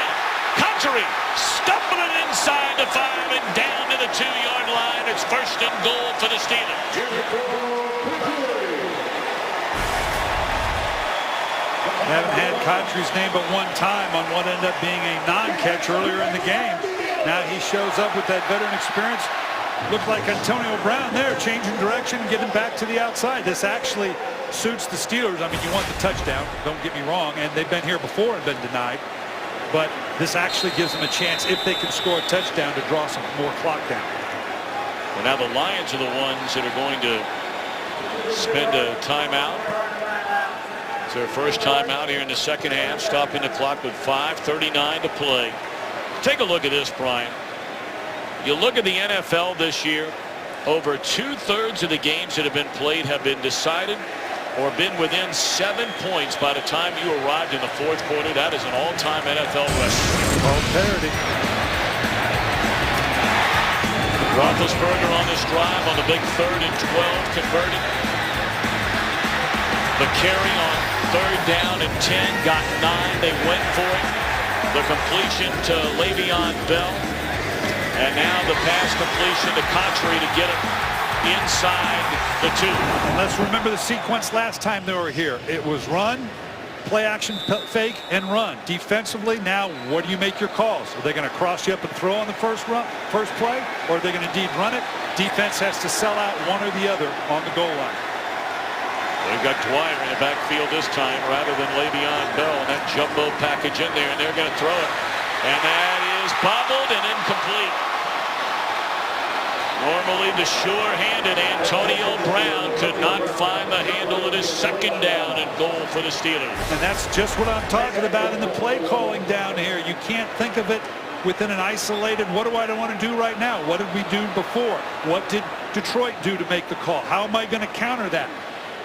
A: Cotchery stumbling inside the 5 and down to the 2-yard line. It's 1st and goal for the Steelers.
C: Haven't had Cotchery's name but one time on what ended up being a non-catch earlier in the game. Now he shows up with that veteran experience. Looked like Antonio Brown there, changing direction, getting back to the outside. This actually suits the Steelers. I mean, you want the touchdown, don't get me wrong, and they've been here before and been denied. But this actually gives them a chance, if they can score a touchdown, to draw some more clock down.
A: Well, now the Lions are the ones that are going to spend a timeout. It's their first timeout here in the 2nd half, stopping the clock with 5:39 to play. Take a look at this, Brian. You look at the NFL this year, over 2/3 of the games that have been played have been decided or been within 7 points by the time you arrived in the 4th quarter. That is an all-time NFL record.
C: All parity.
A: Roethlisberger on this drive on the big 3rd and 12 converted. The carry on 3rd down and 10 got 9. They went for it. The completion to Le'Veon Bell. And now the pass completion to Cotchery to get him inside the 2.
C: And let's remember the sequence last time they were here. It was run, play action fake and run. Defensively, now what do you make your calls? Are they going to cross you up and throw on the first play, or are they going to indeed run it? Defense has to sell out one or the other on the goal line.
A: They've got Dwyer in the backfield this time rather than Le'Veon Bell, and that jumbo package in there, and they're going to throw it. And that is bobbled and incomplete. Normally the sure-handed Antonio Brown could not find the handle of his second down and goal for the Steelers.
C: And that's just what I'm talking about in the play calling down here. You can't think of it within an isolated, what do I want to do right now? What did we do before? What did Detroit do to make the call? How am I going to counter that?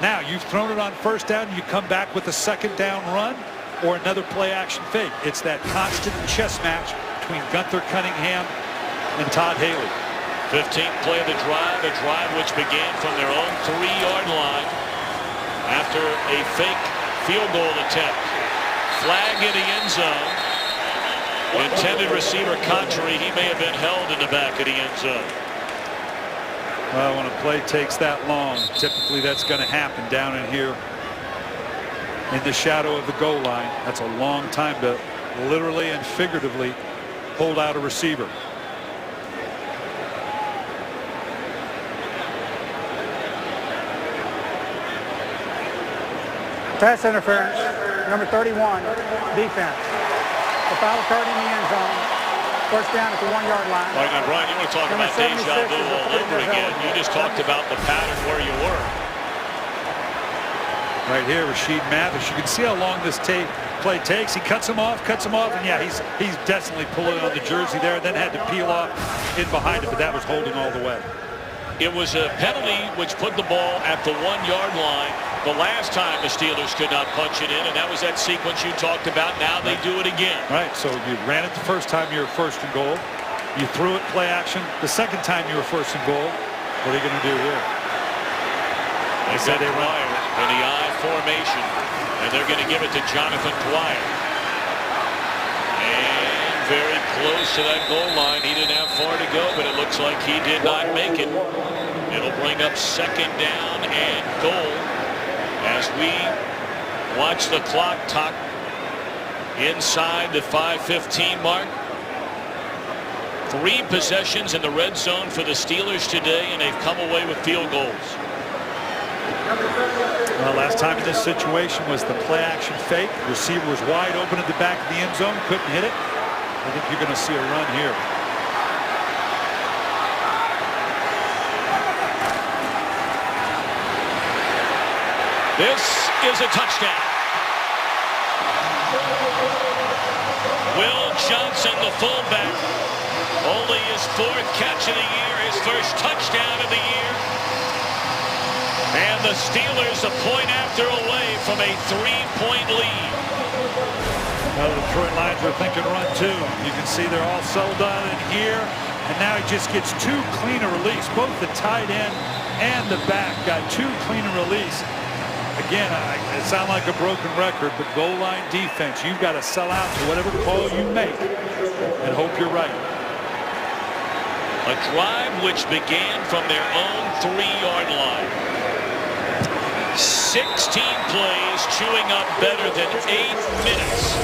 C: Now, you've thrown it on first down, and you come back with a second down run or another play action fake. It's that constant chess match between Gunther Cunningham and Todd Haley.
A: 15th play of the drive, a drive which began from their own 3-yard line after a fake field goal attempt. Flag in the end zone. Intended receiver Conchery, he may have been held in the back of the end zone.
C: Well, when a play takes that long, typically that's going to happen down in here in the shadow of the goal line. That's a long time to literally and figuratively hold out a receiver.
E: Pass interference, number 31, defense. The foul occurred in the end zone. First down at the 1-yard line.
A: All right, now, Brian, you want to talk about deja vu all over again. You just talked about the pattern where you were.
C: Right here, Rasheed Mathis. You can see how long this play takes. He cuts him off, and yeah, he's definitely pulling on the jersey there, and then had to peel off in behind it, but that was holding all the way.
A: It was a penalty which put the ball at the 1-yard line the last time the Steelers could not punch it in, and that was that sequence you talked about. Now they do it again.
C: Right, so you ran it the first time you were first and goal. You threw it play action the second time you were first and goal. What are you going to do here?
A: They said they run in the I formation, and they're going to give it to Jonathan Dwyer. And very close to that goal line. He didn't have far to go, but it looks like he did not make it. It'll bring up second down and goal as we watch the clock tick inside the 5:15 mark. 3 possessions in the red zone for the Steelers today, and they've come away with field goals.
C: Well, last time in this situation was the play action fake. Receiver was wide open at the back of the end zone, couldn't hit it. I think you're going to see a run here.
A: This is a touchdown. Will Johnson, the fullback, only his 4th catch of the year, his first touchdown of the year. And the Steelers a point after away from a 3-point lead.
C: Well, the Detroit Lions are thinking run too. You can see they're all settled on in here. And now he just gets 2 clean release. Both the tight end and the back got 2 clean release. Again, it sounds like a broken record, but goal line defense, you've got to sell out to whatever call you make and hope you're right.
A: A drive which began from their own 3-yard line. 16 plays, chewing up better than 8 minutes.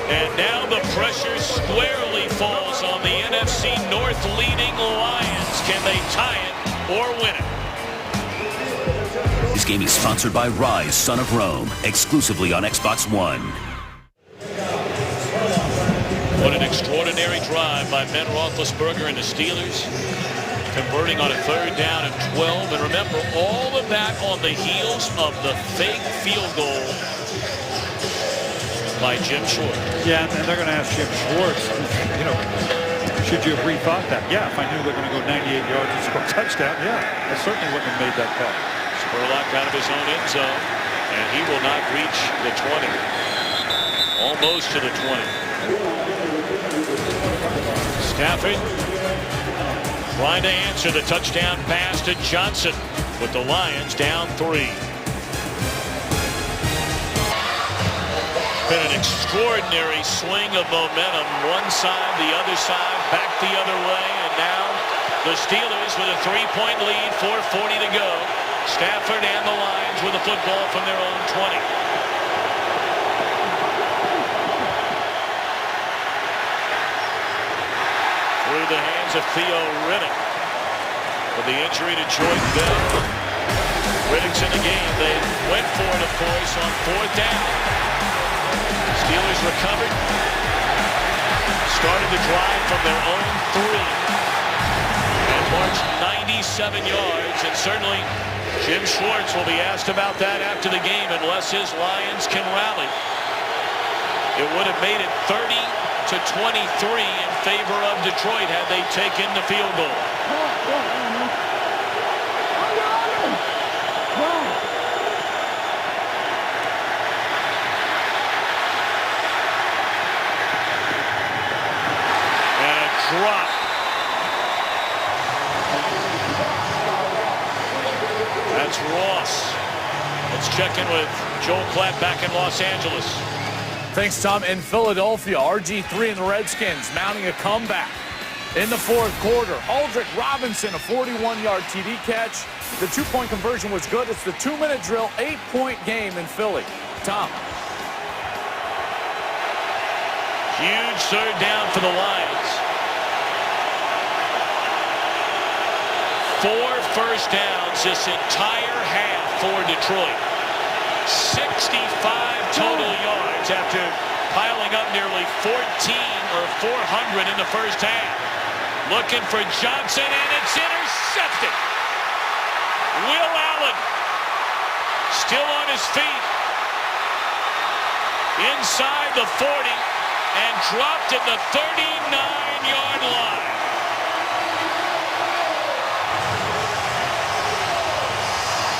A: And now the pressure squarely falls on the NFC North leading Lions. Can they tie it or win it?
D: This game is sponsored by Rise, Son of Rome, exclusively on Xbox One.
A: What an extraordinary drive by Ben Roethlisberger and the Steelers, converting on a 3rd down and 12. And remember, all of that on the heels of the fake field goal by Jim Schwartz.
C: Yeah, and they're going to ask Jim Schwartz, you know, should you have rethought that? Yeah, if I knew they were going to go 98 yards and score a touchdown, yeah, I certainly wouldn't have made that call.
A: Spurlock out of his own end zone, and he will not reach the 20. Almost to the 20. Stafford trying to answer the touchdown pass to Johnson with the Lions down 3. Been an extraordinary swing of momentum. One side, the other side, back the other way, and now the Steelers with a 3-point lead, 4:40 to go. Stafford and the Lions with a football from their own 20. through the hands of Theo Riddick. With the injury to Jordan Bell. Riddick's in the game. They went for it, of course, on 4th down. Steelers recovered. Started the drive from their own 3. And marched 97 yards. And certainly Jim Schwartz will be asked about that after the game unless his Lions can rally. It would have made it 30-23 in favor of Detroit had they taken the field goal. And a drop. That's Ross. Let's check in with Joel Klatt back in Los Angeles.
F: Thanks, Tom. In Philadelphia, RG3 and the Redskins mounting a comeback in the 4th quarter. Aldrick Robinson, a 41-yard TD catch. The 2-point conversion was good. It's the 2-minute drill, 8-point game in Philly. Tom.
A: Huge 3rd down for the Lions. 4 first downs this entire half for Detroit. 65 total yards after piling up nearly 14 or 400 in the first half. Looking for Johnson, and it's intercepted. Will Allen still on his feet inside the 40 and dropped at the 39-yard line.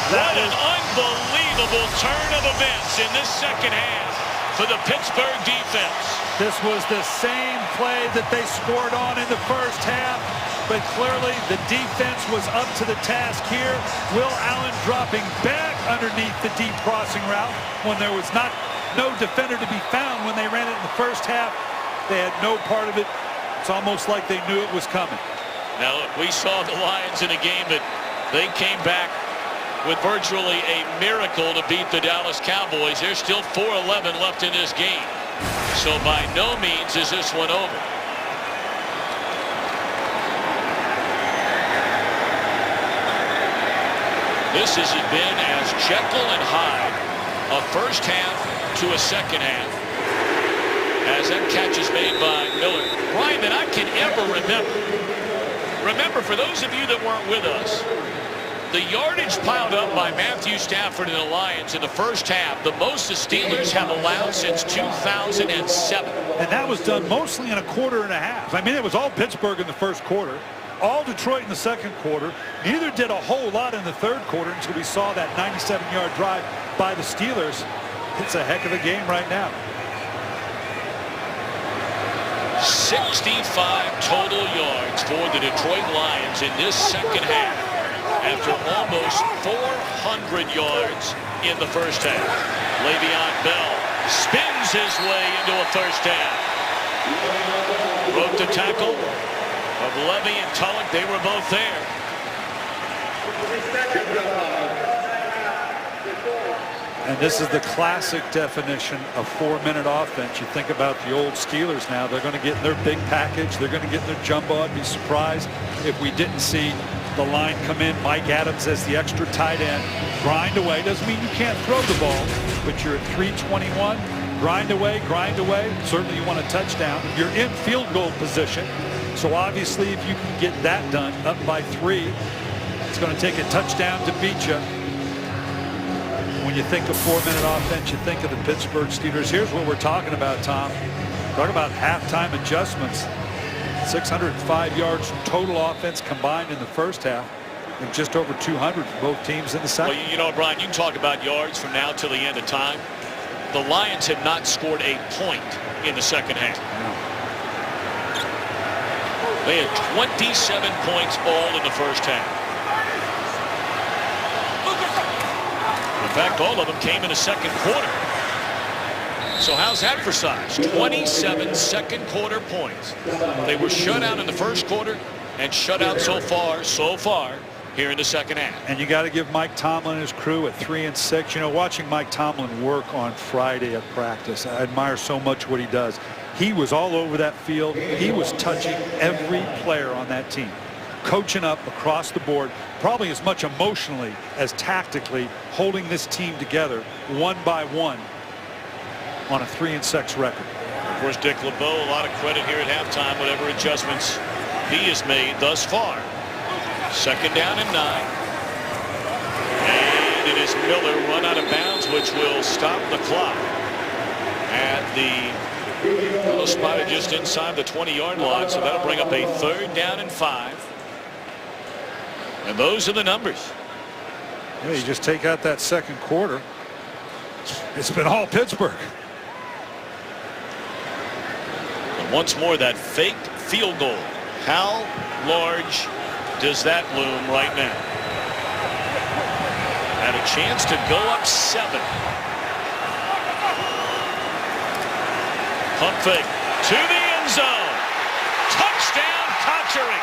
A: What an unbelievable turn of events in this second half for the Pittsburgh defense.
C: This was the same play that they scored on in the first half, but clearly the defense was up to the task here. Will Allen dropping back underneath the deep crossing route when there was no defender to be found when they ran it in the first half. They had no part of it. It's almost like they knew it was coming.
A: Now, look, we saw the Lions in a game that they came back with virtually a miracle to beat the Dallas Cowboys. There's still 4:11 left in this game. So by no means is this one over. This has been as Jekyll and Hyde, a first half to a second half, as that catch is made by Miller. Brian, that I can ever remember. Remember, for those of you that weren't with us, the yardage piled up by Matthew Stafford and the Lions in the first half, the most the Steelers have allowed since 2007.
C: And that was done mostly in a quarter and a half. I mean, it was all Pittsburgh in the first quarter, all Detroit in the second quarter. Neither did a whole lot in the third quarter until we saw that 97-yard drive by the Steelers. It's a heck of a game right now.
A: 65 total yards for the Detroit Lions in this second half, after almost 400 yards in the first half. Le'Veon Bell spins his way into a first down. Broke the tackle of Levy and Tulloch. They were both there.
C: And this is the classic definition of 4-minute offense. You think about the old Steelers now. They're going to get their big package. They're going to get their jumbo. I'd be surprised if we didn't see the line come in. Mike Adams as the extra tight end. Grind away. Doesn't mean you can't throw the ball, but you're at 3:21. Grind away, grind away. Certainly you want a touchdown. You're in field goal position. So obviously if you can get that done up by 3, it's going to take a touchdown to beat you. When you think of 4-minute offense, you think of the Pittsburgh Steelers. Here's what we're talking about, Tom. Talk about halftime adjustments. 605 yards total offense combined in the first half, and just over 200 for both teams in the second.
A: Well, you know, Brian, you can talk about yards from now till the end of time. The Lions have not scored a point in the second half. No. They had 27 points all in the first half. In fact, all of them came in the second quarter. So how's that for size? 27 second quarter points. They were shut out in the first quarter and shut out so far here in the second half.
C: And you got to give Mike Tomlin and his crew at 3 and 6. You know, watching Mike Tomlin work on Friday at practice, I admire so much what he does. He was all over that field. He was touching every player on that team, coaching up across the board, probably as much emotionally as tactically, holding this team together one by one on a 3 and 6 record.
A: Of course, Dick LeBeau, a lot of credit here at halftime, whatever adjustments he has made thus far. Second down and 9. And it is Miller run out of bounds, which will stop the clock at the little spotted just inside the 20-yard line. So that'll bring up a 3rd down and 5. And those are the numbers.
C: Yeah, you just take out that second quarter. It's been all Pittsburgh.
A: And once more, that faked field goal. How large does that loom right now? Had a chance to go up 7. Pump fake to the end zone. Touchdown, Cotchery.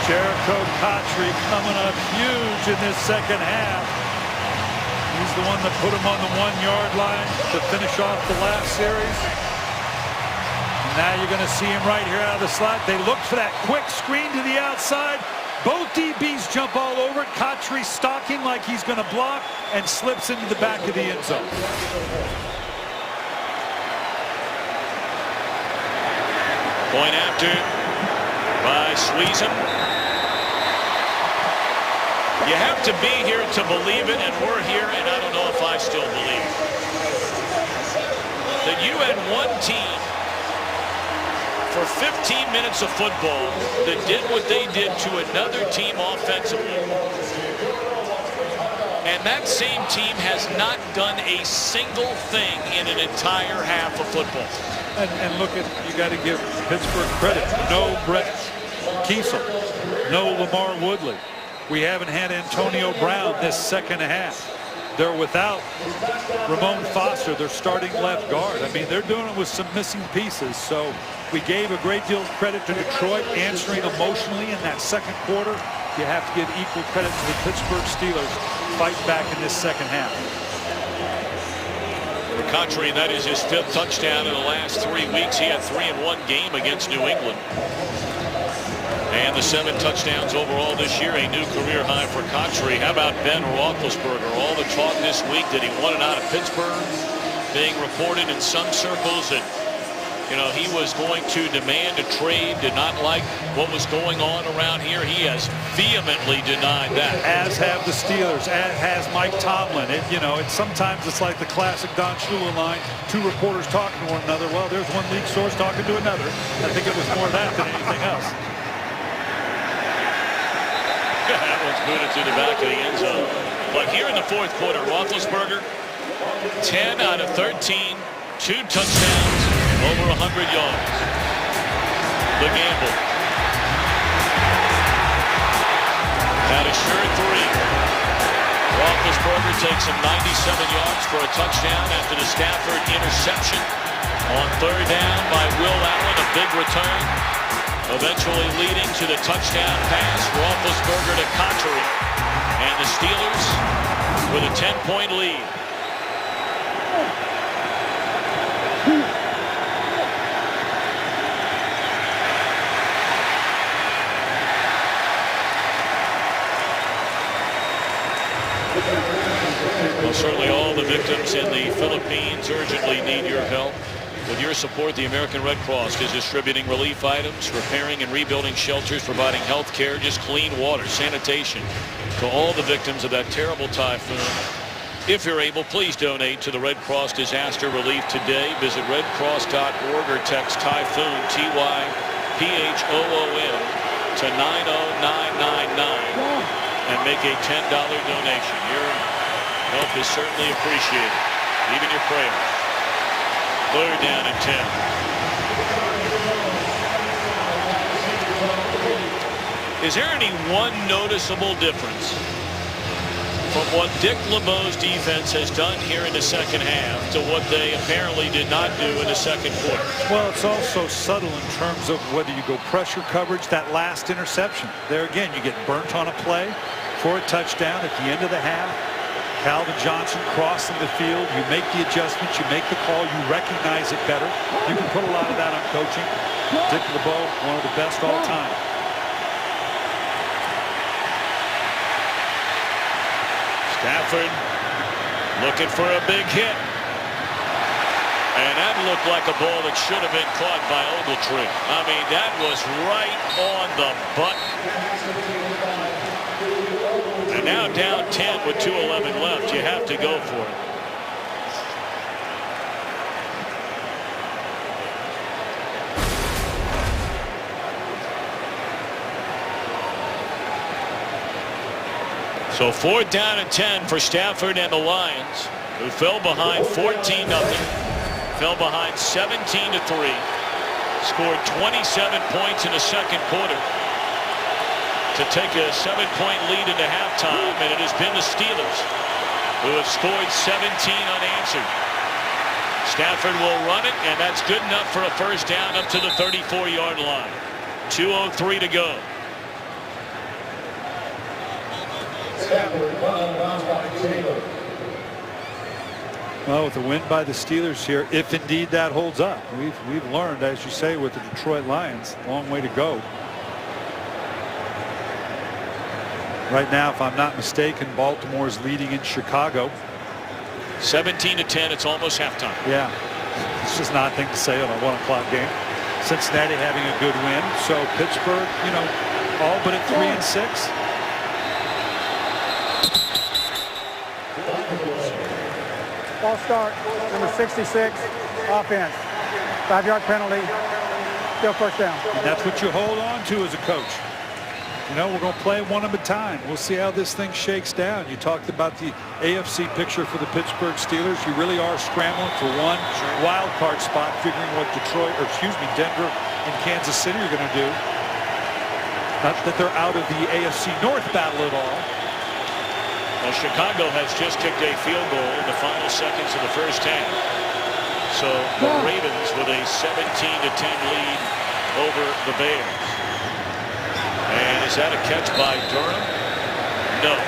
C: Jericho Cotchery coming up huge in this second half. He's the one that put him on the 1-yard line to finish off the last series. And now you're going to see him right here out of the slot. They look for that quick screen to the outside. Both DBs jump all over it. Cotchery stalking like he's going to block and slips into the back of the end zone.
A: Point after by Sweezan. You have to be here to believe it, and we're here, and I don't know if I still believe it. That you had one team for 15 minutes of football that did what they did to another team offensively. And that same team has not done a single thing in an entire half of football.
C: And look at, you got to give Pittsburgh credit. No Brett Kiesel, no LaMarr Woodley. We haven't had Antonio Brown this second half. They're without Ramon Foster, their starting left guard. I mean, they're doing it with some missing pieces. So we gave a great deal of credit to Detroit answering emotionally in that second quarter. You have to give equal credit to the Pittsburgh Steelers fight back in this second half.
A: For Cotchery, that is his 5th touchdown in the last 3 weeks. He had 3 in 1 game against New England. And the 7 touchdowns overall this year, a new career high for Cotchery. How about Ben Roethlisberger? All the talk this week that he wanted out of Pittsburgh, being reported in some circles that, you know, he was going to demand a trade, did not like what was going on around here. He has vehemently denied that.
C: As have the Steelers, as has Mike Tomlin. You know, sometimes it's like the classic Don Shula line, 2 reporters talking to one another. Well, there's one league source talking to another. I think it was more that than anything else.
A: That one's booted to the back of the end zone. But here in the 4th quarter, Roethlisberger, 10 out of 13, 2 touchdowns, over 100 yards. The gamble. Had a sure 3. Roethlisberger takes him 97 yards for a touchdown after the Stafford interception. On 3rd down by Will Allen, a big return. Eventually leading to the touchdown pass. Roethlisberger to Cotchery. And the Steelers with a 10-point lead. Well, certainly all the victims in the Philippines urgently need your help. With your support, the American Red Cross is distributing relief items, repairing and rebuilding shelters, providing health care, just clean water, sanitation to all the victims of that terrible typhoon. If you're able, please donate to the Red Cross Disaster Relief today. Visit redcross.org or text Typhoon, TYPHOON, to 90999 and make a $10 donation. Your help is certainly appreciated, even your prayers. 3rd down and 10. Is there any one noticeable difference from what Dick LeBeau's defense has done here in the second half to what they apparently did not do in the second quarter.
C: Well, it's also subtle in terms of whether you go pressure coverage. That last interception, there again, you get burnt on a play for a touchdown at the end of the half. Calvin Johnson crossing the field. You make the adjustments. You make the call. You recognize it better. You can put a lot of that on coaching. Dick LeBeau, one of the best all time.
A: Stafford looking for a big hit. And that looked like a ball that should have been caught by Ogletree. I mean, that was right on the button. And now down 10 with 2:11 left. You have to go for it. So 4th down and 10 for Stafford and the Lions, who fell behind 14-0, fell behind 17-3, scored 27 points in the second quarter to take a 7-point lead into halftime, and it has been the Steelers who have scored 17 unanswered. Stafford will run it, and that's good enough for a first down up to the 34-yard line. 2:03 to go.
C: Well, with the win by the Steelers here, if indeed that holds up, we've learned, as you say, with the Detroit Lions, a long way to go. Right now, if I'm not mistaken, Baltimore is leading in Chicago.
A: 17-10. It's almost halftime.
C: Yeah, it's just nothing to say on a 1 o'clock game. Cincinnati having a good win. So Pittsburgh, you know, all but at 3-6.
E: False start, number 66, offense. 5-yard penalty, still first down.
C: And that's what you hold on to as a coach. You know, we're going to play one at a time. We'll see how this thing shakes down. You talked about the AFC picture for the Pittsburgh Steelers. You really are scrambling for one wild card spot, figuring what Denver and Kansas City are going to do. Not that they're out of the AFC North battle at all.
A: Well, Chicago has just kicked a field goal in the final seconds of the first half. So the Ravens with a 17-10 lead over the Bears. And is that a catch by Durham? No.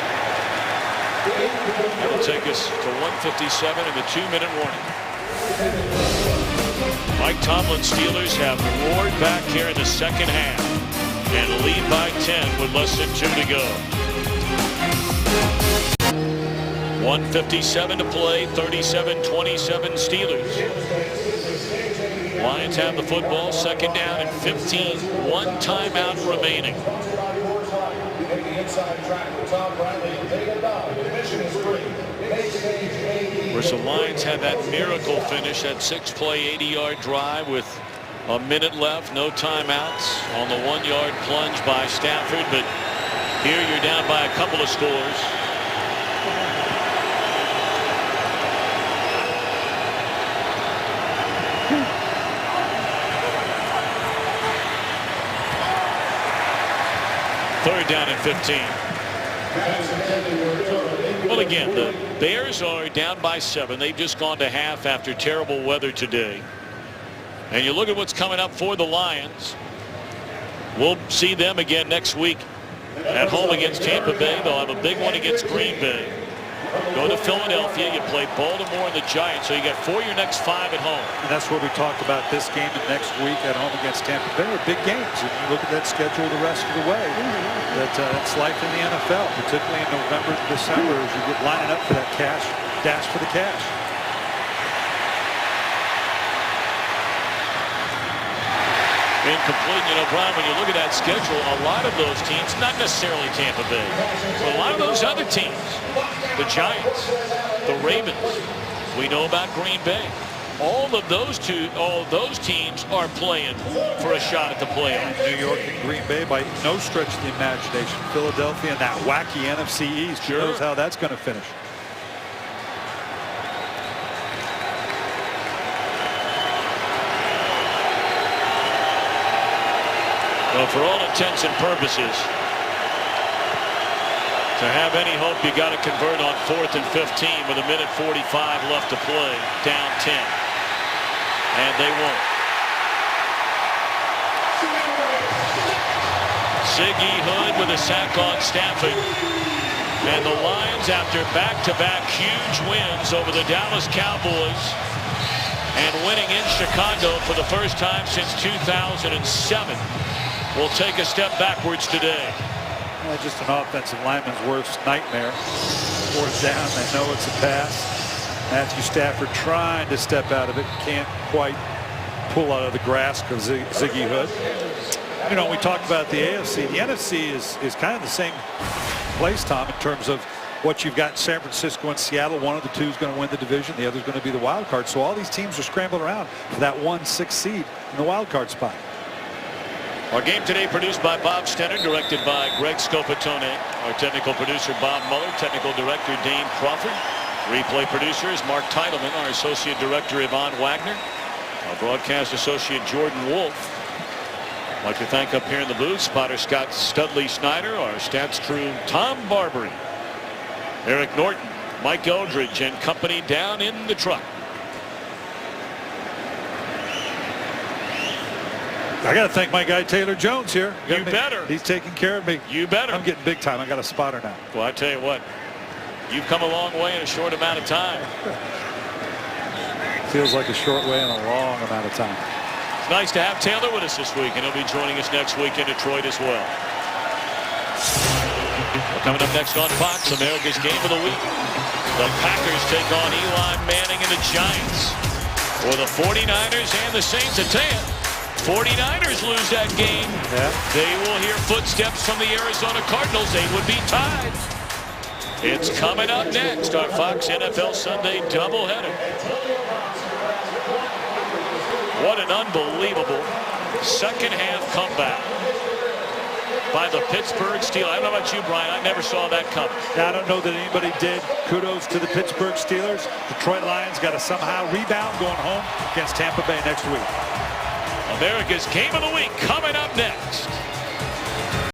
A: That'll take us to 1:57 and the 2-minute warning. Mike Tomlin's Steelers have roared back here in the second half and lead by 10 with less than 2 to go. 1:57 to play, 37-27 Steelers. Lions have the football, second down and 15, 1 timeout remaining. Of course, the Lions had that miracle finish, that 6-play, 80-yard drive with a minute left, no timeouts on the 1-yard plunge by Stafford, but here you're down by a couple of scores. Third down and 15. Well, again, the Bears are down by 7. They've just gone to half after terrible weather today. And you look at what's coming up for the Lions. We'll see them again next week at home against Tampa Bay. They'll have a big one against Green Bay. Go to Philadelphia, you play Baltimore and the Giants, so you got 4 of your next 5 at home.
C: And that's what we talked about this game and next week at home against Tampa Bay are big games. If you look at that schedule the rest of the way, that's life in the NFL, particularly in November to December as you get lining up for that cash, dash for the cash.
A: Incomplete. You know, Brian, when you look at that schedule, a lot of those teams, not necessarily Tampa Bay, but a lot of those other teams, the Giants, the Ravens, we know about Green Bay. All of those teams are playing for a shot at the playoffs.
C: New York and Green Bay by no stretch of the imagination. Philadelphia and that wacky NFC East. Who knows how that's going to finish. Well,
A: for all intents and purposes, To have any hope, you got to convert on 4th and 15 with 1:45 left to play, down 10. And they won't. Ziggy Hood with a sack on Stafford. And the Lions, after back-to-back huge wins over the Dallas Cowboys and winning in Chicago for the first time since 2007, will take a step backwards today.
C: Just an offensive lineman's worst nightmare. 4th down, they know it's a pass. Matthew Stafford trying to step out of it, can't quite pull out of the grasp of Ziggy Hood. You know, we talked about the AFC. The NFC is kind of the same place, Tom, in terms of what you've got in San Francisco and Seattle. One of the two is going to win the division. The other is going to be the wild card. So all these teams are scrambling around for that 1-6 seed in the wild card spot.
A: Our game today produced by Bob Stenner, directed by Greg Scopatone. Our technical producer, Bob Muller. Technical director, Dane Crawford. Replay producer is Mark Titleman. Our associate director, Yvonne Wagner. Our broadcast associate, Jordan Wolf. I'd like to thank up here in the booth, spotter Scott Studley Snyder, our stats crew, Tom Barbary, Eric Norton, Mike Eldridge, and company down in the truck.
C: I got to thank my guy Taylor Jones here.
A: You better.
C: He's taking care of me.
A: You better.
C: I'm getting big time. I got a spotter now.
A: Well, I tell you what, you've come a long way in a short amount of time.
C: Feels like a short way in a long amount of time.
A: It's nice to have Taylor with us this week, and he'll be joining us next week in Detroit as well. Coming up next on Fox, America's Game of the Week. The Packers take on Eli Manning and the Giants. For the 49ers and the Saints, I tell you, 49ers lose that game.
C: Yeah.
A: They will hear footsteps from the Arizona Cardinals. They would be tied. It's coming up next, our Fox NFL Sunday doubleheader. What an unbelievable second half comeback by the Pittsburgh Steelers. I don't know about you, Brian. I never saw that coming.
C: I don't know that anybody did. Kudos to the Pittsburgh Steelers. Detroit Lions got to somehow rebound going home against Tampa Bay next week.
A: America's Game of the Week coming up next.